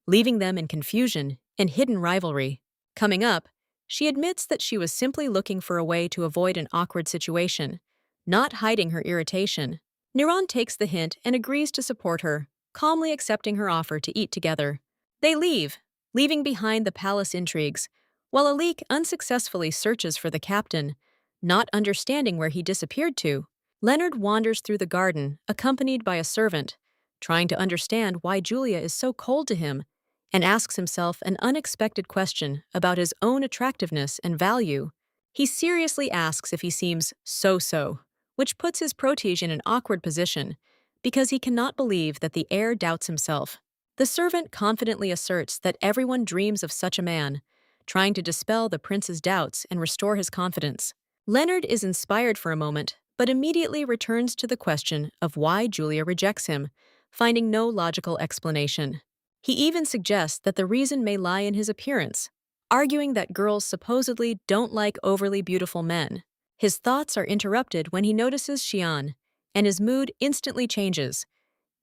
leaving them in confusion and hidden rivalry. Coming up, she admits that she was simply looking for a way to avoid an awkward situation, not hiding her irritation. Nirand takes the hint and agrees to support her, calmly accepting her offer to eat together. They leave, leaving behind the palace intrigues, while Alik unsuccessfully searches for the captain, not understanding where he disappeared to. Leonard wanders through the garden, accompanied by a servant, trying to understand why Julia is so cold to him, and asks himself an unexpected question about his own attractiveness and value. He seriously asks if he seems so-so, which puts his protege in an awkward position, because he cannot believe that the heir doubts himself. The servant confidently asserts that everyone dreams of such a man, trying to dispel the prince's doubts and restore his confidence. Leonard is inspired for a moment, but immediately returns to the question of why Julia rejects him, finding no logical explanation. He even suggests that the reason may lie in his appearance, arguing that girls supposedly don't like overly beautiful men. His thoughts are interrupted when he notices Shian, and his mood instantly changes,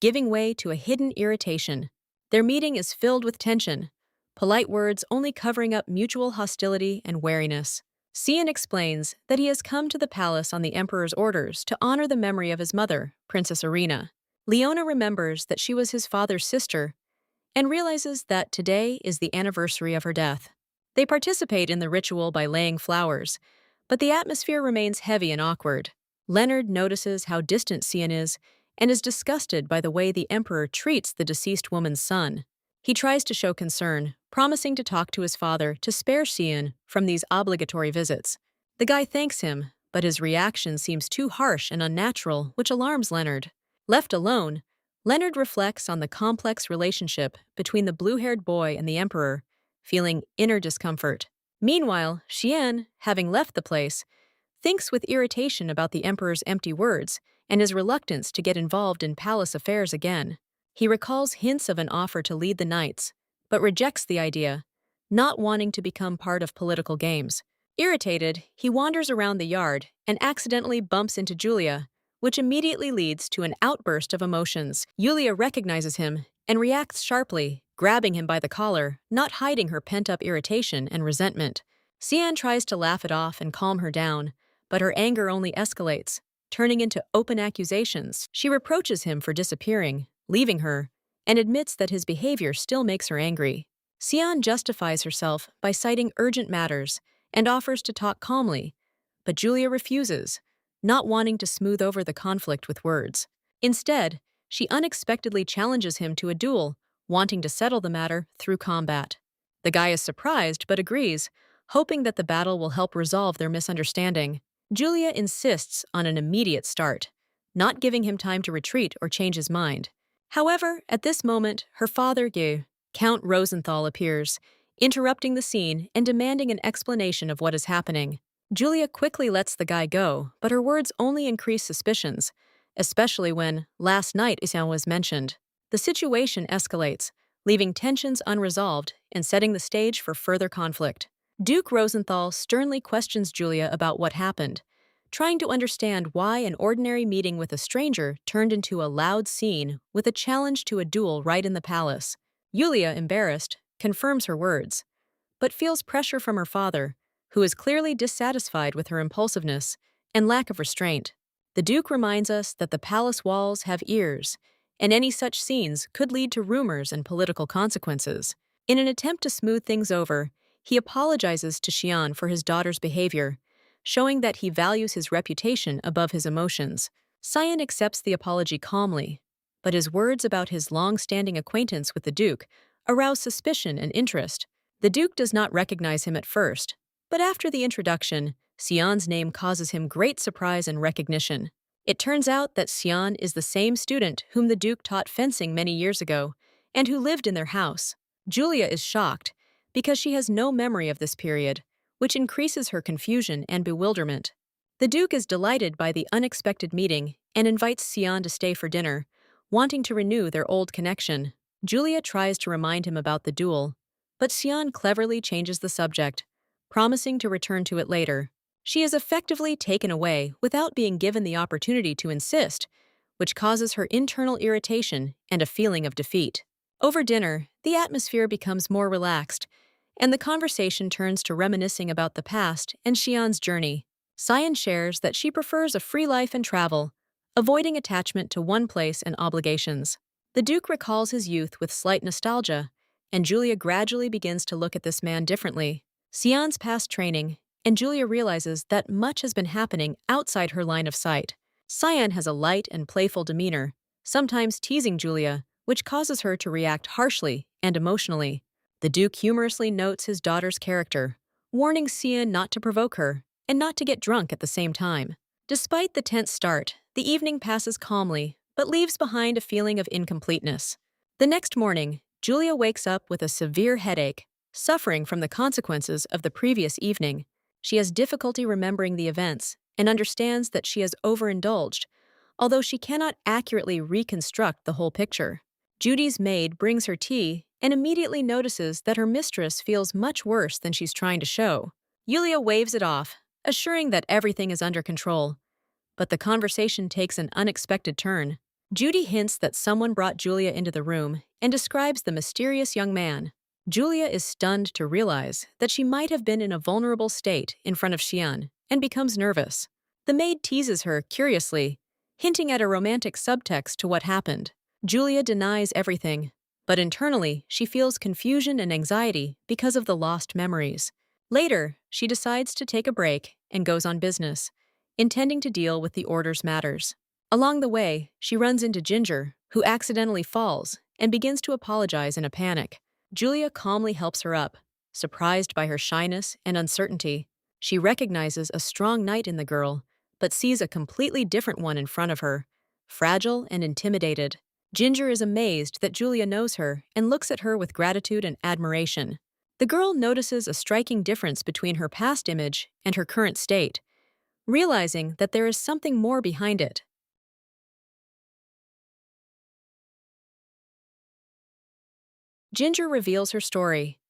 giving way to a hidden irritation. Their meeting is filled with tension, polite words only covering up mutual hostility and wariness. Shian explains that he has come to the palace on the emperor's orders to honor the memory of his mother, Princess Irina. Leona remembers that she was his father's sister and realizes that today is the anniversary of her death. They participate in the ritual by laying flowers, but the atmosphere remains heavy and awkward. Leonard notices how distant Shian is and is disgusted by the way the emperor treats the deceased woman's son. He tries to show concern, promising to talk to his father to spare Shian from these obligatory visits. The guy thanks him, but his reaction seems too harsh and unnatural, which alarms Leonard. Left alone, Leonard reflects on the complex relationship between the blue-haired boy and the emperor, feeling inner discomfort. Meanwhile, Shian, having left the place, thinks with irritation about the emperor's empty words and his reluctance to get involved in palace affairs again. He recalls hints of an offer to lead the knights, but rejects the idea, not wanting to become part of political games. Irritated, he wanders around the yard and accidentally bumps into Julia, which immediately leads to an outburst of emotions. Yulia recognizes him and reacts sharply, grabbing him by the collar, not hiding her pent-up irritation and resentment. Shian tries to laugh it off and calm her down, but her anger only escalates, turning into open accusations. She reproaches him for disappearing, leaving her, and admits that his behavior still makes her angry. Shian justifies herself by citing urgent matters and offers to talk calmly, but Julia refuses, not wanting to smooth over the conflict with words. Instead, she unexpectedly challenges him to a duel, wanting to settle the matter through combat. The guy is surprised but agrees, hoping that the battle will help resolve their misunderstanding. Julia insists on an immediate start, not giving him time to retreat or change his mind. However, at this moment, her father, Count Rosenthal, appears, interrupting the scene and demanding an explanation of what is happening. Julia quickly lets the guy go, but her words only increase suspicions, especially when last night Shian was mentioned. The situation escalates, leaving tensions unresolved and setting the stage for further conflict. Duke Rosenthal sternly questions Julia about what happened, trying to understand why an ordinary meeting with a stranger turned into a loud scene with a challenge to a duel right in the palace. Julia, embarrassed, confirms her words, but feels pressure from her father, who is clearly dissatisfied with her impulsiveness and lack of restraint. The Duke reminds us that the palace walls have ears, and any such scenes could lead to rumors and political consequences. In an attempt to smooth things over, he apologizes to Shian for his daughter's behavior, showing that he values his reputation above his emotions. Shian accepts the apology calmly, but his words about his long-standing acquaintance with the Duke arouse suspicion and interest. The Duke does not recognize him at first, but after the introduction, Xian's name causes him great surprise and recognition. It turns out that Xian is the same student whom the Duke taught fencing many years ago, and who lived in their house. Julia is shocked, because she has no memory of this period, which increases her confusion and bewilderment. The Duke is delighted by the unexpected meeting and invites Xian to stay for dinner, wanting to renew their old connection. Julia tries to remind him about the duel, but Xian cleverly changes the subject, promising to return to it later. She is effectively taken away without being given the opportunity to insist, which causes her internal irritation and a feeling of defeat. Over dinner, the atmosphere becomes more relaxed, and the conversation turns to reminiscing about the past and Xian's journey. Xian shares that she prefers a free life and travel, avoiding attachment to one place and obligations. The Duke recalls his youth with slight nostalgia, and Julia gradually begins to look at this man differently. Xian's past training, and Julia realizes that much has been happening outside her line of sight. Xian has a light and playful demeanor, sometimes teasing Julia, which causes her to react harshly and emotionally. The Duke humorously notes his daughter's character, warning Xian not to provoke her and not to get drunk at the same time. Despite the tense start, the evening passes calmly, but leaves behind a feeling of incompleteness. The next morning, Julia wakes up with a severe headache, suffering from the consequences of the previous evening. She has difficulty remembering the events and understands that she has overindulged, although she cannot accurately reconstruct the whole picture. Judy's maid brings her tea and immediately notices that her mistress feels much worse than she's trying to show. Julia waves it off, assuring that everything is under control. But the conversation takes an unexpected turn. Judy hints that someone brought Julia into the room and describes the mysterious young man. Julia is stunned to realize that she might have been in a vulnerable state in front of Shian and becomes nervous. The maid teases her curiously, hinting at a romantic subtext to what happened. Julia denies everything, but internally she feels confusion and anxiety because of the lost memories. Later, she decides to take a break and goes on business, intending to deal with the order's matters. Along the way, she runs into Ginger, who accidentally falls and begins to apologize in a panic. Julia calmly helps her up, surprised by her shyness and uncertainty. She recognizes a strong knight in the girl, but sees a completely different one in front of her, fragile and intimidated. Ginger is amazed that Julia knows her and looks at her with gratitude and admiration. The girl notices a striking difference between her past image and her current state, realizing that there is something more behind it. Ginger reveals her story.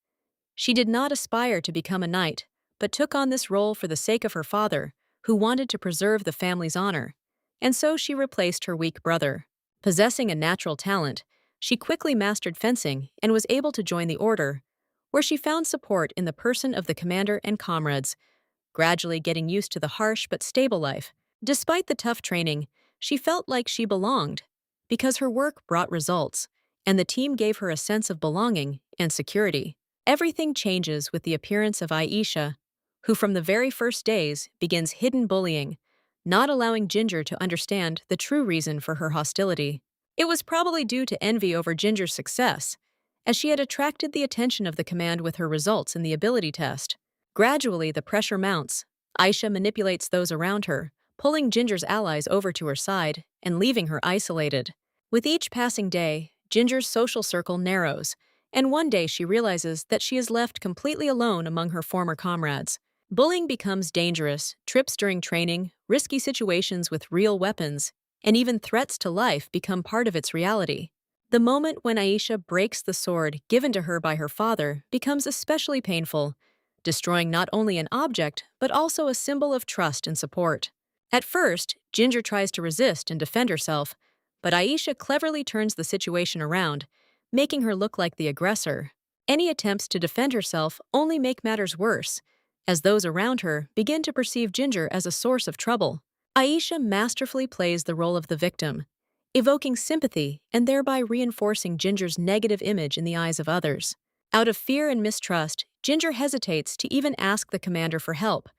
She did not aspire to become a knight, but took on this role for the sake of her father, who wanted to preserve the family's honor, and so she replaced her weak brother. Possessing a natural talent, she quickly mastered fencing and was able to join the order, where she found support in the person of the commander and comrades, gradually getting used to the harsh but stable life. Despite the tough training, she felt like she belonged, because her work brought results, and the team gave her a sense of belonging and security. Everything changes with the appearance of Aisha, who from the very first days begins hidden bullying, not allowing Ginger to understand the true reason for her hostility. It was probably due to envy over Ginger's success, as she had attracted the attention of the command with her results in the ability test. Gradually, the pressure mounts. Aisha manipulates those around her, pulling Ginger's allies over to her side and leaving her isolated. With each passing day, Ginger's social circle narrows, and one day she realizes that she is left completely alone among her former comrades. Bullying becomes dangerous, trips during training, risky situations with real weapons, and even threats to life become part of its reality. The moment when Aisha breaks the sword given to her by her father becomes especially painful, destroying not only an object but also a symbol of trust and support. At first, Ginger tries to resist and defend herself, but Aisha cleverly turns the situation around, making her look like the aggressor. Any attempts to defend herself only make matters worse, as those around her begin to perceive Ginger as a source of trouble. Aisha masterfully plays the role of the victim, evoking sympathy and thereby reinforcing Ginger's negative image in the eyes of others. Out of fear and mistrust, Ginger hesitates to even ask the commander for help,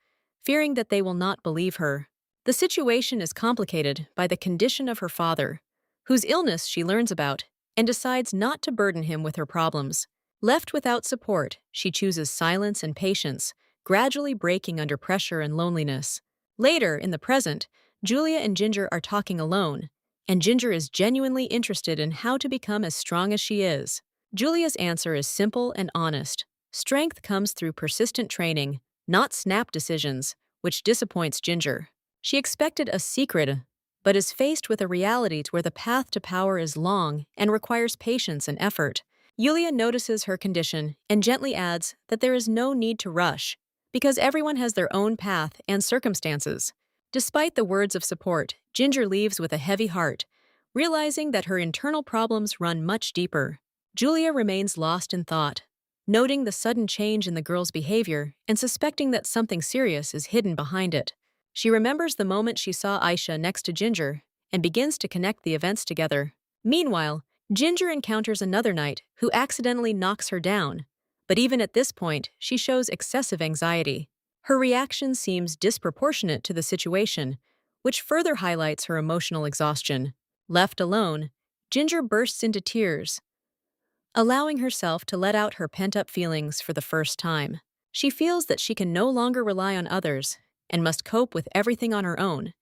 fearing that they will not believe her. The situation is complicated by the condition of her father, whose illness she learns about, and decides not to burden him with her problems. Left without support, she chooses silence and patience, gradually breaking under pressure and loneliness. Later, in the present, Julia and Ginger are talking alone, and Ginger is genuinely interested in how to become as strong as she is. Julia's answer is simple and honest. Strength comes through persistent training, not snap decisions, which disappoints Ginger. She expected a secret, but is faced with a reality where the path to power is long and requires patience and effort. Yulia notices her condition and gently adds that there is no need to rush, because everyone has their own path and circumstances. Despite the words of support, Ginger leaves with a heavy heart, realizing that her internal problems run much deeper. Julia remains lost in thought, noting the sudden change in the girl's behavior and suspecting that something serious is hidden behind it. She remembers the moment she saw Aisha next to Ginger and begins to connect the events together. Meanwhile, Ginger encounters another knight who accidentally knocks her down, but even at this point, she shows excessive anxiety. Her reaction seems disproportionate to the situation, which further highlights her emotional exhaustion. Left alone, Ginger bursts into tears, allowing herself to let out her pent-up feelings for the first time. She feels that she can no longer rely on others and must cope with everything on her own,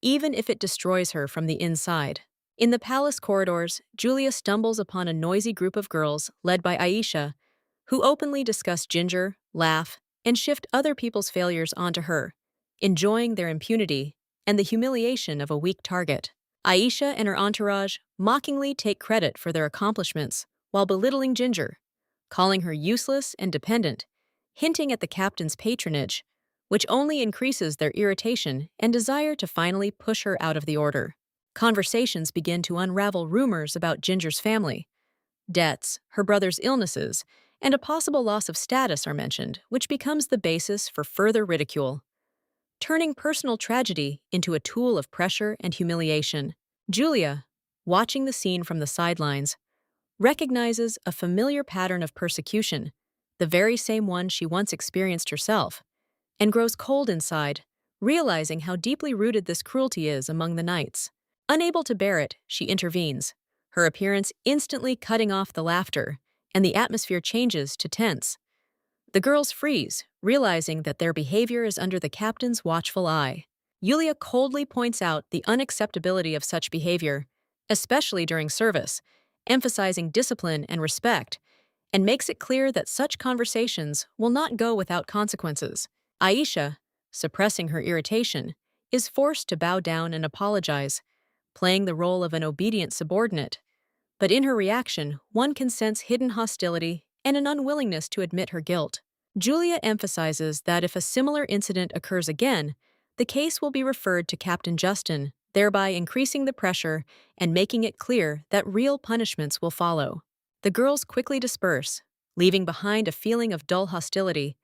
even if it destroys her from the inside. In the palace corridors, Julia stumbles upon a noisy group of girls led by Aisha, who openly discuss Ginger, laugh, and shift other people's failures onto her, enjoying their impunity and the humiliation of a weak target. Aisha and her entourage mockingly take credit for their accomplishments while belittling Ginger, calling her useless and dependent, hinting at the captain's patronage, which only increases their irritation and desire to finally push her out of the order. Conversations begin to unravel rumors about Ginger's family. Debts, her brother's illnesses, and a possible loss of status are mentioned, which becomes the basis for further ridicule, turning personal tragedy into a tool of pressure and humiliation. Julia, watching the scene from the sidelines, recognizes a familiar pattern of persecution, the very same one she once experienced herself, and grows cold inside, realizing how deeply rooted this cruelty is among the knights. Unable to bear it, she intervenes, her appearance instantly cutting off the laughter, and the atmosphere changes to tense. The girls freeze, realizing that their behavior is under the captain's watchful eye. Yulia coldly points out the unacceptability of such behavior, especially during service, emphasizing discipline and respect, and makes it clear that such conversations will not go without consequences. Aisha, suppressing her irritation, is forced to bow down and apologize, playing the role of an obedient subordinate. But in her reaction, one can sense hidden hostility and an unwillingness to admit her guilt. Julia emphasizes that if a similar incident occurs again, the case will be referred to Captain Justin, thereby increasing the pressure and making it clear that real punishments will follow. The girls quickly disperse, leaving behind a feeling of dull hostility,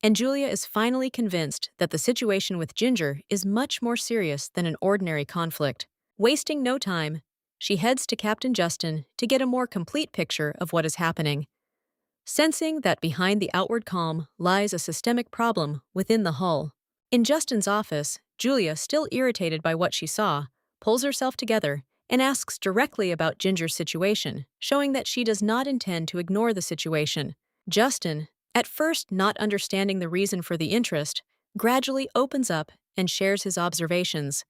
and Julia is finally convinced that the situation with Ginger is much more serious than an ordinary conflict. Wasting no time, she heads to Captain Justin to get a more complete picture of what is happening. Sensing that behind the outward calm lies a systemic problem within the hull. In Justin's office, Julia, still irritated by what she saw, pulls herself together and asks directly about Ginger's situation, showing that she does not intend to ignore the situation. Justin, at first not understanding the reason for the interest, gradually opens up and shares his observations,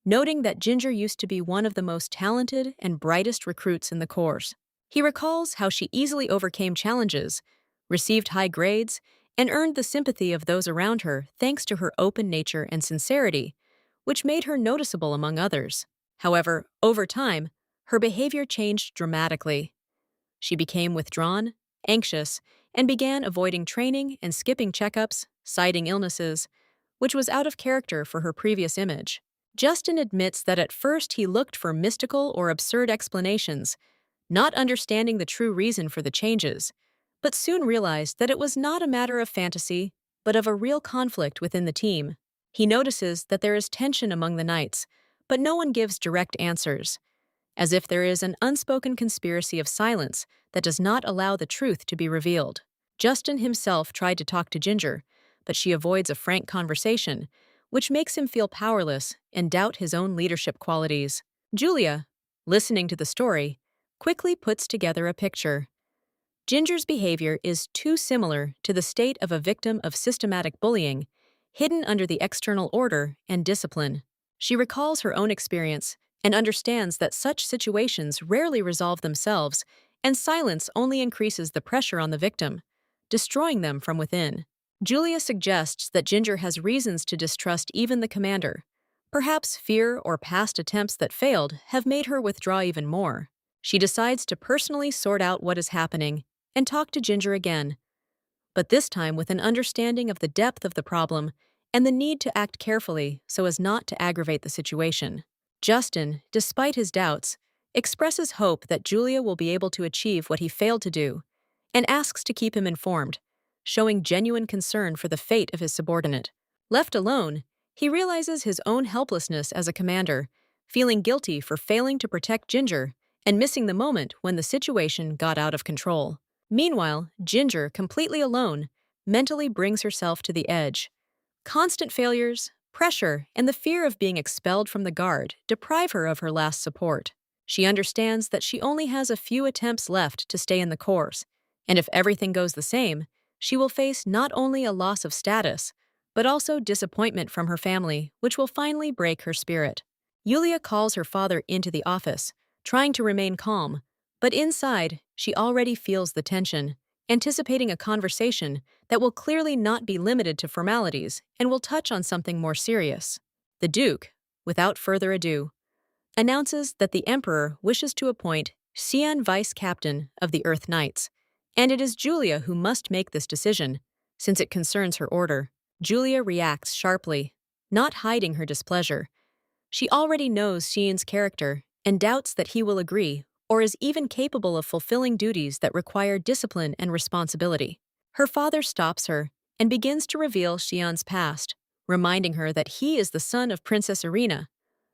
noting that Ginger used to be one of the most talented and brightest recruits in the course. He recalls how she easily overcame challenges, received high grades, and earned the sympathy of those around her thanks to her open nature and sincerity, which made her noticeable among others. However, over time, her behavior changed dramatically. She became withdrawn, anxious, and began avoiding training and skipping checkups, citing illnesses, which was out of character for her previous image. Justin admits that at first he looked for mystical or absurd explanations, not understanding the true reason for the changes, but soon realized that it was not a matter of fantasy, but of a real conflict within the team. He notices that there is tension among the knights, but no one gives direct answers, as if there is an unspoken conspiracy of silence that does not allow the truth to be revealed. Justin himself tried to talk to Ginger, but she avoids a frank conversation, which makes him feel powerless and doubt his own leadership qualities. Julia, listening to the story, quickly puts together a picture. Ginger's behavior is too similar to the state of a victim of systematic bullying, hidden under the external order and discipline. She recalls her own experience and understands that such situations rarely resolve themselves, and silence only increases the pressure on the victim, destroying them from within. Julia suggests that Ginger has reasons to distrust even the commander. Perhaps fear or past attempts that failed have made her withdraw even more. She decides to personally sort out what is happening and talk to Ginger again, but this time with an understanding of the depth of the problem and the need to act carefully so as not to aggravate the situation. Justin, despite his doubts, expresses hope that Julia will be able to achieve what he failed to do and asks to keep him informed, showing genuine concern for the fate of his subordinate. Left alone, he realizes his own helplessness as a commander, feeling guilty for failing to protect Ginger and missing the moment when the situation got out of control. Meanwhile, Ginger, completely alone, mentally brings herself to the edge. Constant failures, pressure, and the fear of being expelled from the guard deprive her of her last support. She understands that she only has a few attempts left to stay in the course, and if everything goes the same, she will face not only a loss of status, but also disappointment from her family, which will finally break her spirit. Yulia calls her father into the office, trying to remain calm, but inside, she already feels the tension, anticipating a conversation that will clearly not be limited to formalities and will touch on something more serious. The Duke, without further ado, announces that the Emperor wishes to appoint Shian vice captain of the Earth Knights, and it is Julia who must make this decision, since it concerns her order. Julia reacts sharply, not hiding her displeasure. She already knows Shian's character and doubts that he will agree or is even capable of fulfilling duties that require discipline and responsibility. Her father stops her and begins to reveal Shian's past, reminding her that he is the son of Princess Irina,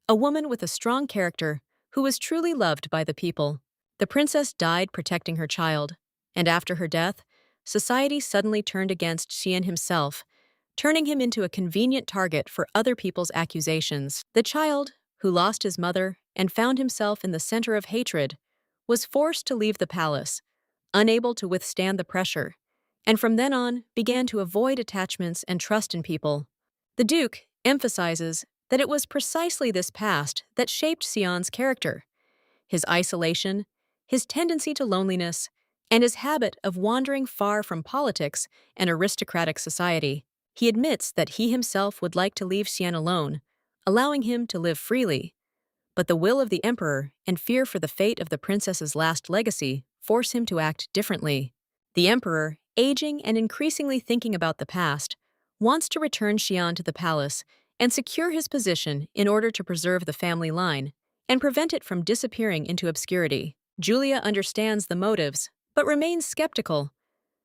a woman with a strong character who was truly loved by the people. The princess died protecting her child, and after her death, society suddenly turned against Shian himself, turning him into a convenient target for other people's accusations. The child, who lost his mother and found himself in the center of hatred, was forced to leave the palace, unable to withstand the pressure, and from then on began to avoid attachments and trust in people. The Duke emphasizes that it was precisely this past that shaped Sion's character: his isolation, his tendency to loneliness, and his habit of wandering far from politics and aristocratic society. He admits that he himself would like to leave Shian alone, allowing him to live freely. But the will of the Emperor and fear for the fate of the princess's last legacy force him to act differently. The Emperor, aging and increasingly thinking about the past, wants to return Shian to the palace and secure his position in order to preserve the family line and prevent it from disappearing into obscurity. Julia understands the motives, but remains skeptical.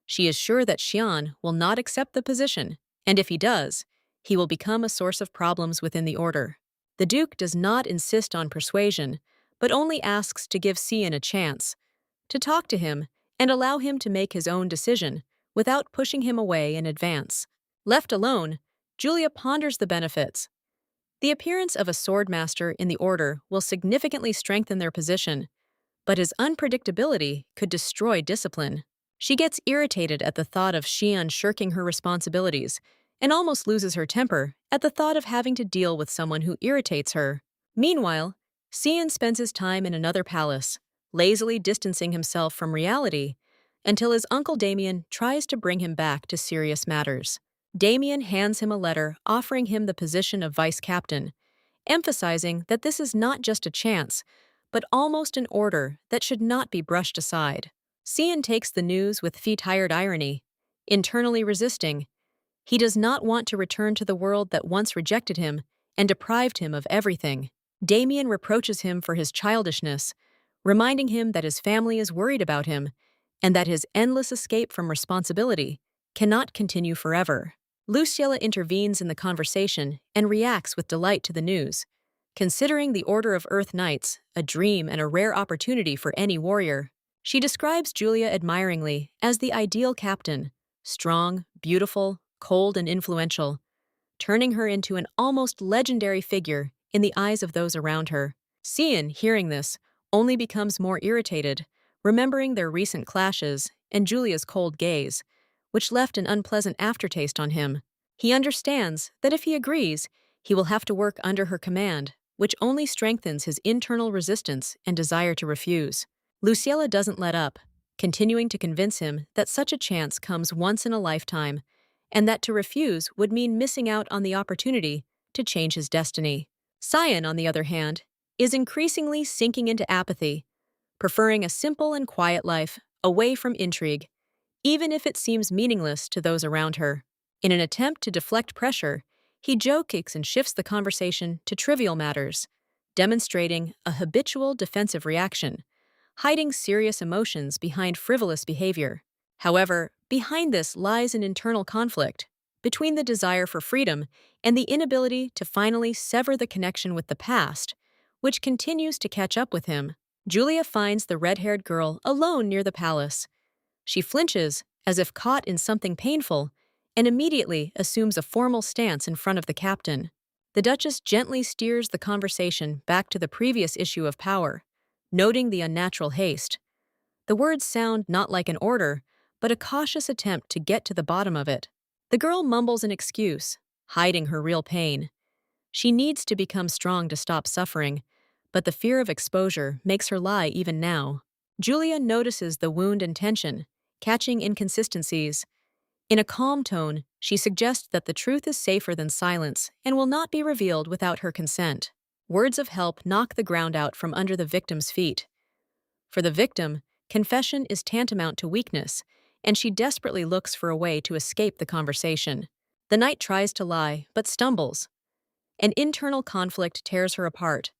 She is sure that Shian will not accept the position, and if he does, he will become a source of problems within the order. The Duke does not insist on persuasion, but only asks to give Shian a chance, to talk to him and allow him to make his own decision without pushing him away in advance. Left alone, Julia ponders the benefits. The appearance of a sword master in the order will significantly strengthen their position, but his unpredictability could destroy discipline. She gets irritated at the thought of Shian shirking her responsibilities and almost loses her temper at the thought of having to deal with someone who irritates her. Meanwhile, Shian spends his time in another palace, lazily distancing himself from reality until his uncle Damien tries to bring him back to serious matters. Damien hands him a letter offering him the position of vice captain, emphasizing that this is not just a chance, but almost an order that should not be brushed aside. Cian takes the news with fee-tired irony, internally resisting. He does not want to return to the world that once rejected him and deprived him of everything. Damien reproaches him for his childishness, reminding him that his family is worried about him and that his endless escape from responsibility cannot continue forever. Luciella intervenes in the conversation and reacts with delight to the news, considering the Order of Earth Knights a dream and a rare opportunity for any warrior. She describes Julia admiringly as the ideal captain, strong, beautiful, cold, and influential, turning her into an almost legendary figure in the eyes of those around her. Cian, hearing this, only becomes more irritated, remembering their recent clashes and Julia's cold gaze, which left an unpleasant aftertaste on him. He understands that if he agrees, he will have to work under her command, which only strengthens his internal resistance and desire to refuse. Luciella doesn't let up, continuing to convince him that such a chance comes once in a lifetime, and that to refuse would mean missing out on the opportunity to change his destiny. Cian, on the other hand, is increasingly sinking into apathy, preferring a simple and quiet life away from intrigue, even if it seems meaningless to those around her. In an attempt to deflect pressure, he joke-kicks and shifts the conversation to trivial matters, demonstrating a habitual defensive reaction, hiding serious emotions behind frivolous behavior. However, behind this lies an internal conflict between the desire for freedom and the inability to finally sever the connection with the past, which continues to catch up with him. Julia finds the red-haired girl alone near the palace. She flinches, as if caught in something painful, and immediately assumes a formal stance in front of the captain. The Duchess gently steers the conversation back to the previous issue of power, noting the unnatural haste. The words sound not like an order, but a cautious attempt to get to the bottom of it. The girl mumbles an excuse, hiding her real pain. She needs to become strong to stop suffering, but the fear of exposure makes her lie even now. Julia notices the wound and tension, catching inconsistencies. In a calm tone, she suggests that the truth is safer than silence and will not be revealed without her consent. Words of help knock the ground out from under the victim's feet. For the victim, confession is tantamount to weakness, and she desperately looks for a way to escape the conversation. The knight tries to lie, but stumbles. An internal conflict tears her apart.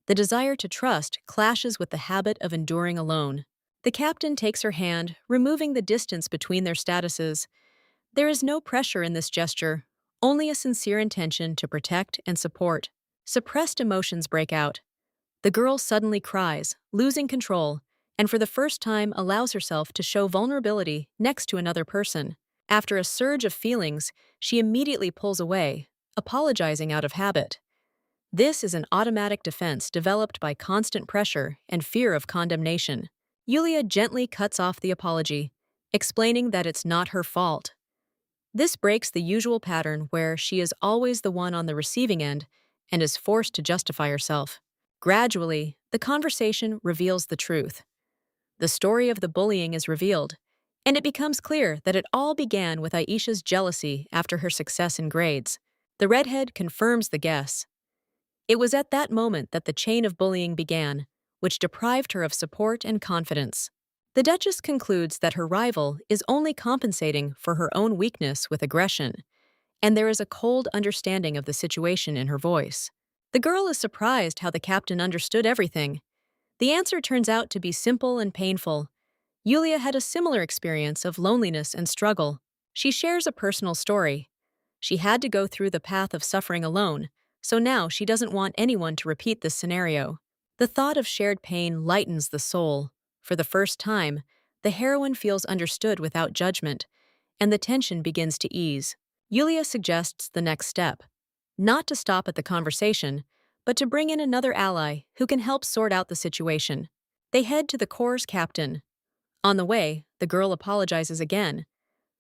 The desire to trust clashes with the habit of enduring alone. The captain takes her hand, removing the distance between their statuses. There is no pressure in this gesture, only a sincere intention to protect and support. Suppressed emotions break out. The girl suddenly cries, losing control, and for the first time allows herself to show vulnerability next to another person. After a surge of feelings, she immediately pulls away, apologizing out of habit. This is an automatic defense developed by constant pressure and fear of condemnation. Yulia gently cuts off the apology, explaining that it's not her fault. This breaks the usual pattern where she is always the one on the receiving end and is forced to justify herself. Gradually, the conversation reveals the truth. The story of the bullying is revealed, and it becomes clear that it all began with Aisha's jealousy after her success in grades. The redhead confirms the guess. It was at that moment that the chain of bullying began, which deprived her of support and confidence. The Duchess concludes that her rival is only compensating for her own weakness with aggression, and there is a cold understanding of the situation in her voice. The girl is surprised how the captain understood everything. The answer turns out to be simple and painful. Yulia had a similar experience of loneliness and struggle. She shares a personal story. She had to go through the path of suffering alone, so now she doesn't want anyone to repeat this scenario. The thought of shared pain lightens the soul. For the first time, the heroine feels understood without judgment, and the tension begins to ease. Yulia suggests the next step. not to stop at the conversation, but to bring in another ally who can help sort out the situation. They head to the Corps' captain. On the way, the girl apologizes again,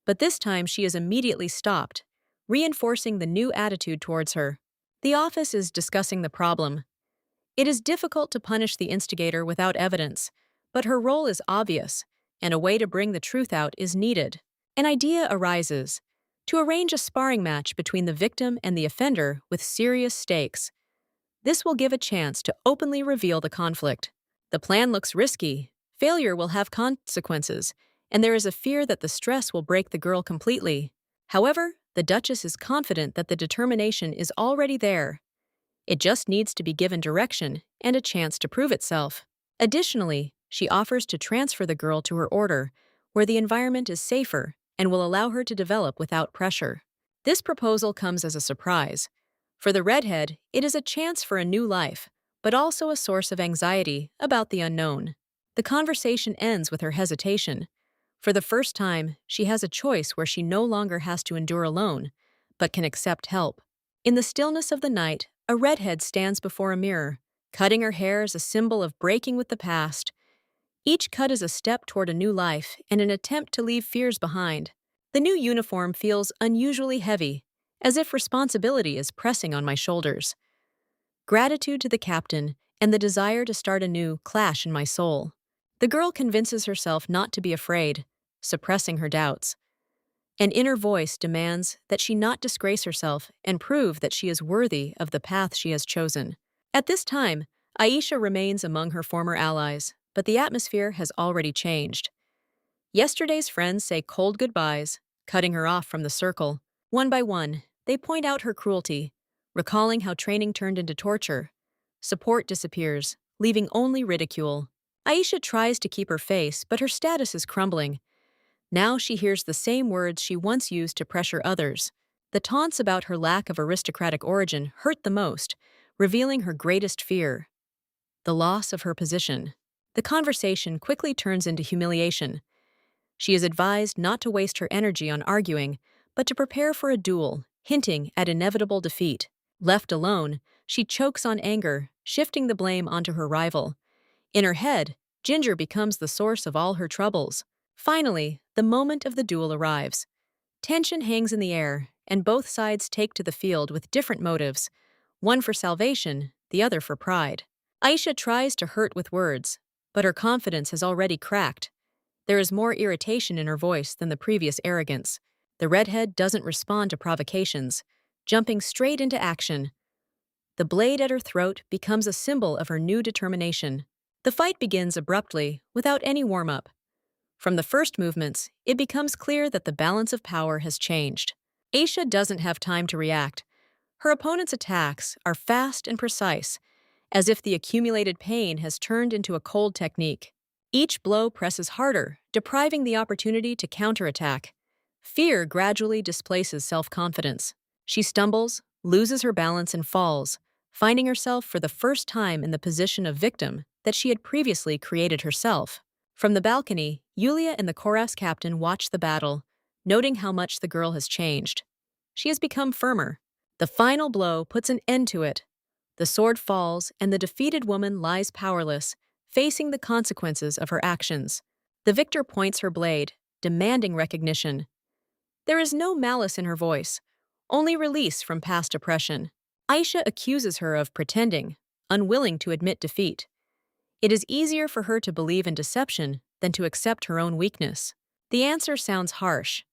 but this time she is immediately stopped, reinforcing the new attitude towards her. The office is discussing the problem. It is difficult to punish the instigator without evidence, but her role is obvious, and a way to bring the truth out is needed. An idea arises to arrange a sparring match between the victim and the offender with serious stakes. This will give a chance to openly reveal the conflict. The plan looks risky. Failure will have consequences, and there is a fear that the stress will break the girl completely. However, the Duchess is confident that the determination is already there. It just needs to be given direction and a chance to prove itself. Additionally, she offers to transfer the girl to her order, where the environment is safer and will allow her to develop without pressure. This proposal comes as a surprise. For the redhead, it is a chance for a new life, but also a source of anxiety about the unknown. The conversation ends with her hesitation. For the first time, she has a choice where she no longer has to endure alone, but can accept help. In the stillness of the night, a redhead stands before a mirror. Cutting her hair is a symbol of breaking with the past. Each cut is a step toward a new life and an attempt to leave fears behind. The new uniform feels unusually heavy, as if responsibility is pressing on my shoulders. Gratitude to the captain and the desire to start anew clash in my soul. The girl convinces herself not to be afraid, suppressing her doubts. An inner voice demands that she not disgrace herself and prove that she is worthy of the path she has chosen. At this time, Aisha remains among her former allies, but the atmosphere has already changed. Yesterday's friends say cold goodbyes, cutting her off from the circle. One by one, they point out her cruelty, recalling how training turned into torture. Support disappears, leaving only ridicule. Aisha tries to keep her face, but her status is crumbling. Now she hears the same words she once used to pressure others. The taunts about her lack of aristocratic origin hurt the most, revealing her greatest fear: the loss of her position. The conversation quickly turns into humiliation. She is advised not to waste her energy on arguing, but to prepare for a duel, hinting at inevitable defeat. Left alone, she chokes on anger, shifting the blame onto her rival. In her head, Ginger becomes the source of all her troubles. Finally, the moment of the duel arrives. Tension hangs in the air, and both sides take to the field with different motives, one for salvation, the other for pride. Aisha tries to hurt with words, but her confidence has already cracked. There is more irritation in her voice than the previous arrogance. The redhead doesn't respond to provocations, jumping straight into action. The blade at her throat becomes a symbol of her new determination. The fight begins abruptly, without any warm-up. From the first movements, it becomes clear that the balance of power has changed. Aisha doesn't have time to react. Her opponent's attacks are fast and precise, as if the accumulated pain has turned into a cold technique. Each blow presses harder, depriving the opportunity to counterattack. Fear gradually displaces self-confidence. She stumbles, loses her balance, and falls, finding herself for the first time in the position of victim that she had previously created herself. From the balcony, Yulia and the chorus captain watch the battle, noting how much the girl has changed. She has become firmer. The final blow puts an end to it. The sword falls, and the defeated woman lies powerless, facing the consequences of her actions. The victor points her blade, demanding recognition. There is no malice in her voice, only release from past oppression. Aisha accuses her of pretending, unwilling to admit defeat. It is easier for her to believe in deception than to accept her own weakness. The answer sounds harsh.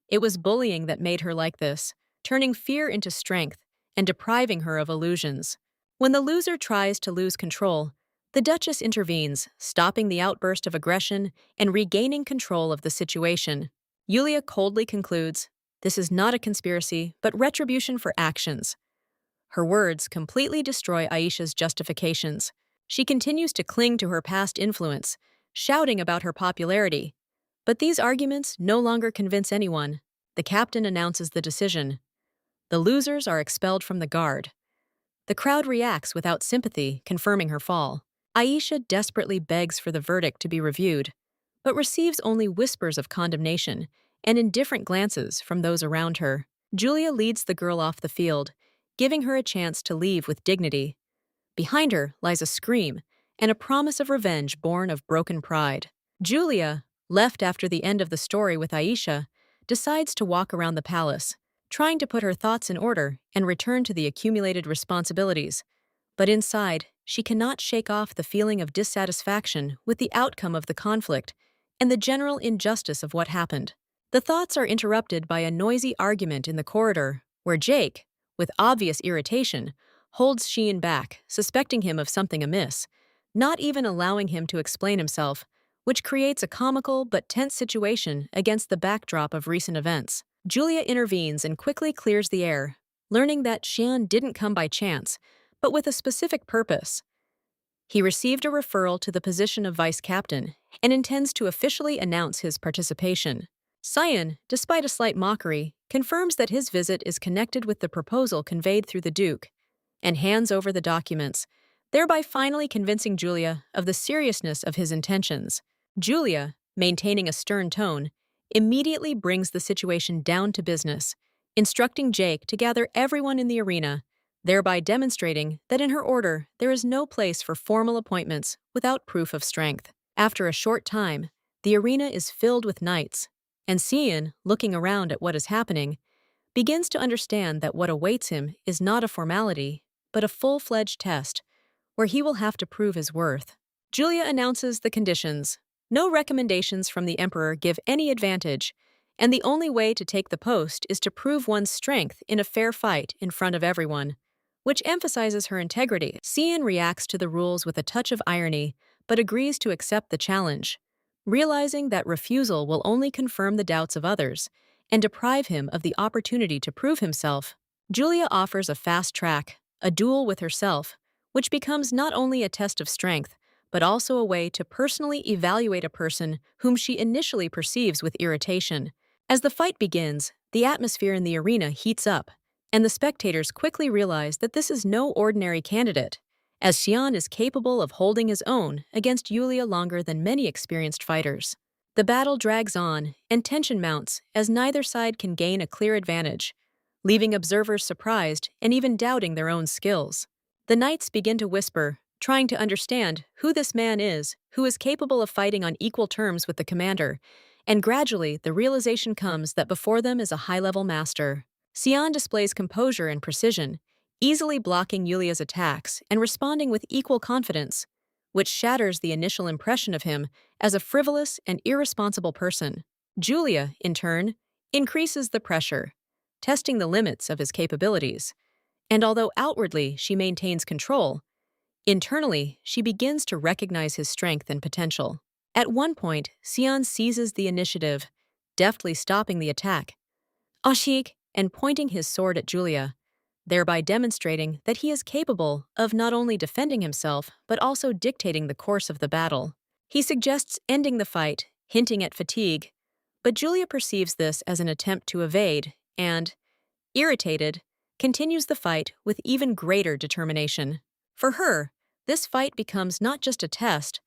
It was bullying that made her like this, turning fear into strength and depriving her of illusions. When the loser tries to lose control, the Duchess intervenes, stopping the outburst of aggression and regaining control of the situation. Yulia coldly concludes, "This is not a conspiracy, but retribution for actions." Her words completely destroy Aisha's justifications. She continues to cling to her past influence, shouting about her popularity. But these arguments no longer convince anyone. The captain announces the decision. The losers are expelled from the guard. The crowd reacts without sympathy, confirming her fall. Aisha desperately begs for the verdict to be reviewed, but receives only whispers of condemnation and indifferent glances from those around her. Julia leads the girl off the field, giving her a chance to leave with dignity. Behind her lies a scream and a promise of revenge born of broken pride. Julia, left after the end of the story with Aisha, decides to walk around the palace, trying to put her thoughts in order and return to the accumulated responsibilities. But inside, she cannot shake off the feeling of dissatisfaction with the outcome of the conflict and the general injustice of what happened. The thoughts are interrupted by a noisy argument in the corridor, where Jake, with obvious irritation, holds Shian back, suspecting him of something amiss, not even allowing him to explain himself, which creates a comical but tense situation against the backdrop of recent events. Julia intervenes and quickly clears the air, learning that Shian didn't come by chance, but with a specific purpose. He received a referral to the position of vice captain and intends to officially announce his participation. Shian, despite a slight mockery, confirms that his visit is connected with the proposal conveyed through the Duke, and hands over the documents, thereby finally convincing Julia of the seriousness of his intentions. Julia, maintaining a stern tone, immediately brings the situation down to business, instructing Jake to gather everyone in the arena, thereby demonstrating that in her order there is no place for formal appointments without proof of strength. After a short time, the arena is filled with knights, and Shian, looking around at what is happening, begins to understand that what awaits him is not a formality, but a full-fledged test, where he will have to prove his worth. Julia announces the conditions. No recommendations from the Emperor give any advantage, and the only way to take the post is to prove one's strength in a fair fight in front of everyone, which emphasizes her integrity. Shian reacts to the rules with a touch of irony, but agrees to accept the challenge, realizing that refusal will only confirm the doubts of others and deprive him of the opportunity to prove himself. Julia offers a fast track, a duel with herself, which becomes not only a test of strength, but also a way to personally evaluate a person whom she initially perceives with irritation. As the fight begins, the atmosphere in the arena heats up, and the spectators quickly realize that this is no ordinary candidate, as Shian is capable of holding his own against Julia longer than many experienced fighters. The battle drags on, and tension mounts as neither side can gain a clear advantage, leaving observers surprised and even doubting their own skills. The knights begin to whisper, trying to understand who this man is who is capable of fighting on equal terms with the commander, and gradually the realization comes that before them is a high-level master. Shian displays composure and precision, easily blocking Yulia's attacks and responding with equal confidence, which shatters the initial impression of him as a frivolous and irresponsible person. Julia, in turn, increases the pressure, testing the limits of his capabilities, and although outwardly she maintains control, internally she begins to recognize his strength and potential. At one point, Shian seizes the initiative, deftly stopping the attack, Ashik, and pointing his sword at Julia, thereby demonstrating that he is capable of not only defending himself but also dictating the course of the battle. He suggests ending the fight, hinting at fatigue, but Julia perceives this as an attempt to evade and, irritated, continues the fight with even greater determination. For her, this fight becomes not just a test,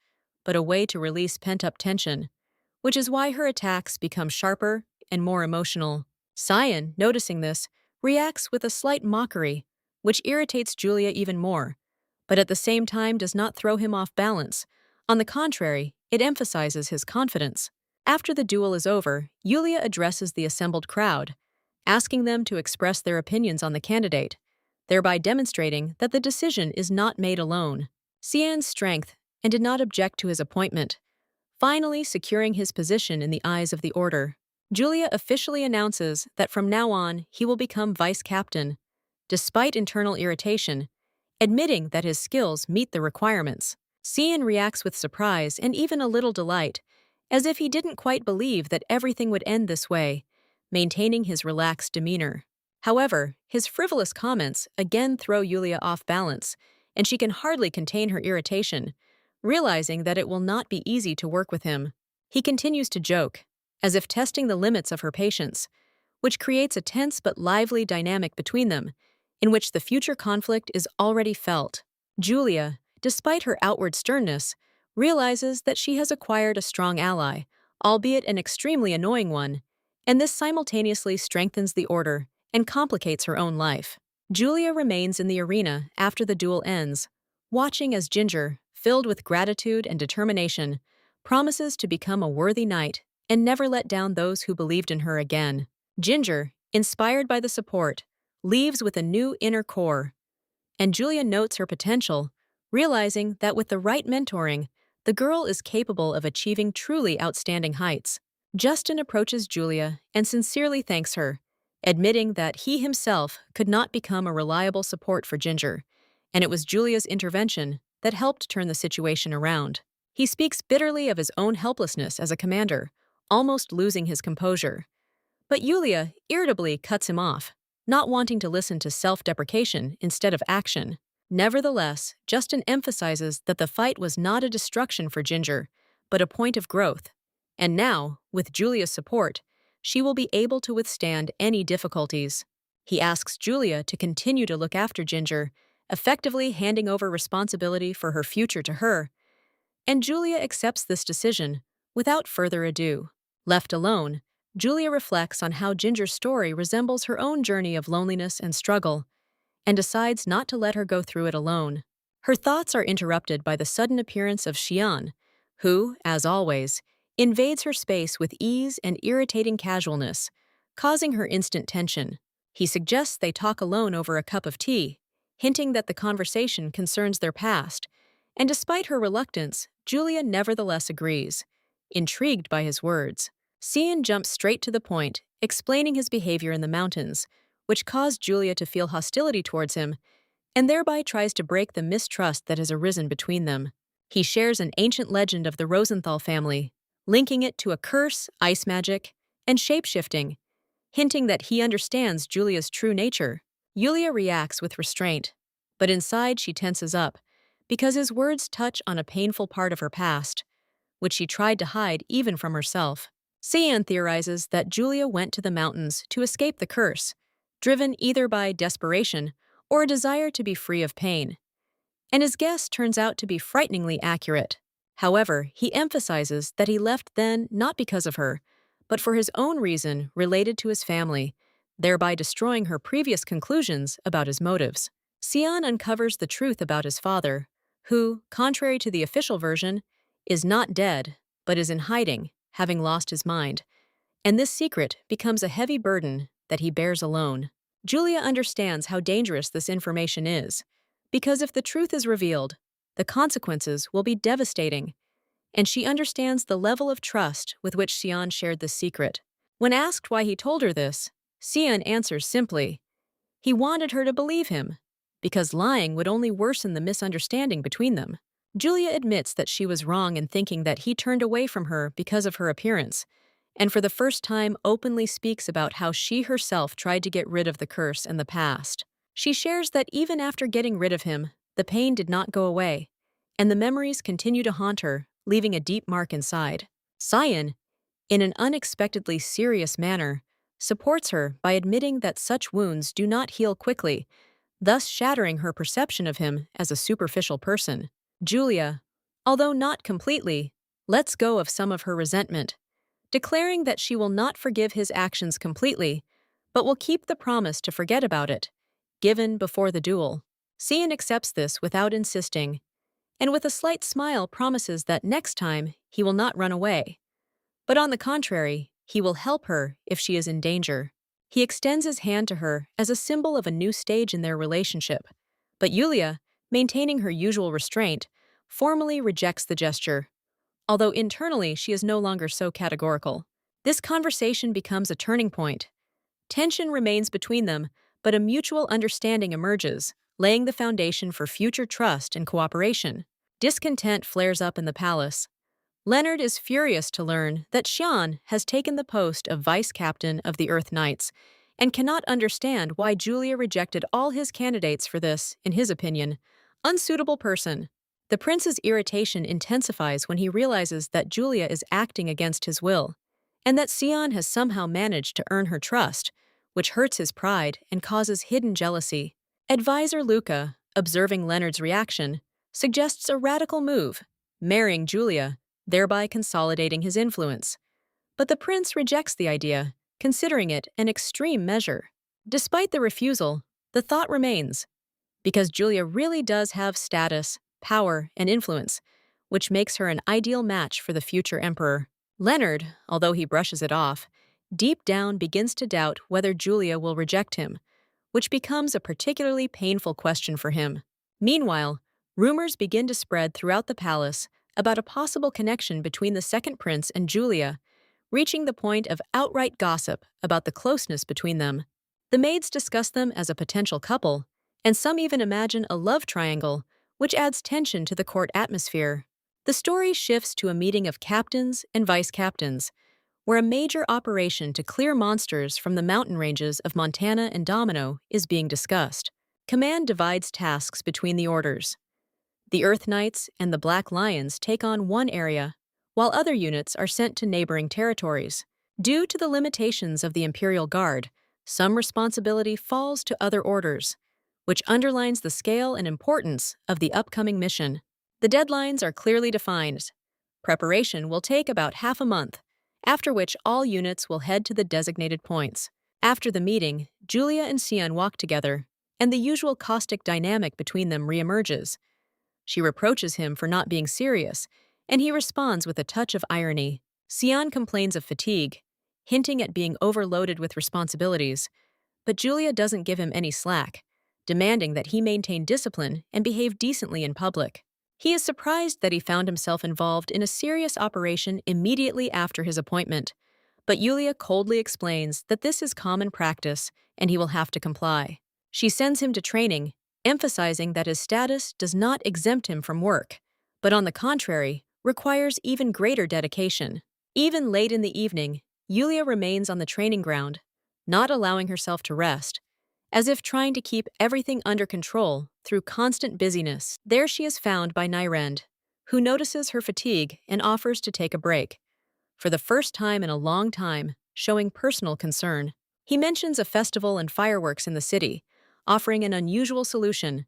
but a way to release pent-up tension, which is why her attacks become sharper and more emotional. Shian, noticing this, reacts with a slight mockery, which irritates Julia even more, but at the same time does not throw him off balance. On the contrary, it emphasizes his confidence. After the duel is over, Julia addresses the assembled crowd, asking them to express their opinions on the candidate, thereby demonstrating that the decision is not made alone. Shian's strength and did not object to his appointment, finally securing his position in the eyes of the order. Julia officially announces that from now on he will become vice captain, despite internal irritation, admitting that his skills meet the requirements. Shian reacts with surprise and even a little delight, as if he didn't quite believe that everything would end this way, maintaining his relaxed demeanor. However, his frivolous comments again throw Julia off balance, and she can hardly contain her irritation, realizing that it will not be easy to work with him. He continues to joke, as if testing the limits of her patience, which creates a tense but lively dynamic between them, in which the future conflict is already felt. Julia, despite her outward sternness, realizes that she has acquired a strong ally, albeit an extremely annoying one, and this simultaneously strengthens the order and complicates her own life. Julia remains in the arena after the duel ends, watching as Ginger, filled with gratitude and determination, promises to become a worthy knight and never let down those who believed in her again. Ginger, inspired by the support, leaves with a new inner core, and Julia notes her potential, realizing that with the right mentoring, the girl is capable of achieving truly outstanding heights. Justin approaches Julia and sincerely thanks her, admitting that he himself could not become a reliable support for Ginger, and it was Julia's intervention that helped turn the situation around. He speaks bitterly of his own helplessness as a commander, almost losing his composure. But Yulia irritably cuts him off, not wanting to listen to self-deprecation instead of action. Nevertheless, Justin emphasizes that the fight was not a destruction for Ginger, but a point of growth. And now, with Julia's support, she will be able to withstand any difficulties. He asks Julia to continue to look after Ginger, effectively handing over responsibility for her future to her, and Julia accepts this decision without further ado. Left alone, Julia reflects on how Ginger's story resembles her own journey of loneliness and struggle, and decides not to let her go through it alone. Her thoughts are interrupted by the sudden appearance of Shian, who, as always, invades her space with ease and irritating casualness, causing her instant tension. He suggests they talk alone over a cup of tea, hinting that the conversation concerns their past, and despite her reluctance, Julia nevertheless agrees, intrigued by his words. Shian jumps straight to the point, explaining his behavior in the mountains, which caused Julia to feel hostility towards him, and thereby tries to break the mistrust that has arisen between them. He shares an ancient legend of the Rosenthal family, linking it to a curse, ice magic, and shape-shifting, hinting that he understands Julia's true nature. Julia reacts with restraint, but inside she tenses up, because his words touch on a painful part of her past, which she tried to hide even from herself. Shian theorizes that Julia went to the mountains to escape the curse, driven either by desperation or a desire to be free of pain. And his guess turns out to be frighteningly accurate. However, he emphasizes that he left then not because of her, but for his own reason related to his family, thereby destroying her previous conclusions about his motives. Shian uncovers the truth about his father, who, contrary to the official version, is not dead, but is in hiding, having lost his mind, and this secret becomes a heavy burden that he bears alone. Julia understands how dangerous this information is, because if the truth is revealed, the consequences will be devastating, and she understands the level of trust with which Shian shared this secret. When asked why he told her this, Shian answers simply, he wanted her to believe him, because lying would only worsen the misunderstanding between them. Julia admits that she was wrong in thinking that he turned away from her because of her appearance, and for the first time openly speaks about how she herself tried to get rid of the curse in the past. She shares that even after getting rid of him, the pain did not go away, and the memories continue to haunt her, leaving a deep mark inside. Shian, in an unexpectedly serious manner, supports her by admitting that such wounds do not heal quickly, thus shattering her perception of him as a superficial person. Julia, although not completely, lets go of some of her resentment, declaring that she will not forgive his actions completely, but will keep the promise to forget about it, given before the duel. Shian accepts this without insisting, and with a slight smile promises that next time he will not run away. But on the contrary, he will help her if she is in danger. He extends his hand to her as a symbol of a new stage in their relationship, but Yulia, maintaining her usual restraint, formally rejects the gesture, although internally she is no longer so categorical. This conversation becomes a turning point. Tension remains between them, but a mutual understanding emerges, laying the foundation for future trust and cooperation. Discontent flares up in the palace. Leonard is furious to learn that Shian has taken the post of vice captain of the Earth Knights and cannot understand why Julia rejected all his candidates for this, in his opinion, unsuitable person. The prince's irritation intensifies when he realizes that Julia is acting against his will, and that Shian has somehow managed to earn her trust, which hurts his pride and causes hidden jealousy. Advisor Luca, observing Leonard's reaction, suggests a radical move, marrying Julia, thereby consolidating his influence. But the prince rejects the idea, considering it an extreme measure. Despite the refusal, The thought remains, because Julia really does have status, power, and influence, which makes her an ideal match for the future emperor. Leonard, although he brushes it off, deep down begins to doubt whether Julia will reject him, which becomes a particularly painful question for him. Meanwhile, rumors begin to spread throughout the palace about a possible connection between the second prince and Julia, reaching the point of outright gossip about the closeness between them. The maids discuss them as a potential couple, and some even imagine a love triangle, which adds tension to the court atmosphere. The story shifts to a meeting of captains and vice captains, where a major operation to clear monsters from the mountain ranges of Montana and Domino is being discussed. Command divides tasks between the orders. The Earth Knights and the Black Lions take on one area, while other units are sent to neighboring territories. Due to the limitations of the Imperial Guard, some responsibility falls to other orders, which underlines the scale and importance of the upcoming mission. The deadlines are clearly defined. Preparation will take about half a month, after which all units will head to the designated points. After the meeting, Julia and Shian walk together, and the usual caustic dynamic between them reemerges. She reproaches him for not being serious, and he responds with a touch of irony. Shian complains of fatigue, hinting at being overloaded with responsibilities, but Julia doesn't give him any slack, demanding that he maintain discipline and behave decently in public. He is surprised that he found himself involved in a serious operation immediately after his appointment, but Julia coldly explains that this is common practice and he will have to comply. She sends him to training, emphasizing that his status does not exempt him from work, but on the contrary, requires even greater dedication. Even late in the evening, Julia remains on the training ground, not allowing herself to rest, as if trying to keep everything under control through constant busyness. There she is found by Nyrend, who notices her fatigue and offers to take a break. For the first time in a long time, showing personal concern. He mentions a festival and fireworks in the city, offering an unusual solution: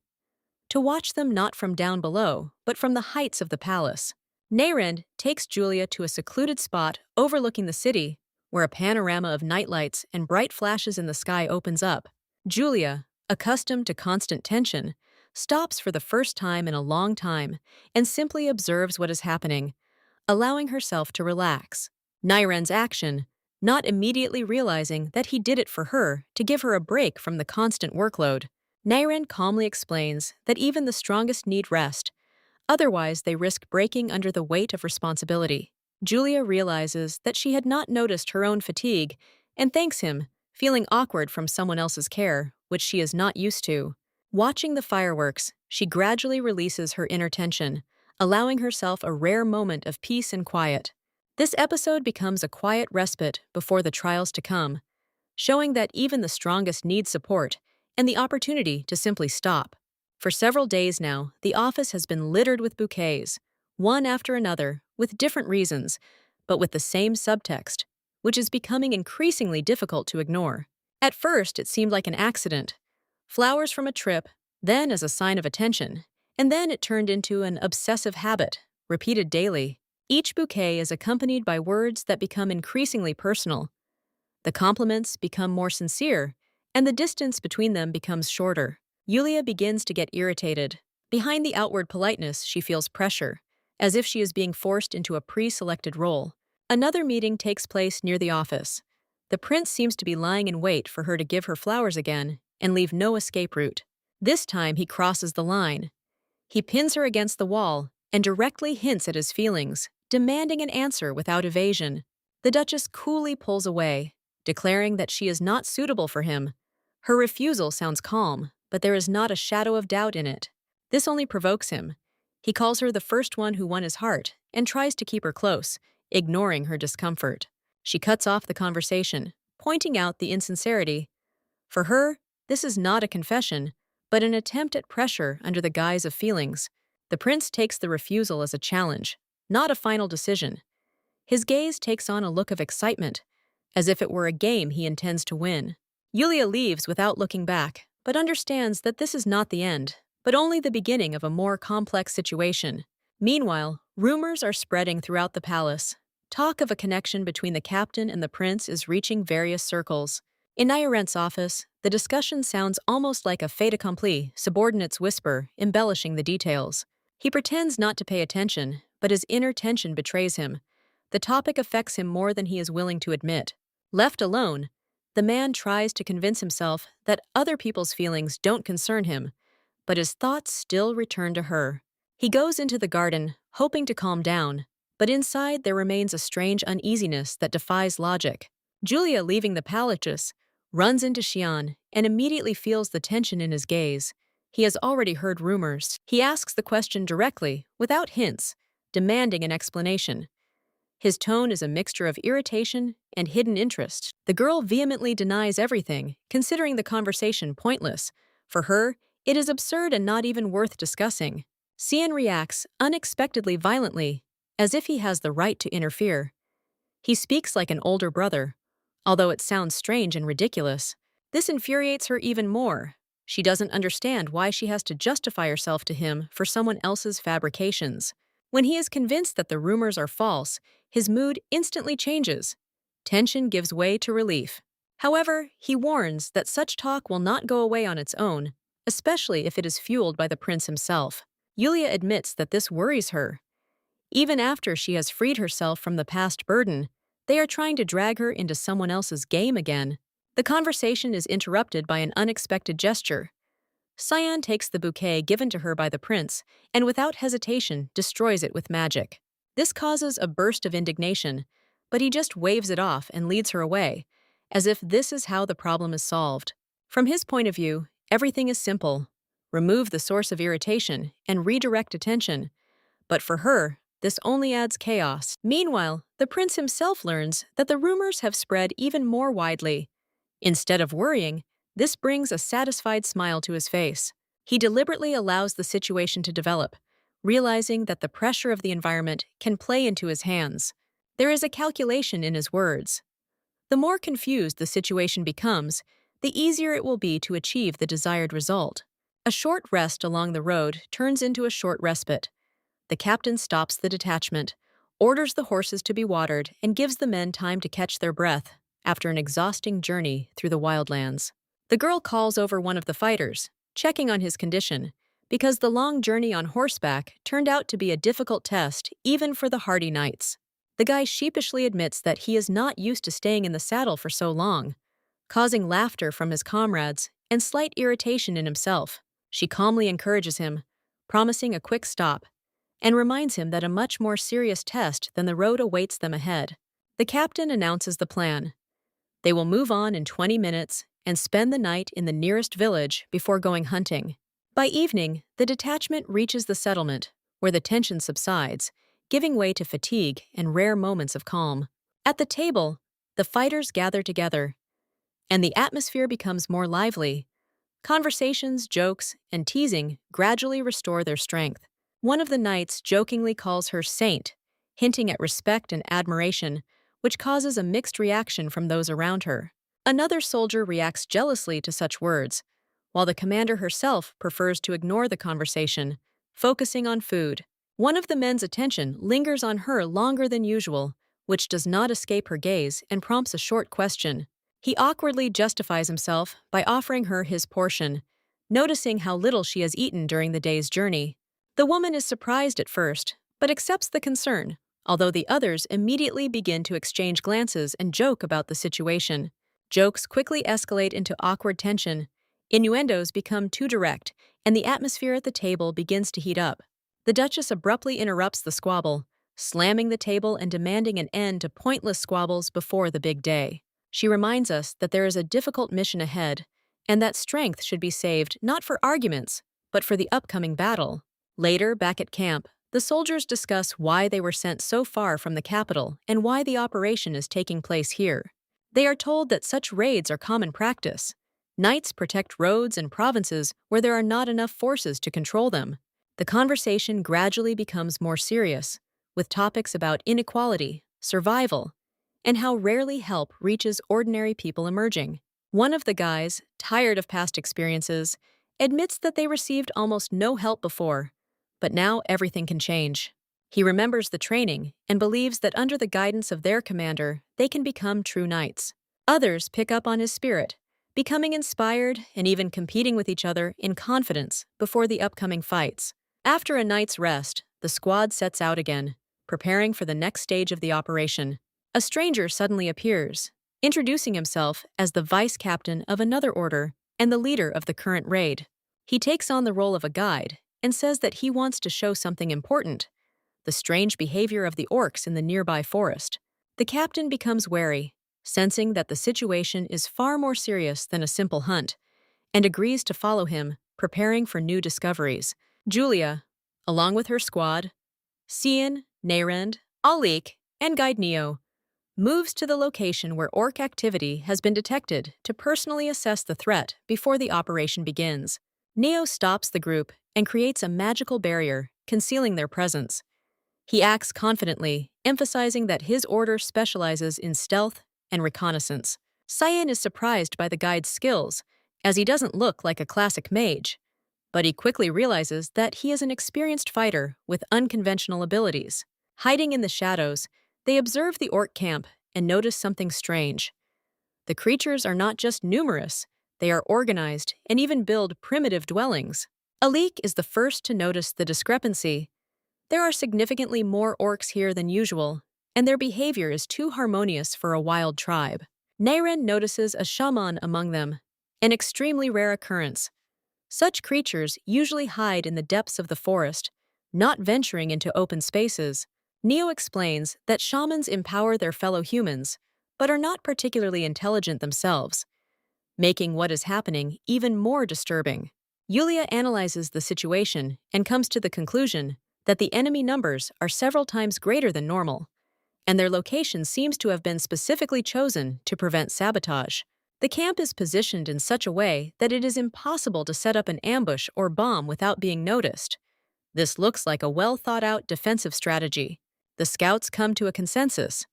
to watch them not from down below, but from the heights of the palace. Nyrend takes Julia to a secluded spot overlooking the city, where a panorama of nightlights and bright flashes in the sky opens up. Julia, accustomed to constant tension, stops for the first time in a long time and simply observes what is happening, allowing herself to relax. Nyrend's action, not immediately realizing that he did it for her to give her a break from the constant workload. Nyrend calmly explains that even the strongest need rest, otherwise they risk breaking under the weight of responsibility. Julia realizes that she had not noticed her own fatigue and thanks him, feeling awkward from someone else's care, which she is not used to. Watching the fireworks, she gradually releases her inner tension, allowing herself a rare moment of peace and quiet. This episode becomes a quiet respite before the trials to come, showing that even the strongest need support and the opportunity to simply stop. For several days now, the office has been littered with bouquets, one after another, with different reasons, but with the same subtext, which is becoming increasingly difficult to ignore. At first, it seemed like an accident. Flowers from a trip, then as a sign of attention, and then it turned into an obsessive habit, repeated daily. Each bouquet is accompanied by words that become increasingly personal. The compliments become more sincere, and the distance between them becomes shorter. Yulia begins to get irritated. Behind the outward politeness, she feels pressure, as if she is being forced into a pre-selected role. Another meeting takes place near the office. The prince seems to be lying in wait for her to give her flowers again and leave no escape route. This time he crosses the line. He pins her against the wall and directly hints at his feelings, demanding an answer without evasion. The Duchess coolly pulls away, declaring that she is not suitable for him. Her refusal sounds calm, but there is not a shadow of doubt in it. This only provokes him. He calls her the first one who won his heart and tries to keep her close, ignoring her discomfort. She cuts off the conversation, pointing out the insincerity. For her, this is not a confession, but an attempt at pressure under the guise of feelings. The prince takes the refusal as a challenge, not a final decision. His gaze takes on a look of excitement, as if it were a game he intends to win. Yulia leaves without looking back, but understands that this is not the end, but only the beginning of a more complex situation. Meanwhile, rumors are spreading throughout the palace. Talk of a connection between the captain and the prince is reaching various circles. In Nyarent's office, the discussion sounds almost like a fait accompli, subordinates whisper, embellishing the details. He pretends not to pay attention, but his inner tension betrays him. The topic affects him more than he is willing to admit. Left alone, the man tries to convince himself that other people's feelings don't concern him, but his thoughts still return to her. He goes into the garden, hoping to calm down, but inside there remains a strange uneasiness that defies logic. Julia, leaving the palace, runs into Shian and immediately feels the tension in his gaze. He has already heard rumors. He asks the question directly, without hints, demanding an explanation. His tone is a mixture of irritation and hidden interest. The girl vehemently denies everything, considering the conversation pointless. For her, it is absurd and not even worth discussing. Shian reacts unexpectedly violently, as if he has the right to interfere. He speaks like an older brother, although it sounds strange and ridiculous. This infuriates her even more. She doesn't understand why she has to justify herself to him for someone else's fabrications. When he is convinced that the rumors are false, his mood instantly changes. Tension gives way to relief. However, he warns that such talk will not go away on its own, especially if it is fueled by the prince himself. Yulia admits that this worries her. Even after she has freed herself from the past burden, they are trying to drag her into someone else's game again. The conversation is interrupted by an unexpected gesture. Shian takes the bouquet given to her by the prince and without hesitation destroys it with magic. This causes a burst of indignation, but he just waves it off and leads her away, as if this is how the problem is solved. From his point of view, everything is simple. Remove the source of irritation and redirect attention. But for her, this only adds chaos. Meanwhile, the prince himself learns that the rumors have spread even more widely. Instead of worrying, this brings a satisfied smile to his face. He deliberately allows the situation to develop, realizing that the pressure of the environment can play into his hands. There is a calculation in his words. The more confused the situation becomes, the easier it will be to achieve the desired result. A short rest along the road turns into a short respite. The captain stops the detachment, orders the horses to be watered, and gives the men time to catch their breath after an exhausting journey through the wildlands. The girl calls over one of the fighters, checking on his condition, because the long journey on horseback turned out to be a difficult test even for the hardy knights. The guy sheepishly admits that he is not used to staying in the saddle for so long, causing laughter from his comrades and slight irritation in himself. She calmly encourages him, promising a quick stop, and reminds him that a much more serious test than the road awaits them ahead. The captain announces the plan. They will move on in 20 minutes and spend the night in the nearest village before going hunting. By evening, the detachment reaches the settlement, where the tension subsides, giving way to fatigue and rare moments of calm. At the table, the fighters gather together, and the atmosphere becomes more lively. Conversations, jokes, and teasing gradually restore their strength. One of the knights jokingly calls her saint, hinting at respect and admiration, which causes a mixed reaction from those around her. Another soldier reacts jealously to such words, while the commander herself prefers to ignore the conversation, focusing on food. One of the men's attention lingers on her longer than usual, which does not escape her gaze and prompts a short question. He awkwardly justifies himself by offering her his portion, noticing how little she has eaten during the day's journey. The woman is surprised at first, but accepts the concern, although the others immediately begin to exchange glances and joke about the situation. Jokes quickly escalate into awkward tension. Innuendos become too direct, and the atmosphere at the table begins to heat up. The Duchess abruptly interrupts the squabble, slamming the table and demanding an end to pointless squabbles before the big day. She reminds us that there is a difficult mission ahead, and that strength should be saved not for arguments, but for the upcoming battle. Later, back at camp, the soldiers discuss why they were sent so far from the capital and why the operation is taking place here. They are told that such raids are common practice. Knights protect roads and provinces where there are not enough forces to control them. The conversation gradually becomes more serious, with topics about inequality, survival, and how rarely help reaches ordinary people emerging. One of the guys, tired of past experiences, admits that they received almost no help before, but now everything can change. He remembers the training and believes that under the guidance of their commander, they can become true knights. Others pick up on his spirit, becoming inspired and even competing with each other in confidence before the upcoming fights. After a night's rest, the squad sets out again, preparing for the next stage of the operation. A stranger suddenly appears, introducing himself as the vice captain of another order and the leader of the current raid. He takes on the role of a guide and says that he wants to show something important: the strange behavior of the orcs in the nearby forest. The captain becomes wary, sensing that the situation is far more serious than a simple hunt, and agrees to follow him, preparing for new discoveries. Julia, along with her squad, Shian, Nayrand, Alik, and guide Neo, moves to the location where orc activity has been detected to personally assess the threat before the operation begins. Neo stops the group and creates a magical barrier, concealing their presence. He acts confidently, emphasizing that his order specializes in stealth and reconnaissance. Cyan is surprised by the guide's skills, as he doesn't look like a classic mage, but he quickly realizes that he is an experienced fighter with unconventional abilities. Hiding in the shadows, they observe the orc camp and notice something strange. The creatures are not just numerous, they are organized and even build primitive dwellings. Alik is the first to notice the discrepancy. There are significantly more orcs here than usual, and their behavior is too harmonious for a wild tribe. Naren notices a shaman among them, an extremely rare occurrence. Such creatures usually hide in the depths of the forest, not venturing into open spaces. Neo explains that shamans empower their fellow humans, but are not particularly intelligent themselves, making what is happening even more disturbing. Yulia analyzes the situation and comes to the conclusion that the enemy numbers are several times greater than normal, and their location seems to have been specifically chosen to prevent sabotage. The camp is positioned in such a way that it is impossible to set up an ambush or bomb without being noticed. This looks like a well-thought-out defensive strategy. The scouts come to a consensus.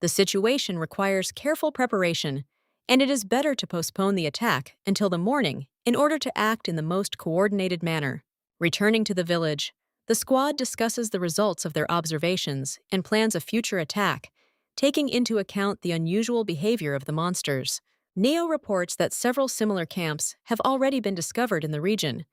The situation requires careful preparation, and it is better to postpone the attack until the morning in order to act in the most coordinated manner. Returning to the village, the squad discusses the results of their observations and plans a future attack, taking into account the unusual behavior of the monsters. Neo reports that several similar camps have already been discovered in the region,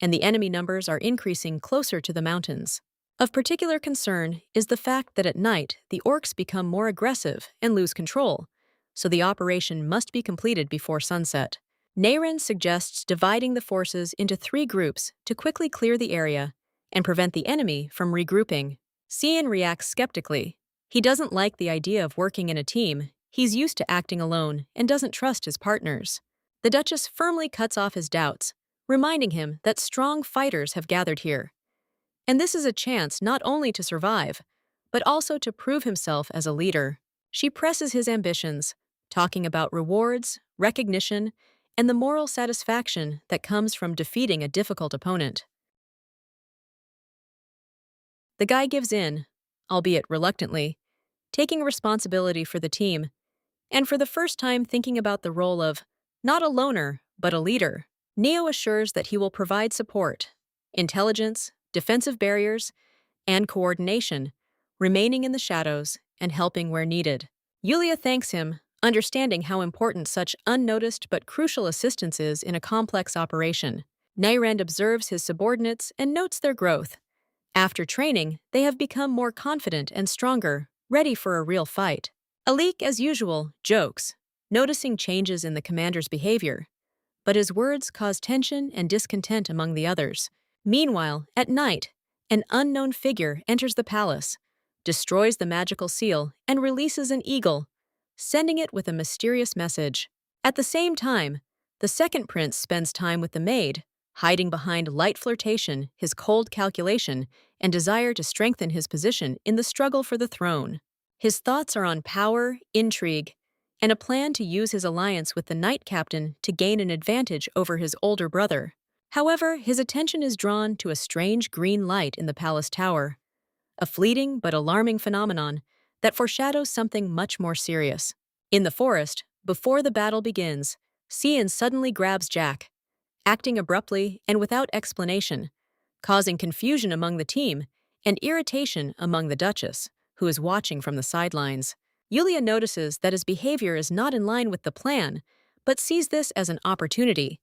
and the enemy numbers are increasing closer to the mountains. Of particular concern is the fact that at night the orcs become more aggressive and lose control, so the operation must be completed before sunset. Naren suggests dividing the forces into 3 groups to quickly clear the area and prevent the enemy from regrouping. Cian reacts skeptically. He doesn't like the idea of working in a team. He's used to acting alone and doesn't trust his partners. The Duchess firmly cuts off his doubts, reminding him that strong fighters have gathered here. And this is a chance not only to survive, but also to prove himself as a leader. She presses his ambitions, talking about rewards, recognition, and the moral satisfaction that comes from defeating a difficult opponent. The guy gives in, albeit reluctantly, taking responsibility for the team, and for the first time thinking about the role of not a loner, but a leader. Neo assures that he will provide support, intelligence, defensive barriers, and coordination, remaining in the shadows and helping where needed. Yulia thanks him, understanding how important such unnoticed but crucial assistance is in a complex operation. Nayrand observes his subordinates and notes their growth. After training, they have become more confident and stronger, ready for a real fight. Alik, as usual, jokes, noticing changes in the commander's behavior, but his words cause tension and discontent among the others. Meanwhile, at night, an unknown figure enters the palace, destroys the magical seal, and releases an eagle, sending it with a mysterious message. At the same time, the second prince spends time with the maid, hiding behind light flirtation, his cold calculation, and desire to strengthen his position in the struggle for the throne. His thoughts are on power, intrigue, and a plan to use his alliance with the knight captain to gain an advantage over his older brother. However, his attention is drawn to a strange green light in the palace tower, a fleeting but alarming phenomenon that foreshadows something much more serious. In the forest, before the battle begins, Cian suddenly grabs Jack, acting abruptly and without explanation, causing confusion among the team and irritation among the Duchess, who is watching from the sidelines. Yulia notices that his behavior is not in line with the plan, but sees this as an opportunity.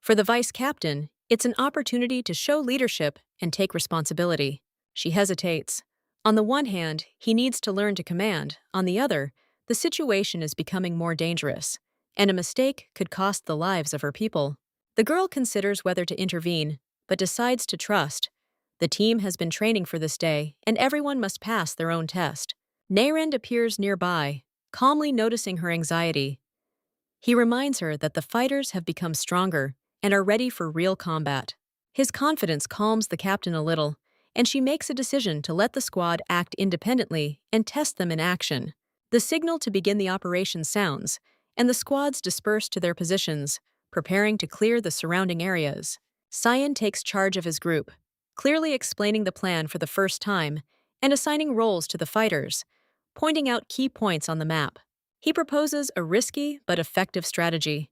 For the vice captain, it's an opportunity to show leadership and take responsibility. She hesitates. On the one hand, he needs to learn to command. On the other, the situation is becoming more dangerous, and a mistake could cost the lives of her people. The girl considers whether to intervene, but decides to trust. The team has been training for this day, and everyone must pass their own test. Nayrand appears nearby, calmly noticing her anxiety. He reminds her that the fighters have become stronger and are ready for real combat. His confidence calms the captain a little, and she makes a decision to let the squad act independently and test them in action. The signal to begin the operation sounds, and the squads disperse to their positions, preparing to clear the surrounding areas. Shian takes charge of his group, clearly explaining the plan for the first time and assigning roles to the fighters, pointing out key points on the map. He proposes a risky but effective strategy.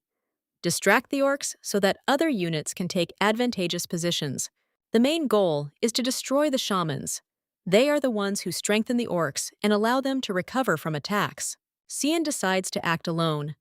Distract the orcs so that other units can take advantageous positions. The main goal is to destroy the shamans. They are the ones who strengthen the orcs and allow them to recover from attacks. Shian decides to act alone.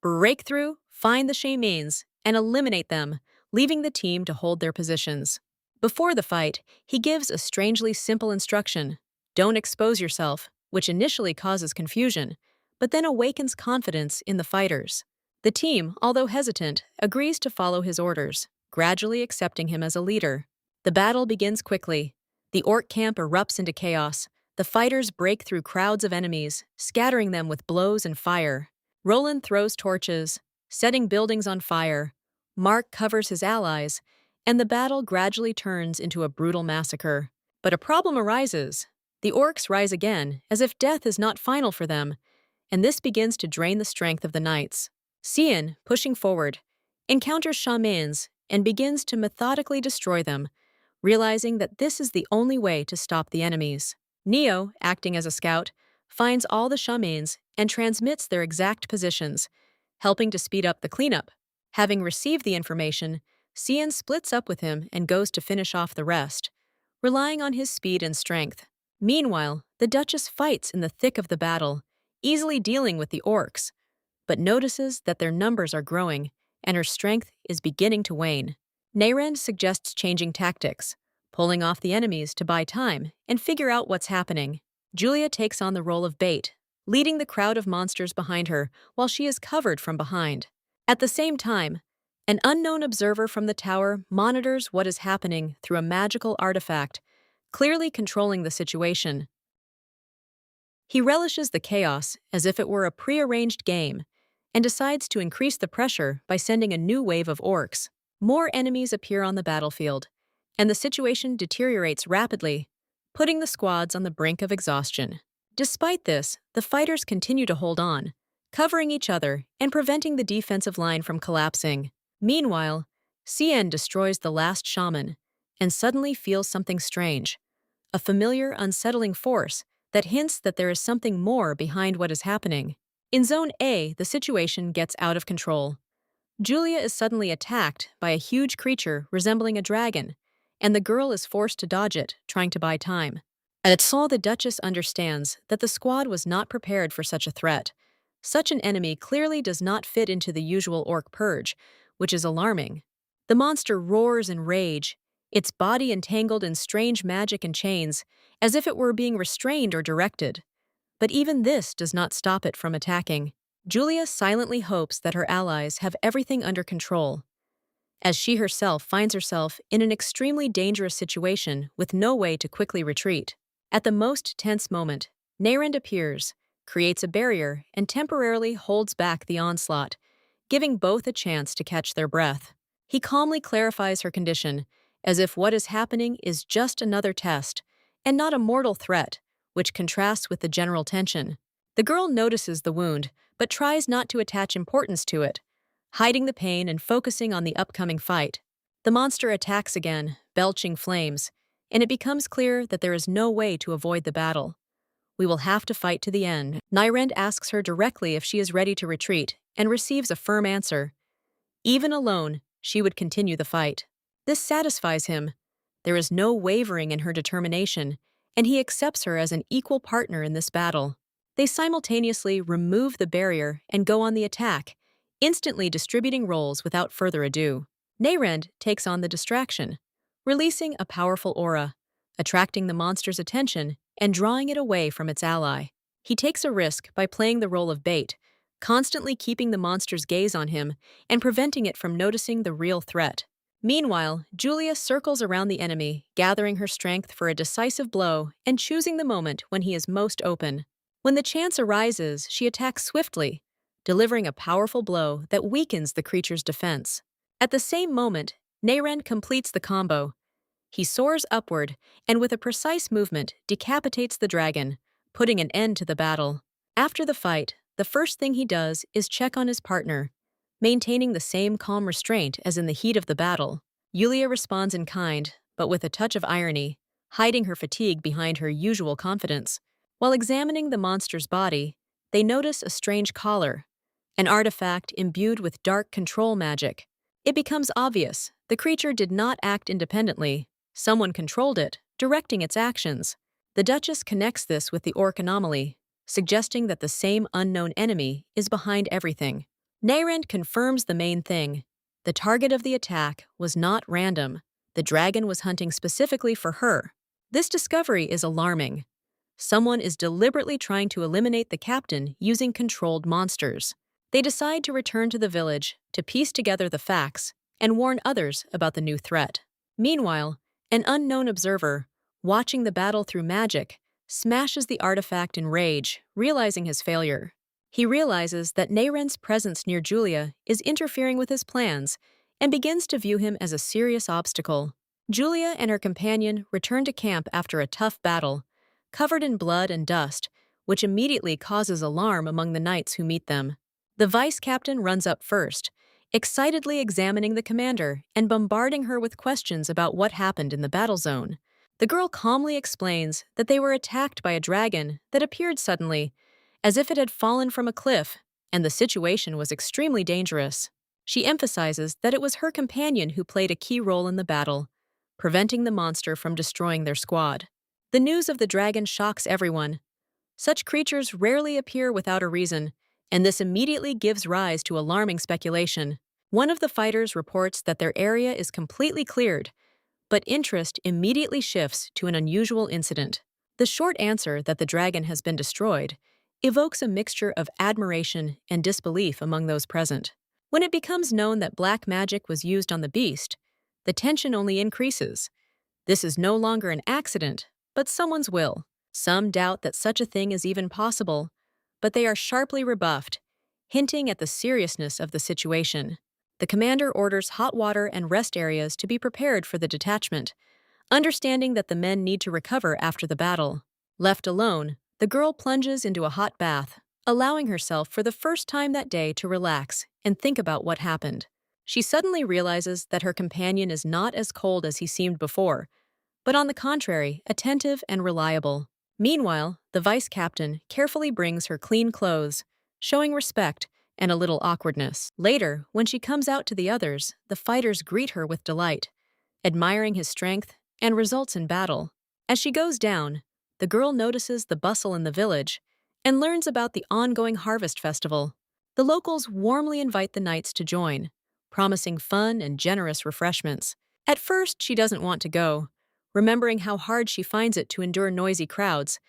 Break through, find the shamans, and eliminate them, leaving the team to hold their positions. Before the fight, he gives a strangely simple instruction. Don't expose yourself, which initially causes confusion, but then awakens confidence in the fighters. The team, although hesitant, agrees to follow his orders, gradually accepting him as a leader. The battle begins quickly. The orc camp erupts into chaos. The fighters break through crowds of enemies, scattering them with blows and fire. Roland throws torches, setting buildings on fire. Mark covers his allies, and the battle gradually turns into a brutal massacre. But a problem arises. The orcs rise again, as if death is not final for them, and this begins to drain the strength of the knights. Shian, pushing forward, encounters shamans and begins to methodically destroy them, realizing that this is the only way to stop the enemies. Neo, acting as a scout, finds all the shamans and transmits their exact positions, helping to speed up the cleanup. Having received the information, Shian splits up with him and goes to finish off the rest, relying on his speed and strength. Meanwhile, the Duchess fights in the thick of the battle, easily dealing with the orcs, but notices that their numbers are growing and her strength is beginning to wane. Nayrand suggests changing tactics, pulling off the enemies to buy time and figure out what's happening. Julia takes on the role of bait, leading the crowd of monsters behind her while she is covered from behind. At the same time, an unknown observer from the tower monitors what is happening through a magical artifact, clearly controlling the situation. He relishes the chaos as if it were a prearranged game, and decides to increase the pressure by sending a new wave of orcs. More enemies appear on the battlefield, and the situation deteriorates rapidly, putting the squads on the brink of exhaustion. Despite this, the fighters continue to hold on, covering each other and preventing the defensive line from collapsing. Meanwhile, Shian destroys the last shaman and suddenly feels something strange, a familiar, unsettling force that hints that there is something more behind what is happening. In Zone A, the situation gets out of control. Julia is suddenly attacked by a huge creature resembling a dragon, and the girl is forced to dodge it, trying to buy time. At all, the Duchess understands that the squad was not prepared for such a threat. Such an enemy clearly does not fit into the usual orc purge, which is alarming. The monster roars in rage, its body entangled in strange magic and chains, as if it were being restrained or directed. But even this does not stop it from attacking. Julia silently hopes that her allies have everything under control, as she herself finds herself in an extremely dangerous situation with no way to quickly retreat. At the most tense moment, Nayrand appears, creates a barrier, and temporarily holds back the onslaught, giving both a chance to catch their breath. He calmly clarifies her condition, as if what is happening is just another test, and not a mortal threat, which contrasts with the general tension. The girl notices the wound, but tries not to attach importance to it, hiding the pain and focusing on the upcoming fight. The monster attacks again, belching flames, and it becomes clear that there is no way to avoid the battle. We will have to fight to the end. Nayrand asks her directly if she is ready to retreat, and receives a firm answer. Even alone, she would continue the fight. This satisfies him. There is no wavering in her determination, and he accepts her as an equal partner in this battle. They simultaneously remove the barrier and go on the attack, instantly distributing roles without further ado. Neyrend takes on the distraction, releasing a powerful aura, attracting the monster's attention and drawing it away from its ally. He takes a risk by playing the role of bait, constantly keeping the monster's gaze on him and preventing it from noticing the real threat. Meanwhile, Julia circles around the enemy, gathering her strength for a decisive blow and choosing the moment when he is most open. When the chance arises, she attacks swiftly, delivering a powerful blow that weakens the creature's defense. At the same moment, Neyrend completes the combo. He soars upward and with a precise movement decapitates the dragon, putting an end to the battle. After the fight, the first thing he does is check on his partner, maintaining the same calm restraint as in the heat of the battle. Yulia responds in kind, but with a touch of irony, hiding her fatigue behind her usual confidence. While examining the monster's body, they notice a strange collar, an artifact imbued with dark control magic. It becomes obvious the creature did not act independently. Someone controlled it, directing its actions. The Duchess connects this with the orc anomaly, suggesting that the same unknown enemy is behind everything. Neyrend confirms the main thing. The target of the attack was not random. The dragon was hunting specifically for her. This discovery is alarming. Someone is deliberately trying to eliminate the captain using controlled monsters. They decide to return to the village to piece together the facts and warn others about the new threat. Meanwhile, an unknown observer, watching the battle through magic, smashes the artifact in rage, realizing his failure. He realizes that Neyrend's presence near Julia is interfering with his plans and begins to view him as a serious obstacle. Julia and her companion return to camp after a tough battle, covered in blood and dust, which immediately causes alarm among the knights who meet them. The vice captain runs up first, excitedly examining the commander and bombarding her with questions about what happened in the battle zone. The girl calmly explains that they were attacked by a dragon that appeared suddenly, as if it had fallen from a cliff, and the situation was extremely dangerous. She emphasizes that it was her companion who played a key role in the battle, preventing the monster from destroying their squad. The news of the dragon shocks everyone. Such creatures rarely appear without a reason, and this immediately gives rise to alarming speculation. One of the fighters reports that their area is completely cleared, but interest immediately shifts to an unusual incident. The short answer that the dragon has been destroyed evokes a mixture of admiration and disbelief among those present. When it becomes known that black magic was used on the beast, the tension only increases. This is no longer an accident, but someone's will. Some doubt that such a thing is even possible, but they are sharply rebuffed, hinting at the seriousness of the situation. The commander orders hot water and rest areas to be prepared for the detachment, understanding that the men need to recover after the battle. Left alone, the girl plunges into a hot bath, allowing herself for the first time that day to relax and think about what happened. She suddenly realizes that her companion is not as cold as he seemed before, but on the contrary, attentive and reliable. Meanwhile, the vice captain carefully brings her clean clothes, showing respect and a little awkwardness. Later, when she comes out to the others, the fighters greet her with delight, admiring his strength and results in battle. As she goes down, the girl notices the bustle in the village and learns about the ongoing harvest festival. The locals warmly invite the knights to join, promising fun and generous refreshments. At first, she doesn't want to go, remembering how hard she finds it to endure noisy crowds,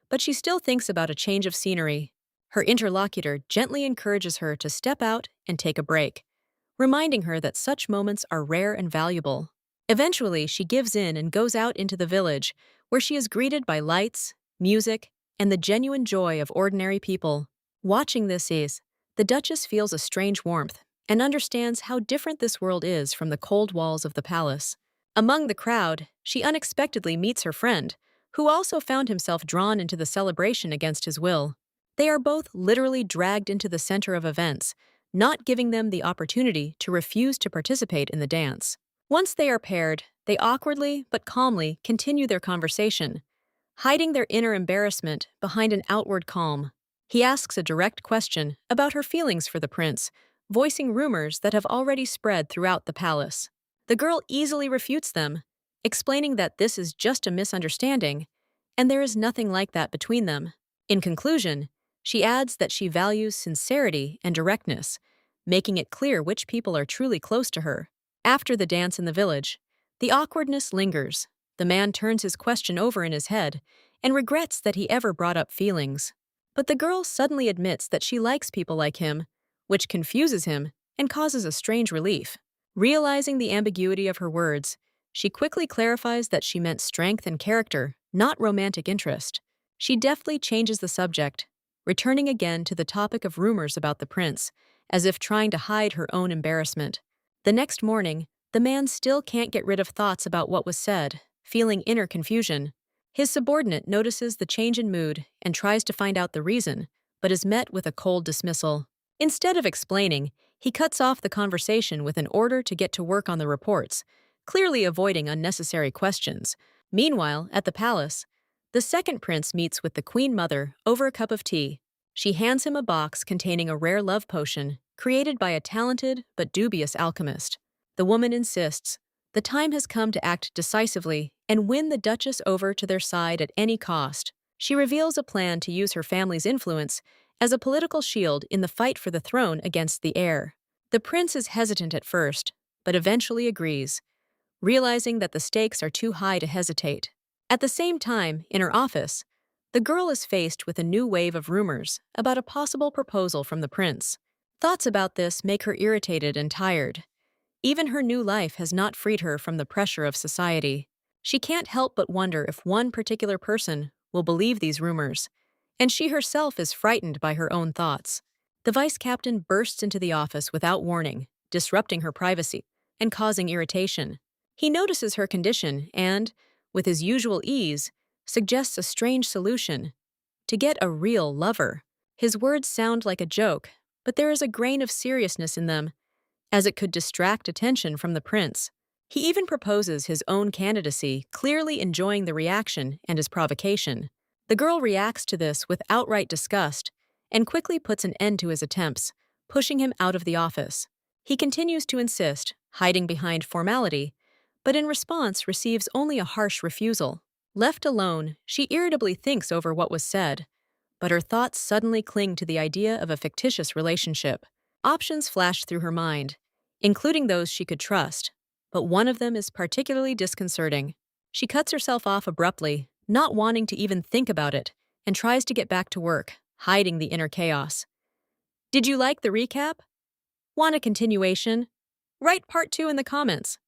but she still thinks about a change of scenery. Her interlocutor gently encourages her to step out and take a break, reminding her that such moments are rare and valuable. Eventually, she gives in and goes out into the village, where she is greeted by lights, music, and the genuine joy of ordinary people. Watching this the Duchess feels a strange warmth and understands how different this world is from the cold walls of the palace. Among the crowd, she unexpectedly meets her friend, who also found himself drawn into the celebration against his will. They are both literally dragged into the center of events, not giving them the opportunity to refuse to participate in the dance. Once they are paired, they awkwardly but calmly continue their conversation, hiding their inner embarrassment behind an outward calm. He asks a direct question about her feelings for the prince, voicing rumors that have already spread throughout the palace. The girl easily refutes them, explaining that this is just a misunderstanding, and there is nothing like that between them. In conclusion, She adds that she values sincerity and directness, making it clear which people are truly close to her. After the dance in the village, the awkwardness lingers. The man turns his question over in his head and regrets that he ever brought up feelings. But the girl suddenly admits that she likes people like him, which confuses him and causes a strange relief. Realizing the ambiguity of her words, she quickly clarifies that she meant strength and character, not romantic interest. She deftly changes the subject, returning again to the topic of rumors about the prince, as if trying to hide her own embarrassment. The next morning, the man still can't get rid of thoughts about what was said, feeling inner confusion. His subordinate notices the change in mood and tries to find out the reason, but is met with a cold dismissal. Instead of explaining, he cuts off the conversation with an order to get to work on the reports, clearly avoiding unnecessary questions. Meanwhile, at the palace, the second prince meets with the queen mother over a cup of tea. She hands him a box containing a rare love potion created by a talented but dubious alchemist. The woman insists the time has come to act decisively and win the Duchess over to their side at any cost. She reveals a plan to use her family's influence as a political shield in the fight for the throne against the heir. The prince is hesitant at first, but eventually agrees, realizing that the stakes are too high to hesitate. At the same time, in her office, the girl is faced with a new wave of rumors about a possible proposal from the prince. Thoughts about this make her irritated and tired. Even her new life has not freed her from the pressure of society. She can't help but wonder if one particular person will believe these rumors, and she herself is frightened by her own thoughts. The vice captain bursts into the office without warning, disrupting her privacy and causing irritation. He notices her condition and, with his usual ease, suggests a strange solution: to get a real lover. His words sound like a joke, but there is a grain of seriousness in them, as it could distract attention from the prince. He even proposes his own candidacy, clearly enjoying the reaction and his provocation. The girl reacts to this with outright disgust and quickly puts an end to his attempts, pushing him out of the office. He continues to insist, hiding behind formality, but in response receives only a harsh refusal. Left alone, she irritably thinks over what was said, but her thoughts suddenly cling to the idea of a fictitious relationship. Options flash through her mind, including those she could trust, but one of them is particularly disconcerting. She cuts herself off abruptly, not wanting to even think about it, and tries to get back to work, hiding the inner chaos. Did you like the recap? Want a continuation? Write part 2 in the comments.